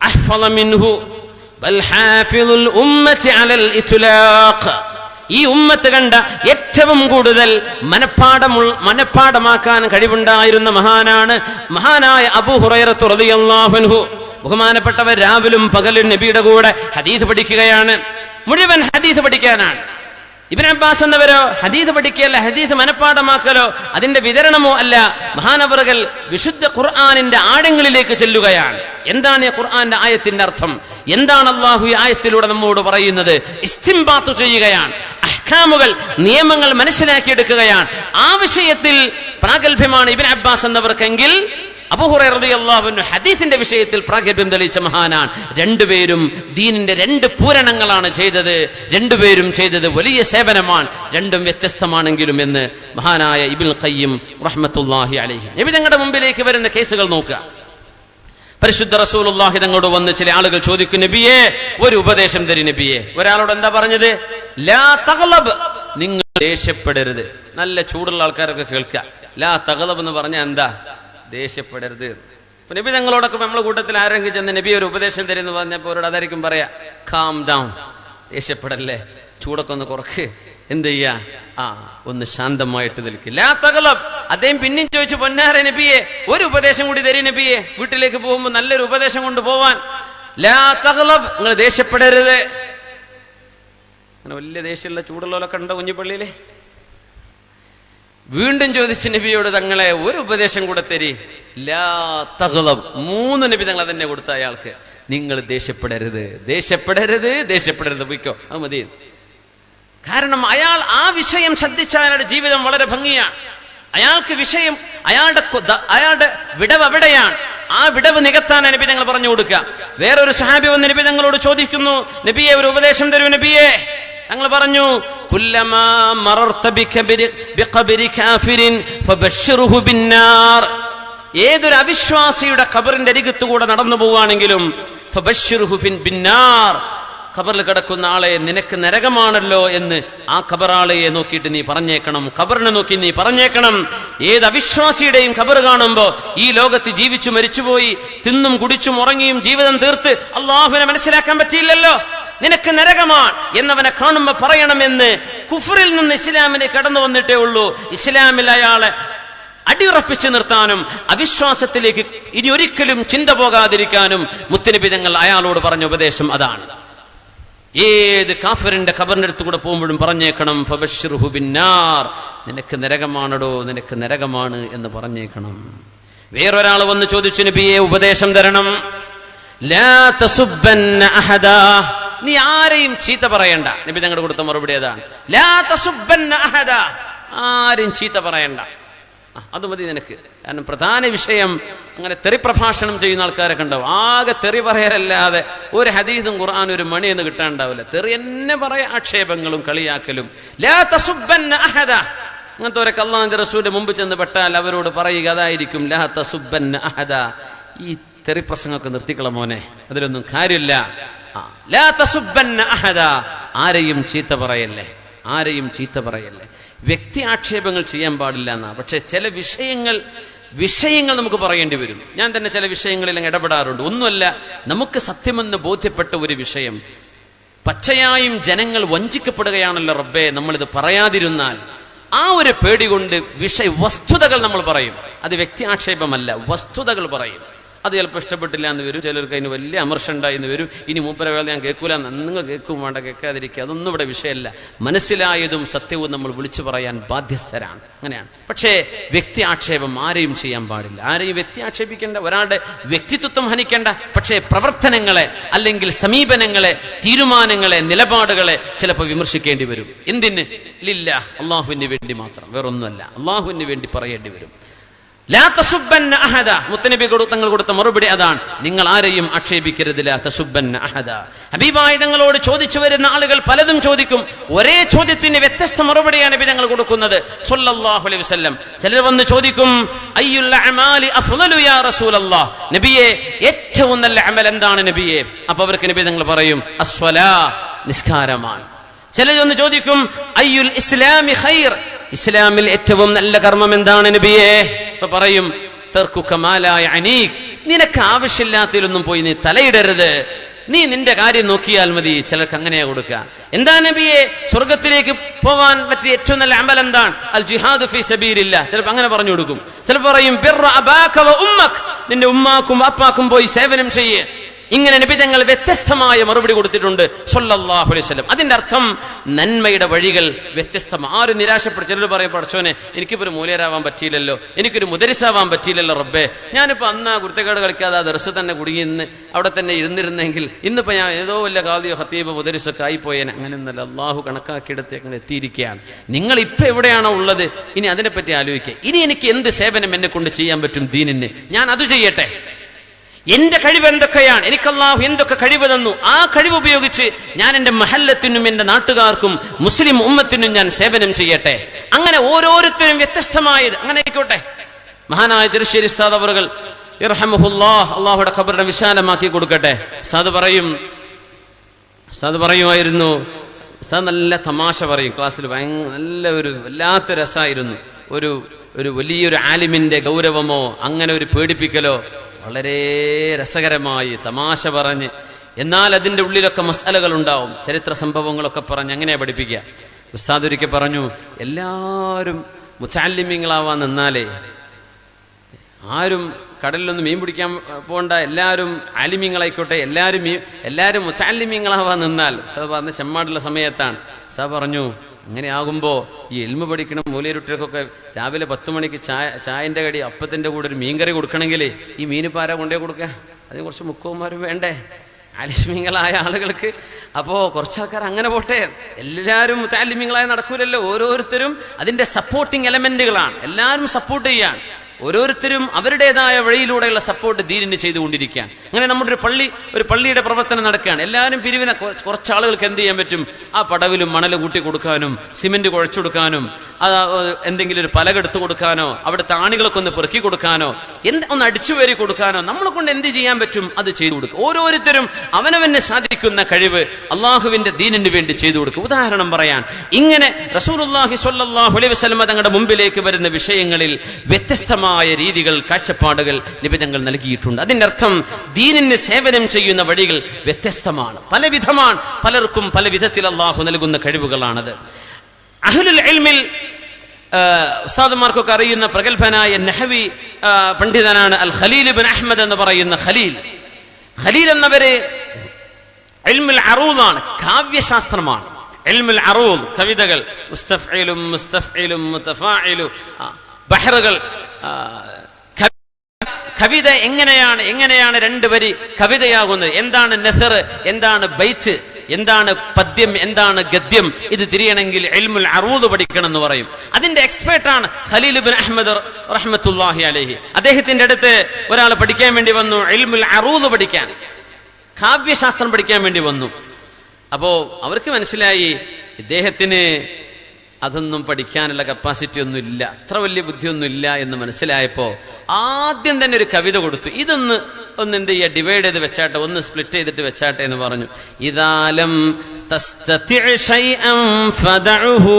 അഹ്ഫള മിൻഹു ബൽ ഹാഫിളുൽ ഉമ്മത്തി അലൽ ഇത്ലാഖ്. ഈ ഉമ്മത്ത് കണ്ട ഏറ്റവും കൂടുതൽ മനപ്പാടമാക്കാൻ കഴിവുണ്ടായിരുന്ന മഹാനാണ് മഹാനായ അബൂ ഹുറൈറ റളിയല്ലാഹു അൻഹു. ബഹുമാനപ്പെട്ടവർ രാവിലും പകലും നബിയുടെ കൂടെ ഹദീസ് പഠിക്കുകയാണ്. മുഴുവൻ ഹദീസ് പഠിക്കാനാണ്. ഇബ്നു അബ്ബാസ് എന്നവരോ ഹദീസ് പഠിക്കുകയല്ല, ഹദീസ് മനപ്പാഠമാക്കലോ അതിന്റെ വിതരണമോ അല്ല. മഹാനവറുകൾ വിശുദ്ധ ഖുർആനിന്റെ ആഴങ്ങളിലേക്ക് ചെല്ലുകയാണ്. എന്താണ് ഈ ഖുർആന്റെ ആയത്തിന്റെ അർത്ഥം? എന്താണ് അല്ലാഹു ഈ ആയത്തിലൂടെ നമ്മോട് പറയുന്നത്? ഇസ്തിംബാത്ത് ചെയ്യുകയാണ്. അഹ്കാമുകൾ, നിയമങ്ങൾ മനസ്സിലാക്കിയെടുക്കുകയാണ്. ആ വിഷയത്തിൽ പ്രാഗൽഭ്യമാണ് ഇബ്നു അബ്ബാസ് എന്നവർക്കെങ്കിൽ അബൂ ഹുറൈറ റളിയല്ലാഹു അൻഹു ഹദീസിന്റെ വിഷയത്തിൽ പ്രാഗൽഭ്യം തെളിയിച്ച മഹാനാണ്. രണ്ടുപേരും ദീനിന്റെ രണ്ട് പൂരണങ്ങളാണ് ചെയ്തത്. രണ്ടുപേരും ചെയ്തത് വലിയ സേവനമാണ്. രണ്ടും വ്യത്യസ്തമാണെങ്കിലും എന്ന് മഹാനായ ഇബ്നുൽ ഖയ്യിം റഹ്മത്തുള്ളാഹി അലൈഹി. നബി തങ്ങളുടെ മുമ്പിലേക്ക് വരുന്ന കേസുകൾ നോക്കുക. പരിശുദ്ധ റസൂലുള്ളാഹി തങ്ങളോട് വന്ന് ചില ആളുകൾ ചോദിക്കും, നബിയെ ഒരു ഉപദേശം തരി നബിയെ. ഒരാളോട് എന്താ പറഞ്ഞത്? ലാ തഗ്ലബ്, നിങ്ങൾ ദേഷ്യപ്പെടരുത്. നല്ല ചൂടുള്ള ആൾക്കാരൊക്കെ കേൾക്കുക. ലാ തഗ്ലബ് എന്ന് പറഞ്ഞാൽ എന്താ? ദേഷ്യപ്പെടരുത്. അപ്പൊ നബി ഞങ്ങളോടൊക്കെ നമ്മളെ കൂട്ടത്തിൽ ആരെങ്കിലും ചെന്ന് നബി ഒരു ഉപദേശം തരുമെന്ന് പറഞ്ഞപ്പോൾ അവരോട് അതായിരിക്കും പറയാ, കാം ഡൗൺ, ദേഷ്യപ്പെടല്ലേ, ചൂടൊക്കെ ഒന്ന് കുറക്ക്, എന്ത് ചെയ്യാ, ഒന്ന് ശാന്തമായിട്ട് നിൽക്കുക. ലാ തഗ്ലബ്. അദ്ദേഹം പിന്നെയും ചോദിച്ചു, പൊന്നാര നബിയെ ഒരു ഉപദേശം കൂടി തരും നബിയെ, വീട്ടിലേക്ക് പോകുമ്പോൾ നല്ലൊരു ഉപദേശം കൊണ്ട് പോവാൻ. ലാ തഗ്ലബ്, നിങ്ങൾ ദേഷ്യപ്പെടരുത്. അങ്ങനെ വലിയ ദേഷ്യമുള്ള ചൂടുള്ളവരൊക്കെ ഉണ്ടോ കുഞ്ഞിപ്പള്ളിയിലെ? വീണ്ടും ചോദിച്ചു നബിയോട്, തങ്ങളെ ഒരു ഉപദേശം കൂടെ തരി. ലാ തഗ്ലബ്. 3 നബി തങ്ങൾ തന്നെ കൊടുത്ത അയാൾക്ക്. നിങ്ങൾ ദേഷ്യപ്പെടരുത്, ദേഷ്യപ്പെടരുത്, ദേഷ്യപ്പെടരുത്, പോയിക്കോ, അത് മതി. കാരണം അയാൾ ആ വിഷയം ശ്രദ്ധിച്ച അയാളുടെ ജീവിതം വളരെ ഭംഗിയാണ്. അയാൾക്ക് വിഷയം, അയാളുടെ വിടവ് എവിടെയാണ്, ആ വിടവ് നികത്താൻ നബി തങ്ങൾ പറഞ്ഞു കൊടുക്കുക. വേറൊരു സഹാബി വന്ന് നബി തങ്ങളോട് ചോദിക്കുന്നു, നബിയെ ഒരു ഉപദേശം തരൂ നബിയെ. തങ്ങൾ പറഞ്ഞു, കുല്ലമാ മറർത ബിഖബ്രി കാഫിരിൻ ഫബശ്ശിർഹു ബിന്നാർ. ഏതൊരു അവിശ്വാസിയുടെ ഖബറിന്റെ അരികത്തുകൂടെ നടന്നു പോവുകയാണെങ്കിലും ഫബശ്ശിർഹു ബിന്നാർ, ഖബറിൽ കിടക്കുന്ന ആളെ നിനക്ക് നരകമാണല്ലോ എന്ന് ആ ഖബറാളയെ നോക്കിയിട്ട് നീ പറഞ്ഞേക്കണം, ഖബറിനെ നോക്കി നീ പറഞ്ഞേക്കണം. ഏത് അവിശ്വാസിയുടെയും ഖബർ കാണുമ്പോ, ഈ ലോകത്ത് ജീവിച്ചു മരിച്ചുപോയി തിന്നും കുടിച്ചും ഉറങ്ങിയും ജീവിതം തീർത്ത് അള്ളാഹുവിനെ മനസ്സിലാക്കാൻ പറ്റിയില്ലല്ലോ, നിനക്ക് നരകമാണ് എന്നവനെ കാണുമ്പോ പറയണമെന്ന് കുഫറിൽ നിന്ന് ഇസ്ലാമിനെ കടന്നു വന്നിട്ടേ ഉള്ളൂ. ഇസ്ലാമിൽ അയാളെ അടിയുറപ്പിച്ചു നിർത്താനും അവിശ്വാസത്തിലേക്ക് ഇനി ഒരിക്കലും ചിന്ത പോകാതിരിക്കാനും മുത്തുനബി തങ്ങൾ അയാളോട് പറഞ്ഞ ഉപദേശം അതാണ്. ഏത് കാഫിറിന്റെ ഖബറിന്റെ അടുത്ത് കൂടെ പോകുമ്പോഴും പറഞ്ഞേക്കണം ഫബശ്ശിർഹു ബിന്നാർ, നിനക്ക് നരകമാണടോ, നിനക്ക് നരകമാണ് എന്ന് പറഞ്ഞേക്കണം. വേറൊരാൾ വന്ന് ചോദിച്ചു, നബിയെ ഉപദേശം തരണം. ലാ തസുബ്ബന്ന അഹദാ, നീ ആരെയും ചീത്ത പറയണ്ട. നബി തങ്ങളുടെ കൊടുത്ത മറുപടി അതാണ്, ലാ തസുബ്ബന്ന അഹദാ, ആരെയും ചീത്ത പറയണ്ട, അത് മതി നിനക്ക്. കാരണം പ്രധാന വിഷയം അങ്ങനെ തെറി പ്രഭാഷണം ചെയ്യുന്ന ആൾക്കാരൊക്കെ ഉണ്ടാവും. ആകെ തെറി പറയലല്ലാതെ ഒരു ഹദീസും ഖുർആനും ഒരു മണി എന്ന് കിട്ടാണ്ടാവില്ല. തെറി എന്നെ പറയാ, ആക്ഷേപങ്ങളും കളിയാക്കലും. ലാ തസുബ്ബന്ന അഹദാ, അങ്ങനത്തെ അല്ലാഹുവിന്റെ റസൂലിന്റെ മുമ്പ് ചെന്ന് പെട്ടാൽ അവരോട് പറയുക അതായിരിക്കും, ലാ തസുബ്ബന്ന അഹദാ, ഈ തെറി പ്രസംഗമൊക്കെ നിർത്തിക്കള മോനെ, അതിലൊന്നും കാര്യമില്ല. ലാ തസുബ്ബന്ന അഹദാ, ആരെയും ചീത്ത പറയല്ലേ, ആരെയും ചീത്ത പറയല്ലേ. വ്യക്തി ആക്ഷേപങ്ങൾ ചെയ്യാൻ പാടില്ല എന്നാ. പക്ഷെ ചില വിഷയങ്ങൾ നമുക്ക് പറയേണ്ടി വരും. ഞാൻ തന്നെ ചില വിഷയങ്ങളിൽ ഇടപെടാറുണ്ട്. ഒന്നുമല്ല, നമുക്ക് സത്യമെന്ന് ബോധ്യപ്പെട്ട ഒരു വിഷയം പച്ചയായും ജനങ്ങൾ വഞ്ചിക്കപ്പെടുകയാണല്ലോ റബ്ബേ, നമ്മളിത് പറയാതിരുന്നാൽ ആ ഒരു പേടി കൊണ്ട് വസ്തുതകൾ നമ്മൾ പറയും. അത് വ്യക്തി ആക്ഷേപമല്ല, വസ്തുതകൾ പറയും. അത് ചിലപ്പോൾ ഇഷ്ടപ്പെട്ടില്ല എന്ന് വരും, ചിലർക്ക് അതിന് വലിയ അമർഷം ഉണ്ടായി എന്ന് വരും. ഇനി മൂപ്പര വേള ഞാൻ കേൾക്കൂല, നിങ്ങൾ കേൾക്കും വേണ്ട, കേൾക്കാതിരിക്കുക, അതൊന്നും ഇവിടെ വിഷയമല്ല. മനസ്സിലായതും സത്യവും നമ്മൾ വിളിച്ചു പറയാൻ ബാധ്യസ്ഥരാണ്, അങ്ങനെയാണ്. പക്ഷേ വ്യക്തി ആക്ഷേപം ആരെയും ചെയ്യാൻ പാടില്ല, ആരെയും വ്യക്തി ആക്ഷേപിക്കേണ്ട, ഒരാളുടെ വ്യക്തിത്വം ഹനിക്കേണ്ട. പക്ഷേ പ്രവർത്തനങ്ങളെ അല്ലെങ്കിൽ സമീപനങ്ങളെ, തീരുമാനങ്ങളെ, നിലപാടുകളെ ചിലപ്പോൾ വിമർശിക്കേണ്ടി വരും. എന്തിന്? ലില്ലാ, അള്ളാഹുവിന് വേണ്ടി മാത്രം, വേറൊന്നുമല്ല, അള്ളാഹുവിന് വേണ്ടി പറയേണ്ടി വരും. ലാ തസുബ്ബന്ന അഹദ, മുത്തനബി തങ്ങൾ കൊടുത്ത മറുപടി അതാണ്, നിങ്ങൾ ആരെയും ആക്ഷേപിക്കരുത്. ലാ തസുബ്ബന്ന അഹദ. ഹബീബായ തങ്ങളോട് ചോദിച്ചു വരുന്ന ആളുകൾ പലതും ചോദിക്കും. ഒരേ ചോദ്യത്തിന് വ്യത്യസ്ത മറുപടിയാണ് നബി തങ്ങൾ കൊടുക്കുന്നത് സ്വല്ലല്ലാഹു അലൈഹി വസല്ലം. ചിലർ വന്ന് ചോദിക്കും, അയ്യുൽ അഅമാലി അഫ്ളലു യാ റസൂലല്ലാഹ്, നബിയെ ഏറ്റവും നല്ല അമൽ എന്താണ് നബിയെ? അപ്പോൾ അവർക്ക് നബി തങ്ങൾ പറയും, അസ്വലാ, നിസ്കാരമാണ്. ചിലർ ഒന്ന് ചോദിക്കും, അയ്യുൽ ഇസ്ലാമി ഖൈർ, ഇസ്ലാമിൽ ഏറ്റവും നല്ല കർമ്മം എന്താണ് നബിയെ? ഇപ്പൊ പറയും, തർക്കുക മാ ലാ യഅനീക്, നിനക്ക് ആവശ്യമില്ലാത്തതിലൊന്നും പോയി നീ തലയിടരുത്, നീ നിന്റെ കാര്യം നോക്കിയാൽ മതി. ചിലർക്ക് അങ്ങനെയാ കൊടുക്കുക. എന്താ നബിയെ സ്വർഗത്തിലേക്ക് പോവാൻ പറ്റിയ ഏറ്റവും നല്ല അമൽ എന്താണ്? അൽ ജിഹാദു ഫീ സബീലില്ലാഹ്. ചിലപ്പോൾ അങ്ങനെ പറഞ്ഞു കൊടുക്കും. ചിലപ്പോൾ പറയും, ബിർറ അബാക വ ഉമ്മക്, നിന്റെ ഉമ്മാക്കും അപ്പാക്കും പോയി സേവനം ചെയ്യേ. ഇങ്ങനെ നബി തങ്ങൾ വ്യത്യസ്തമായ മറുപടി കൊടുത്തിട്ടുണ്ട് സ്വല്ലല്ലാഹു അലൈഹി വസല്ലം. അതിന്റെ അർത്ഥം നന്മയുടെ വഴികൾ വ്യത്യസ്തമാണ്. ആരും നിരാശപ്പെടും. ചിലർ പറയും, പടച്ചോനെ എനിക്കിപ്പോ ഒരു മൂല്യരാവാൻ പറ്റിയില്ലല്ലോ, എനിക്കൊരു മുദരിസാവാൻ പറ്റിയില്ലല്ലോ റബ്ബേ, ഞാനിപ്പോ അന്ന് ആ കുർത്തക്കേട് കളിക്കാതെ ആ ദർസ് തന്നെ കുടുങ്ങിന്ന് അവിടെ തന്നെ ഇരുന്നിരുന്നെങ്കിൽ ഇന്നിപ്പോ ഞാൻ ഏതോ വല്ല ഖാദിയോ ഖത്തീബോ മുദരിസൊക്കെ ആയിപ്പോയേനെ. അങ്ങനെയൊന്നല്ല, അള്ളാഹു കണക്കാക്കിയെടുത്ത് അങ്ങനെ എത്തിയിരിക്കുകയാണ്. നിങ്ങൾ ഇപ്പൊ എവിടെയാണോ ഉള്ളത്, ഇനി അതിനെപ്പറ്റി ആലോചിക്കുക. ഇനി എനിക്ക് എന്ത് സേവനം എന്നെ കൊണ്ട് ചെയ്യാൻ പറ്റും ദീനിന്, ഞാൻ അത് ചെയ്യട്ടെ. എന്റെ കഴിവ് എന്തൊക്കെയാണ്, എനിക്ക് അല്ലാഹു എന്തൊക്കെ കഴിവ് തന്നു, ആ കഴിവ് ഉപയോഗിച്ച് ഞാൻ എന്റെ മഹല്ലത്തിനും എന്റെ നാട്ടുകാർക്കും മുസ്ലിം ഉമ്മത്തിനും ഞാൻ സേവനം ചെയ്യട്ടെ. അങ്ങനെ ഓരോരുത്തരും വ്യത്യസ്തമായത് അങ്ങനെ ആയിക്കോട്ടെ. മഹാനായ തിരുശ്ശേരി ഉസ്താദ് അവറുകൾ ഇർഹമുല്ലാഹ്, അള്ളാഹുടെ ഖബറിനെ വിശാലമാക്കി കൊടുക്കട്ടെ. ഉസ്താദ് പറയുമായിരുന്നു, ഉസ്താദ് നല്ല തമാശ പറയും ക്ലാസ്സിൽ, നല്ല ഒരു വല്ലാത്ത രസമായിരുന്നു. ഒരു വലിയൊരു ആലിമിന്റെ ഗൗരവമോ അങ്ങനെ ഒരു പേടിപ്പിക്കലോ വളരെ രസകരമായി തമാശ പറഞ്ഞ്, എന്നാൽ അതിൻ്റെ ഉള്ളിലൊക്കെ മസാലകൾ ഉണ്ടാവും, ചരിത്ര സംഭവങ്ങളൊക്കെ പറഞ്ഞ് അങ്ങനെ പഠിപ്പിക്കുക. ഉസ്താദ് ഒരിക്കൽ പറഞ്ഞു, എല്ലാവരും മുതഅല്ലിമീങ്ങളാവാൻ നിന്നാലേ ആരും കടലിലൊന്നും മീൻ പിടിക്കാൻ പോകണ്ട, എല്ലാവരും ആലിമീങ്ങളായിക്കോട്ടെ, എല്ലാവരും മുതഅല്ലിമീങ്ങളാവാൻ നിന്നാൽ, ഉസ്താദ് പറഞ്ഞ ചെമ്മാടുള്ള സമയത്താണ്. ഉസ്താദ് പറഞ്ഞു, അങ്ങനെ ആകുമ്പോൾ ഈ ഇൽമ പഠിക്കണം മൂലയിരുട്ടികൾക്കൊക്കെ രാവിലെ 10 മണിക്ക് ചായൻ്റെ കടി അപ്പത്തിൻ്റെ കൂടെ ഒരു മീൻകറി കൊടുക്കണമെങ്കിൽ ഈ മീനിപ്പോൾ ആരാ കൊണ്ടേ കൊടുക്കുക? അതിന് കുറച്ച് മുക്കവന്മാരും വേണ്ടേ ആലിമീങ്ങളായ ആളുകൾക്ക്? അപ്പോൾ കുറച്ചാൾക്കാർ അങ്ങനെ പോട്ടെ, എല്ലാവരും മുതഅല്ലിമീങ്ങളായി നടക്കൂലല്ലോ. ഓരോരുത്തരും അതിൻ്റെ സപ്പോർട്ടിങ് എലമെന്റുകളാണ്, എല്ലാവരും സപ്പോർട്ട് ചെയ്യാൻ. ഓരോരുത്തരും അവരുടേതായ വഴിയിലൂടെയുള്ള സപ്പോർട്ട് ദീനിന് ചെയ്തുകൊണ്ടിരിക്കുകയാണ്. അങ്ങനെ നമ്മുടെ ഒരു പള്ളിയുടെ പ്രവർത്തനം നടക്കുകയാണ്. എല്ലാവരും പിരിവിനെ കുറച്ചാളുകൾക്ക് എന്ത് ചെയ്യാൻ പറ്റും? ആ പടവിലും മണൽ കൂട്ടി കൊടുക്കാനും സിമെന്റ് കുഴച്ചു കൊടുക്കാനും എന്തെങ്കിലും ഒരു പലകെടുത്ത് കൊടുക്കാനോ അവിടുത്തെ ആണികളൊക്കെ ഒന്ന് പെറുക്കി കൊടുക്കാനോ ഒന്ന് അടിച്ചുവേരി കൊടുക്കാനോ നമ്മളെ കൊണ്ട് എന്ത് ചെയ്യാൻ പറ്റും അത് ചെയ്തു കൊടുക്കും. ഓരോരുത്തരും അവനവന് സാധിക്കുന്ന കഴിവ് അള്ളാഹുവിന്റെ ദീനിന് വേണ്ടി ചെയ്തു കൊടുക്കും. ഉദാഹരണം പറയാൻ, ഇങ്ങനെ റസൂലുള്ളാഹി സ്വല്ലല്ലാഹു അലൈഹി വസല്ലം തങ്ങളുടെ മുമ്പിലേക്ക് വരുന്ന വിഷയങ്ങളിൽ വ്യത്യസ്തമായ രീതികൾ, കാഴ്ചപ്പാടുകൾ നിബിധങ്ങൾ നൽകിയിട്ടുണ്ട്. അതിന്റെ അർത്ഥം ദീനിന് സേവനം ചെയ്യുന്ന വഴികൾ വ്യത്യസ്തമാണ്, പലവിധമാണ്. പലർക്കും പല വിധത്തിൽ അള്ളാഹു നൽകുന്ന കഴിവുകളാണത്. അഹ്ലുൽ ഇൽമിൽ ഉസ്താദുമാർക്കൊക്കെ അറിയുന്ന പ്രഗത്ഭനായ നഹവി പണ്ഡിതനാണ് അൽ ഖലീൽ ഇബ്നു അഹ്മദ് എന്ന് പറയുന്ന ഖലീൽ എന്നവരെ ഇൽമുൽ അറൂദാണ്, കാവ്യശാസ്ത്രമാണ്. ഇൽമുൽ അറൂദ്, കവിതകൾ, മുസ്തഫ്ഇലും മുസ്തഫ്ഇലും മുതഫാഇലു, ബഹറുകൾ. കവിത എങ്ങനെയാണ് രണ്ട് വരി കവിതയാകുന്നത്, എന്താണ് നസർ, എന്താണ് ബൈത്ത്, എന്താണ് പദ്യം, എന്താണ് ഗദ്യം, ഇത് തിരിയണമെങ്കിൽ ഇൽമുൽ അറൂദ് പഠിക്കണം എന്ന് പറയും. അതിന്റെ എക്സ്പേർട്ടാണ് ഖലീൽ ഇബ്നു അഹ്മദ് റഹ്മത്തുള്ളാഹി അലൈഹി. അദ്ദേഹത്തിന്റെ അടുത്ത് ഒരാൾ പഠിക്കാൻ വേണ്ടി വന്നു, ഇൽമുൽ അറൂദ് പഠിക്കാൻ, കാവ്യശാസ്ത്രം പഠിക്കാൻ വേണ്ടി വന്നു. അപ്പോ അവർക്ക് മനസ്സിലായി ഇദ്ദേഹത്തിന് അതൊന്നും പഠിക്കാനുള്ള കപ്പാസിറ്റി ഒന്നും ഇല്ല, അത്ര വലിയ ബുദ്ധിയൊന്നും ഇല്ല എന്ന് മനസ്സിലായപ്പോ ആദ്യം തന്നെ ഒരു കവിത കൊടുത്തു. ഇതൊന്ന് എന്ത് ചെയ്യുക, ഡിവൈഡ് ചെയ്ത് വെച്ചാട്ടെ, ഒന്ന് സ്പ്ലിറ്റ് ചെയ്തിട്ട് വെച്ചാട്ടെ എന്ന് പറഞ്ഞു. ഇദാലം തസ്തതി ശൈഅൻ ഫദഉഹു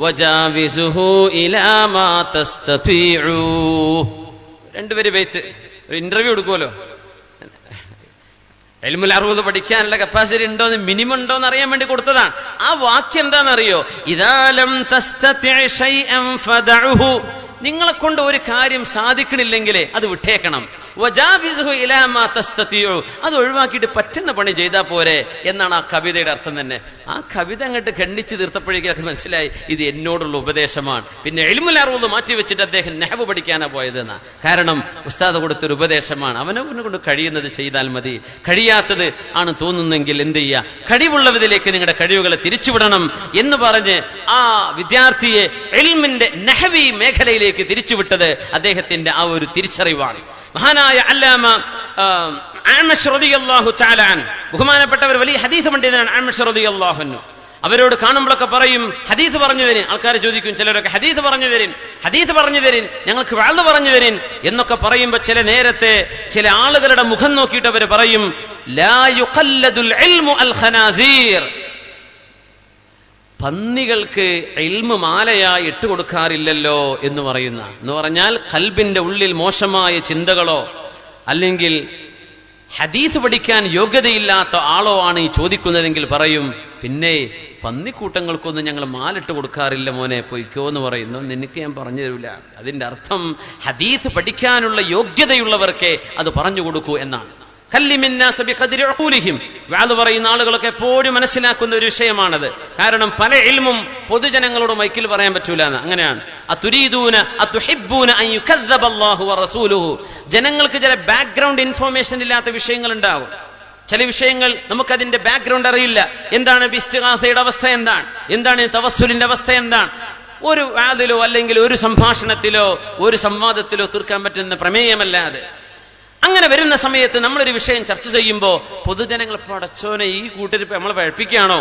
വജാവിസുഹു ഇലാ മാ തസ്തതിഉ. രണ്ടുപേര് ബൈത്ത്, ഒരു ഇന്റർവ്യൂ എടുക്കുമല്ലോ, ഇൽമുൽ അറൂദ് പഠിക്കാനുള്ള കപ്പാസിറ്റി ഉണ്ടോന്ന്, മിനിമം ഉണ്ടോന്ന് അറിയാൻ വേണ്ടി കൊടുത്തതാണ്. ആ വാക്യം എന്താണെന്നറിയോ? ഇദാലം തസ്തതി ശൈഅൻ ഫദഉഹു. നിങ്ങളെ കൊണ്ട് ഒരു കാര്യം സാധിക്കണില്ലെങ്കിൽ അത് വിട്ടേക്കണം. വജാവിസുഹു ഇലാ മാ തസ്തതിഉ. അത് ഒഴിവാക്കിയിട്ട് പറ്റുന്ന പണി ചെയ്താൽ പോരെ എന്നാണ് ആ കവിതയുടെ അർത്ഥം തന്നെ. ആ കവിത അങ്ങോട്ട് ഖണ്ഡിച്ച് തീർത്തപ്പോഴേക്കും മനസ്സിലായി ഇത് എന്നോടുള്ള ഉപദേശമാണ്. പിന്നെ ഇൽമുൽ അറൂദ് മാറ്റി വെച്ചിട്ട് അദ്ദേഹം നഹ്വ് പഠിക്കാനാ പോയതെന്നാ. കാരണം ഉസ്താദ് കൊടുത്തൊരു ഉപദേശമാണ്. അവനെ കൊണ്ട് കഴിയുന്നത് ചെയ്താൽ മതി, കഴിയാത്തത് ആണ് തോന്നുന്നെങ്കിൽ എന്ത് ചെയ്യുക, കഴിവുള്ളവരിലേക്ക് നിങ്ങളുടെ കഴിവുകളെ തിരിച്ചുവിടണം എന്ന് പറഞ്ഞ് ആ വിദ്യാർത്ഥിയെ ഇൽമിന്റെ നഹ്വി മേഖലയിലേക്ക് തിരിച്ചുവിട്ടത് അദ്ദേഹത്തിന്റെ ആ ഒരു തിരിച്ചറിവാണ്. മഹാനായ അല്ലാമ അഅ്മശ് റളിയല്ലാഹു തആല അൻഹു, ബഹുമാനപ്പെട്ടവർ വലിയ ഹദീസ് പണ്ഡിതനാണ് അഅ്മശ് റളിയല്ലാഹു അൻഹു. അവരോട് കാണുമ്പോഴൊക്കെ പറയും ഹദീസ് പറഞ്ഞു തരിൻ. ആൾക്കാർ ചോദിക്കും, ചിലരൊക്കെ ഹദീസ് പറഞ്ഞു തരിൻ, ഞങ്ങൾക്ക് വഅദ് പറഞ്ഞു തരിൻ എന്നൊക്കെ പറയുമ്പോൾ ചില നേരത്തെ ചില ആളുകളുടെ മുഖം നോക്കിയിട്ട് അവർ പറയും, ലാ യുഖല്ലദുൽ ഇൽമു അൽ ഖനാസീർ. പന്നികൾക്ക് ഇൽമു മാലയായി ഇട്ടുകൊടുക്കാറില്ലല്ലോ എന്ന് പറഞ്ഞാൽ ഖൽബിന്റെ ഉള്ളിൽ മോശമായ ചിന്തകളോ അല്ലെങ്കിൽ ഹദീസ് പഠിക്കാൻ യോഗ്യതയില്ലാത്ത ആളോ ആണ് ഈ ചോദിക്കുന്നതെങ്കിൽ പറയും, പിന്നെ പന്നിക്കൂട്ടങ്ങൾക്കൊന്നും ഞങ്ങൾ മാലിട്ട് കൊടുക്കാറില്ല മോനെ, പൊയ്ക്കോ എന്ന് പറയുന്നു. നിനക്ക് ഞാൻ പറഞ്ഞു തരൂല. അതിന്റെ അർത്ഥം ഹദീസ് പഠിക്കാനുള്ള യോഗ്യതയുള്ളവർക്കേ അത് പറഞ്ഞു കൊടുക്കൂ എന്നാണ്. വാദ് പറയുന്ന ആളുകളൊക്കെ എപ്പോഴും മനസ്സിലാക്കുന്ന ഒരു വിഷയമാണത്. കാരണം പല ഇൽമും പൊതുജനങ്ങളോട് മൈക്കിൽ പറയാൻ പറ്റൂല എന്ന്. അങ്ങനെയാണ്. ജനങ്ങൾക്ക് ചില ബാക്ക്ഗ്രൗണ്ട് ഇൻഫോർമേഷൻ ഇല്ലാത്ത വിഷയങ്ങൾ ഉണ്ടാകും. ചില വിഷയങ്ങൾ നമുക്കതിന്റെ ബാക്ക്ഗ്രൗണ്ട് അറിയില്ല. എന്താണ് ഇസ്തിഗാസയുടെ അവസ്ഥ, എന്താണ് തവസ്സുലിന്റെ അവസ്ഥ, എന്താണ് ഒരു വാദിലോ അല്ലെങ്കിൽ ഒരു സംഭാഷണത്തിലോ ഒരു സംവാദത്തിലോ തീർക്കാൻ പറ്റുന്ന പ്രമേയമല്ലാതെ. അങ്ങനെ വരുന്ന സമയത്ത് നമ്മളൊരു വിഷയം ചർച്ച ചെയ്യുമ്പോൾ പൊതുജനങ്ങൾ പടച്ചോനെ ഈ കൂട്ടരിപ്പ് നമ്മളെ പഴപ്പിക്കുകയാണോ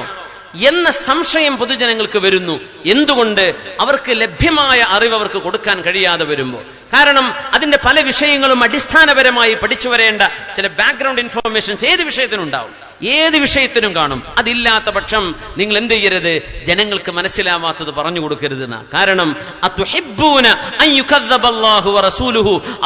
എന്ന സംശയം പൊതുജനങ്ങൾക്ക് വരുന്നു. എന്തുകൊണ്ട്? അവർക്ക് ലഭ്യമായ അറിവ് അവർക്ക് കൊടുക്കാൻ കഴിയാതെ വരുമ്പോൾ. കാരണം അതിന്റെ പല വിഷയങ്ങളും അടിസ്ഥാനപരമായി പഠിച്ചു വരേണ്ട ചില ബാക്ക്ഗ്രൗണ്ട് ഇൻഫോർമേഷൻസ് ഏത് വിഷയത്തിനുണ്ടാവും, ഏത് വിഷയത്തിനും കാണും. അതില്ലാത്ത പക്ഷം നിങ്ങൾ എന്ത് ചെയ്യരുത്, ജനങ്ങൾക്ക് മനസ്സിലാവാത്തത് പറഞ്ഞു കൊടുക്കരുതെന്ന. കാരണം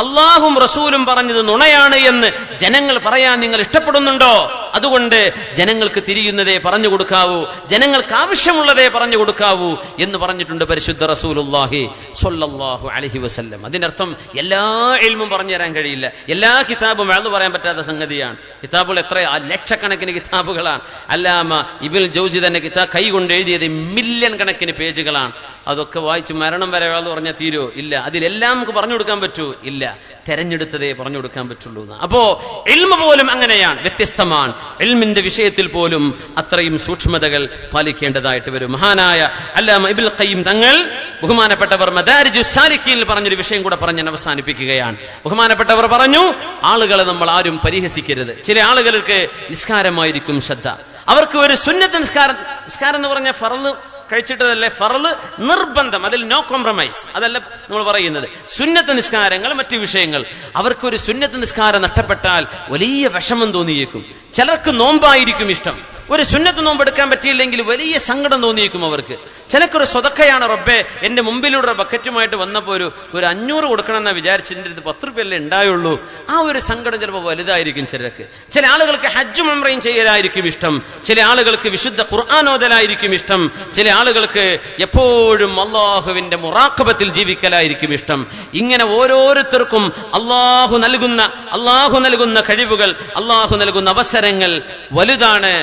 അല്ലാഹും റസൂലും പറഞ്ഞത് നുണയാണ് എന്ന് ജനങ്ങൾ പറയാൻ നിങ്ങൾ ഇഷ്ടപ്പെടുന്നുണ്ടോ? അതുകൊണ്ട് ജനങ്ങൾക്ക് തിരിയുന്നതേ പറഞ്ഞു കൊടുക്കാവൂ, ജനങ്ങൾക്ക് ആവശ്യമുള്ളതേ പറഞ്ഞു കൊടുക്കാവൂ എന്ന് പറഞ്ഞിട്ടുണ്ട് പരിശുദ്ധ റസൂലുള്ളാഹി സ്വല്ലല്ലാഹു അലൈഹി വസല്ലം. അതിന്റെ അർത്ഥം എല്ലാ ഇൽമും പറഞ്ഞു തരാൻ കഴിയില്ല, എല്ലാ കിതാബും വഅദ് പറയാൻ പറ്റാത്ത സംഗതിയാണ്. കിതാബുകൾ എത്ര ലക്ഷക്കണക്കിന് കിതാബുകളാണ്. അല്ലാമ ഇബ്നുൽ ജൗസി തന്നെ കൈ കൊണ്ട് എഴുതിയത് മില്യൺ കണക്കിന് പേജുകളാണ്. അതൊക്കെ വായിച്ച് മരണം വരെ വഅദ് പറഞ്ഞാൽ തീരുമോ? ഇല്ല. അതിലെല്ലാം നമുക്ക് പറഞ്ഞു കൊടുക്കാൻ പറ്റൂ? ഇല്ല. തെരഞ്ഞെടുത്തതേ പറഞ്ഞു കൊടുക്കാൻ പറ്റുള്ളൂ. അപ്പോ ഇൽമു പോലും അങ്ങനെയാണ്, വ്യത്യസ്തമാണ്. ഇൽമിന്റെ വിഷയത്തിൽ പോലും അത്രയും സൂക്ഷ്മതകൾ പാലിക്കേണ്ടതായിട്ട് വരും. മഹാനായ അല്ലാമ ഇബ്നുൽ ഖയ്യിം തങ്ങൾ ബഹുമാനപ്പെട്ടവർ മദാരിജുസ് സാലിഖീനിൽ പറഞ്ഞൊരു വിഷയം കൂടെ പറഞ്ഞ് അവസാനിപ്പിക്കുകയാണ്. ബഹുമാനപ്പെട്ടവർ പറഞ്ഞു, ആളുകളെ നമ്മൾ ആരും പരിഹസിക്കരുത്. ചില ആളുകൾക്ക് നിസ്കാരമായിരിക്കും ശ്രദ്ധ, അവർക്ക് ഒരു സുന്നത്ത് നിസ്കാരം എന്ന് പറഞ്ഞ ഫർള് കഴിച്ചിട്ടതല്ലേ, ഫർള് നിർബന്ധം, അതിൽ നോ കോംപ്രമൈസ്, അതല്ല നമ്മൾ പറയുന്നത്. സുന്നത്ത് നിസ്കാരങ്ങൾ, മറ്റു വിഷയങ്ങൾ, അവർക്കൊരു സുന്നത്ത് നിസ്കാരം നഷ്ടപ്പെട്ടാൽ വലിയ വിഷമം തോന്നിയേക്കും. ചിലർക്ക് നോമ്പായിരിക്കും ഇഷ്ടം, ഒരു സുന്നത്ത് നോമ്പ് എടുക്കാൻ പറ്റിയില്ലെങ്കിൽ വലിയ സങ്കടം തോന്നിയേക്കും അവർക്ക്. ചിലക്കൊരു സ്വതക്കയാണ്, റബ്ബേ എന്റെ മുമ്പിലൂടെ ബക്കറ്റുമായിട്ട് വന്നപ്പോൾ ഒരു 500 കൊടുക്കണമെന്നാ വിചാരിച്ചിട്ട് ഇത് 10 രൂപയല്ലേ ഉണ്ടായുള്ളൂ. ആ ഒരു സങ്കടം ചിലപ്പോൾ വലുതായിരിക്കും ചിലർക്ക്. ചില ആളുകൾക്ക് ഹജ്ജും ഉംറയും ചെയ്യലായിരിക്കും ഇഷ്ടം, ചില ആളുകൾക്ക് വിശുദ്ധ ഖുർആൻ ഓതലായിരിക്കും ഇഷ്ടം, ചില ആളുകൾക്ക് എപ്പോഴും അള്ളാഹുവിന്റെ മുറാഖബത്തിൽ ജീവിക്കലായിരിക്കും ഇഷ്ടം. ഇങ്ങനെ ഓരോരുത്തർക്കും അള്ളാഹു നൽകുന്ന കഴിവുകൾ, അള്ളാഹു നൽകുന്ന അവസരങ്ങൾ വലുതാണ്.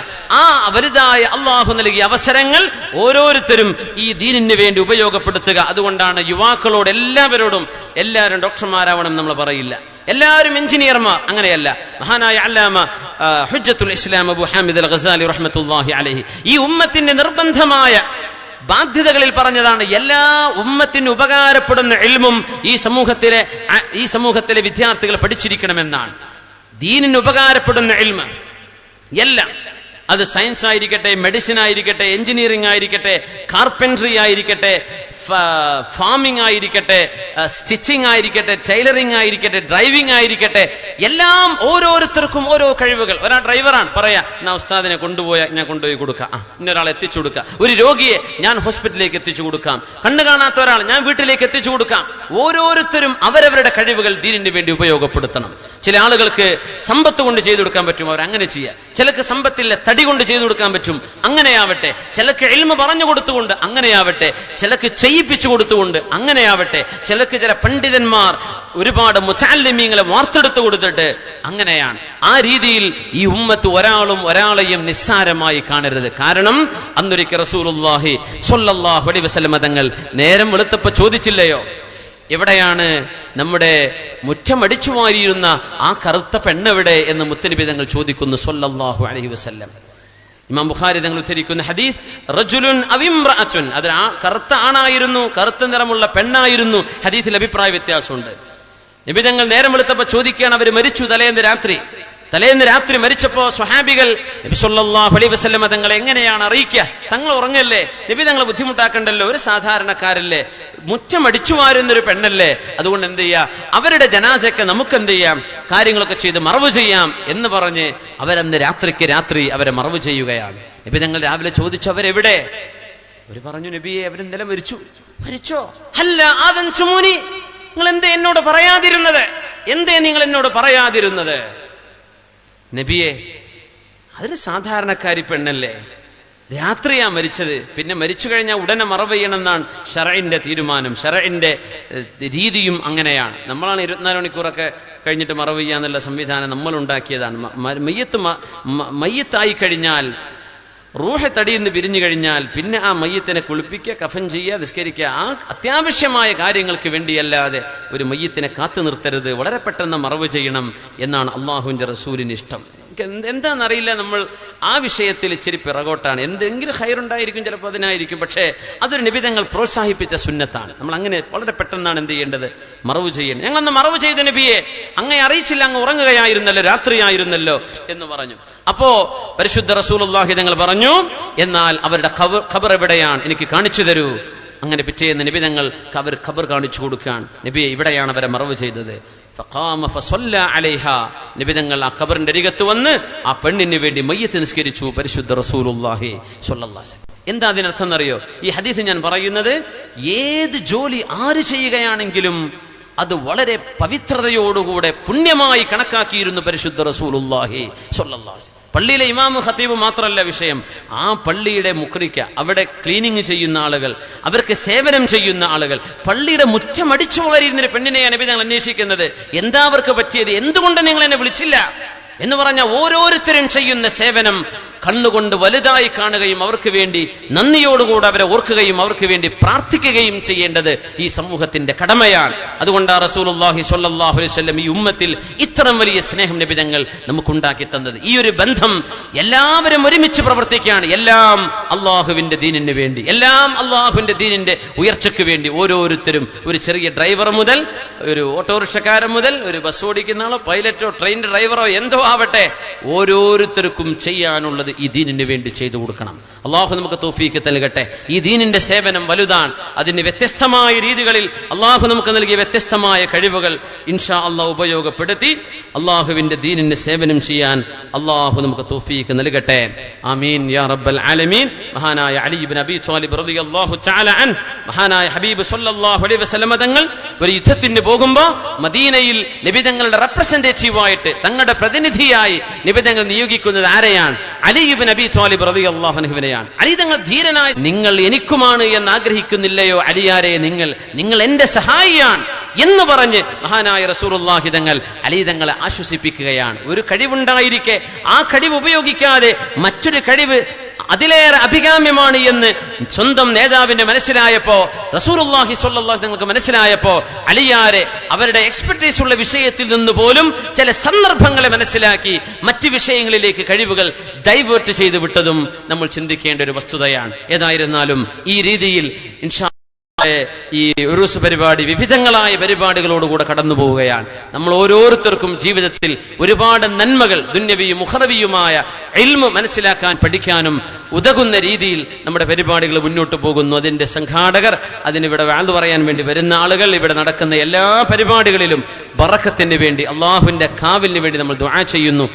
ആ വലുതായ അള്ളാഹു നൽകിയ അവസരങ്ങൾ ഓരോരുത്തരും ഈ ദീനിന് വേണ്ടി ഉപയോഗപ്പെടുത്തുക. അതുകൊണ്ടാണ് യുവാക്കളോട് എല്ലാവരും ഡോക്ടർമാരാവണം നമ്മൾ പറയില്ല, എല്ലാവരും എഞ്ചിനീയർമാർ, അങ്ങനെയല്ല. മഹാനായ അല്ലാമ ഹുജ്ജത്തുൽ ഇസ്ലാം അബൂ ഹാമിദ് അൽ ഗസാലി റഹ്മത്തുള്ളാഹി അലൈഹി ഈ ഉമ്മത്തിന്റെ നിർബന്ധമായ ബാധ്യതകളിൽ പറഞ്ഞതാണ്, എല്ലാ ഉമ്മത്തിന് ഉപകാരപ്പെടുന്ന ഇൽമും ഈ സമൂഹത്തിലെ വിദ്യാർത്ഥികൾ പഠിച്ചിരിക്കണമെന്നാണ്. ദീനിന് ഉപകാരപ്പെടുന്ന ഇൽമ് എല്ലാം, അത് സയൻസ് ആയിരിക്കട്ടെ, മെഡിസിൻ ആയിരിക്കട്ടെ, എഞ്ചിനീയറിംഗ് ആയിരിക്കട്ടെ, കാർപ്പൻട്രി ആയിരിക്കട്ടെ, ഫാമിംഗ് ആയിരിക്കട്ടെ, സ്റ്റിച്ചിങ് ആയിരിക്കട്ടെ, ടൈലറിംഗ് ആയിരിക്കട്ടെ, ഡ്രൈവിംഗ് ആയിരിക്കട്ടെ, എല്ലാം ഓരോരുത്തർക്കും ഓരോ കഴിവുകൾ. ഒരാൾ ഡ്രൈവറാണ്, പറയാ ഞാൻ ഉസ്താദിനെ ഞാൻ കൊണ്ടുപോയി കൊടുക്കാം, ഇന്നൊരാളെ എത്തിച്ചു കൊടുക്കാം, ഒരു രോഗിയെ ഞാൻ ഹോസ്പിറ്റലിലേക്ക് എത്തിച്ചു കൊടുക്കാം, കണ്ണു കാണാത്ത ഒരാൾ ഞാൻ വീട്ടിലേക്ക് എത്തിച്ചു കൊടുക്കാം. ഓരോരുത്തരും അവരവരുടെ കഴിവുകൾ ദീനിന് വേണ്ടി ഉപയോഗപ്പെടുത്തണം. ചില ആളുകൾക്ക് സമ്പത്ത് കൊണ്ട് ചെയ്തു കൊടുക്കാൻ പറ്റും, അവർ അങ്ങനെ ചെയ്യാം. ചിലക്ക് സമ്പത്തില്ല, തടി കൊണ്ട് ചെയ്തു കൊടുക്കാൻ പറ്റും, അങ്ങനെയാവട്ടെ. ചിലക്ക് ഇൽമ പറഞ്ഞു കൊടുത്തുകൊണ്ട് അങ്ങനെയാവട്ടെ, ചിലക്ക് ചെയ്യിപ്പിച്ചു കൊടുത്തുകൊണ്ട് അങ്ങനെയാവട്ടെ. ചിലക്ക് ചില പണ്ഡിതന്മാർ ഒരുപാട് മുതഅല്ലിമീങ്ങളെ വാർത്തെടുത്തു കൊടുത്തിട്ട് അങ്ങനെയാണ്. ആ രീതിയിൽ ഈ ഉമ്മത്ത് ഒരാളെയും നിസ്സാരമായി കാണരുത്. കാരണം അന്നൊരിക്കൽ റസൂലുള്ളാഹി സ്വല്ലല്ലാഹു അലൈഹി വസല്ലം തങ്ങൾ നേരം വെളുത്തപ്പോൾ ചോദിച്ചില്ലയോ, എവിടെയാണ് നമ്മുടെ മുറ്റമടിച്ചു വാരിയിരുന്ന ആ കറുത്ത പെണ്ണെവിടെ എന്ന് മുത്തനബി തങ്ങൾ ചോദിക്കുന്നു സ്വല്ലല്ലാഹു അലൈഹി വസല്ലം. ഇമാം ബുഖാരി തങ്ങൾ ഉദ്ധരിക്കുന്ന ഹദീസ്, റജുലുൻ അവിംറഅത്തുൻ, അത് കറുത്ത ആണായിരുന്നു, കറുത്ത നിറമുള്ള പെണ്ണായിരുന്നു. ഹദീസിൽ അഭിപ്രായ വ്യത്യാസമുണ്ട്. നബി തങ്ങൾ നേരം വെളുത്തപ്പോൾ ചോദിക്കുകയാണ്, അവർ മരിച്ചു തലേന്ന് രാത്രി മരിച്ചപ്പോ സ്വഹാബികൾ നബി സല്ലല്ലാഹു അലൈഹി വസല്ലം തങ്ങളെ എങ്ങനെയാണ് അറിയിക്കുക? തങ്ങൾ ഉറങ്ങല്ലേ, നബി തങ്ങളെ ബുദ്ധിമുട്ടാക്കണ്ടല്ലോ, ഒരു സാധാരണക്കാരല്ലേ, മുറ്റമടിച്ചു വാരുന്നൊരു പെണ്ണല്ലേ, അതുകൊണ്ട് എന്ത് ചെയ്യാം, അവരുടെ ജനാസയ്ക്ക് നമുക്ക് എന്ത് ചെയ്യാം, കാര്യങ്ങളൊക്കെ ചെയ്ത് മറവ് ചെയ്യാം എന്ന് പറഞ്ഞ് അവരന്ന് രാത്രി അവരെ മറവ് ചെയ്യുകയാണ്. നബി തങ്ങൾ രാവിലെ ചോദിച്ചു, അവരെവിടെ? അവര് പറഞ്ഞു, നബിയെ അവരെന്തെല്ലാം മരിച്ചോ? അല്ല ആദൻ ചുമൂനി, നിങ്ങൾ എന്തേ എന്നോട് പറയാതിരുന്നത്? നബിയെ, അതൊരു സാധാരണക്കാരി പെണ്ണല്ലേ, രാത്രിയാ മരിച്ചത്, പിന്നെ മരിച്ചു കഴിഞ്ഞാൽ ഉടനെ മറവ് ചെയ്യണമെന്നാണ് ശറഇന്റെ തീരുമാനം, ശറഇന്റെ രീതിയും അങ്ങനെയാണ്. നമ്മളാണ് 24 മണിക്കൂറൊക്കെ കഴിഞ്ഞിട്ട് മറവ് ചെയ്യാന്നുള്ള സംവിധാനം നമ്മൾ ഉണ്ടാക്കിയതാണ്. മയ്യത്തായി കഴിഞ്ഞാൽ, റൂഹ് തടിയിന്ന് പിരിഞ്ഞു കഴിഞ്ഞാൽ പിന്നെ ആ മയ്യത്തിനെ കുളിപ്പിക്കുക, കഫൻ ചെയ്യുക, നിസ്കരിക്കുക, ആ അത്യാവശ്യമായ കാര്യങ്ങൾക്ക് വേണ്ടിയല്ലാതെ ഒരു മയ്യത്തിനെ കാത്തു നിർത്തരുത്, വളരെ പെട്ടെന്ന് മറവ് ചെയ്യണം എന്നാണ് അള്ളാഹുവിന്റെ റസൂലിന് ഇഷ്ടം. എന്താണെന്നറിയില്ല, നമ്മൾ ആ വിഷയത്തിൽ ഇച്ചിരി പിറകോട്ടാണ്. എന്തെങ്കിലും ഖൈറുണ്ടായിരിക്കും, ചിലപ്പോൾ അതിനായിരിക്കും, പക്ഷേ അതൊരു നബി തങ്ങൾ പ്രോത്സാഹിപ്പിച്ച സുന്നത്താണ്. നമ്മൾ അങ്ങനെ വളരെ പെട്ടെന്നാണ് എന്ത് ചെയ്യേണ്ടത്, മറവ് ചെയ്യേണ്ടത്. ഞങ്ങളന്ന് മറവ് ചെയ്ത നബിയെ അങ്ങേ അറിയിച്ചില്ല, അങ്ങ് ഉറങ്ങുകയായിരുന്നല്ലോ, രാത്രിയായിരുന്നല്ലോ എന്ന് പറഞ്ഞു. അപ്പോ പരിശുദ്ധ റസൂലുള്ളാഹി തങ്ങൾ പറഞ്ഞു, എന്നാൽ അവരുടെ ഖബർ എവിടെയാണ്, എനിക്ക് കാണിച്ചു തരൂ. അങ്ങനെ പിറ്റേന്ന് നബി തങ്ങൾ ഖബർ കാണിച്ചു കൊടുക്കുകയാണ്. നബിയെ, ഇവിടെയാണ് അവരെ മറവ് ചെയ്തത്. നബി തങ്ങൾ ആ ഖബറിന്റെ അരികത്ത് വന്ന് ആ പെണ്ണിന് വേണ്ടി മയ്യത്ത് നിസ്കരിച്ചു പരിശുദ്ധ റസൂലുള്ളാഹി സ്വല്ലല്ലാഹു അലൈഹി വസല്ലം. എന്താ അതിനർത്ഥം എന്നറിയോ? ഈ ഹദീസ് ഞാൻ പറയുന്നത്, ഏത് ജോലി ആര് ചെയ്യുകയാണെങ്കിലും അത് വളരെ പവിത്രതയോടുകൂടെ പുണ്യമായി കണക്കാക്കിയിരുന്നു പരിശുദ്ധ റസൂലുള്ളാഹി സ്വല്ലല്ലാഹു അലൈഹി വസല്ലം. പള്ളിയിലെ ഇമാമ് ഖതീബ് മാത്രമല്ല വിഷയം, ആ പള്ളിയുടെ മുഖ്രിക്ക, അവിടെ ക്ലീനിങ് ചെയ്യുന്ന ആളുകൾ, അവർക്ക് സേവനം ചെയ്യുന്ന ആളുകൾ, പള്ളിയുടെ മുറ്റമടിച്ചു വാരിയിരുന്നൊരു പെണ്ണിനെയാണ് നബി ഞങ്ങൾ അന്വേഷിക്കുന്നത്. എന്താ അവർക്ക് പറ്റിയത്, എന്തുകൊണ്ട് നിങ്ങൾ എന്നെ വിളിച്ചില്ല എന്ന് പറഞ്ഞ ഓരോരുത്തരും ചെയ്യുന്ന സേവനം കണ്ണുകൊണ്ട് വലുതായി കാണുകയും അവർക്ക് വേണ്ടി നന്ദിയോടുകൂടെ അവരെ ഓർക്കുകയും അവർക്ക് വേണ്ടി പ്രാർത്ഥിക്കുകയും ചെയ്യേണ്ടത് ഈ സമൂഹത്തിന്റെ കടമയാണ്. അതുകൊണ്ടാണ് റസൂലുള്ളാഹി സ്വല്ലല്ലാഹു അലൈഹി വസല്ലം ഈ ഉമ്മത്തിൽ ഇത്രയും വലിയ സ്നേഹം നബി തങ്ങൾ നമുക്കുണ്ടാക്കി തന്നത്. ഈ ഒരു ബന്ധം എല്ലാവരും ഒരുമിച്ച് പ്രവർത്തിക്കുകയാണ്, എല്ലാം അള്ളാഹുവിന്റെ ദീനിന് വേണ്ടി, എല്ലാം അള്ളാഹുവിന്റെ ദീനിന്റെ ഉയർച്ചയ്ക്ക് വേണ്ടി. ഓരോരുത്തരും, ഒരു ചെറിയ ഡ്രൈവർ മുതൽ ഒരു ഓട്ടോറിക്ഷക്കാരൻ മുതൽ ഒരു ബസ് ഓടിക്കുന്ന ആളോ പൈലറ്റോ ട്രെയിനിന്റെ ഡ്രൈവറോ എന്തോ ആവട്ടെ, ഓരോരുത്തർക്കും ചെയ്യാനുള്ളത് ഈ ദീനിന് വേണ്ടി ചെയ്തു കൊടുക്കണം. അള്ളാഹു നമുക്ക് തൗഫീഖ് നൽകട്ടെ. ഈ ദീനിന്റെ സേവനം വലുതാണ്. അതിന് വ്യത്യസ്തമായ രീതികളിൽ അള്ളാഹു നമുക്ക് നൽകിയ വ്യത്യസ്തമായ കഴിവുകൾ ഇൻഷാ അള്ളാഹ് ഉപയോഗപ്പെടുത്തി അള്ളാഹുവിന്റെ ദീനിന് സേവനം ചെയ്യാൻ അള്ളാഹു നമുക്ക് തൗഫീഖ് നൽകട്ടെ. ആമീൻ യാ റബ്ബൽ ആലമീൻ. മഹാനായ അലി ഇബ്നു അബീ ത്വാലിബ് റളിയല്ലാഹു തആല അൻഹു, മഹാനായ ഹബീബ് സ്വല്ലല്ലാഹു അലൈഹി വസല്ലം തങ്ങൾ ഒരു യുദ്ധത്തിന് പോകുമ്പോൾ മദീനയിൽ നബി തങ്ങളുടെ റെപ്രസെന്റേറ്റീവ് ആയിട്ട്, തങ്ങളുടെ പ്രതിനിധിയായി നബി തങ്ങൾ നിയോഗിക്കുന്നത് ആരെയാണ്? അലി ഇബ്നു അബീ ത്വാലിബ് റളിയല്ലാഹു അൻഹുവിനെയാണ്. അലി തങ്ങൾ ധീരനായ, നിങ്ങൾ എനിക്കുമാണ് എന്ന് ആഗ്രഹിക്കുന്നില്ലയോ അലിയാരെ, നിങ്ങൾ എന്റെ സഹായിയാണ് എന്ന് പറഞ്ഞ് മഹാനായ റസൂലുള്ളാഹി തങ്ങൾ അലി തങ്ങളെ ആശ്വസിപ്പിക്കുകയാണ്. ഒരു കഴിവുണ്ടായിരിക്കെ ആ കഴിവ് ഉപയോഗിക്കാതെ മറ്റൊരു കഴിവ് അതിലേറെ അഭികാമ്യമാണ് എന്ന് സ്വന്തം നേതാവിന്റെ മനസ്സിലായപ്പോ, റസൂലുള്ളാഹി സ്വല്ലല്ലാഹു അലൈഹി വസല്ലം മനസ്സിലായപ്പോ, അലിയാരെ അവരുടെ എക്സ്പെർട്ടീസ് ഉള്ള വിഷയത്തിൽ നിന്ന് പോലും ചില സന്ദർഭങ്ങളെ മനസ്സിലാക്കി മറ്റ് വിഷയങ്ങളിലേക്ക് കഴിവുകൾ ഡൈവേർട്ട് ചെയ്തു വിട്ടതും നമ്മൾ ചിന്തിക്കേണ്ട ഒരു വസ്തുതയാണ്. ഏതായിരുന്നാലും ഈ രീതിയിൽ ഇൻഷാ ഈ ഉറൂസ് പരിപാടി വിവിധങ്ങളായ പരിപാടികളോടുകൂടെ കടന്നു പോവുകയാണ്. നമ്മൾ ഓരോരുത്തർക്കും ജീവിതത്തിൽ ഒരുപാട് നന്മകൾ, ദുന്യവിയും മുഖറവിയുമായ ഇൽമ് മനസ്സിലാക്കാൻ പഠിക്കാനും ഉതകുന്ന രീതിയിൽ നമ്മുടെ പരിപാടികൾ മുന്നോട്ട് പോകുന്നു. അതിന്റെ സംഘാടകർ, അതിനിവിടെ വാഴ്ന്നു പറയാൻ വേണ്ടി വരുന്ന ആളുകൾ, ഇവിടെ നടക്കുന്ന എല്ലാ പരിപാടികളിലും ബറക്കത്തിന് വേണ്ടി, അള്ളാഹുവിന്റെ കാവലിന് വേണ്ടി നമ്മൾ ദുആ ചെയ്യുന്നു.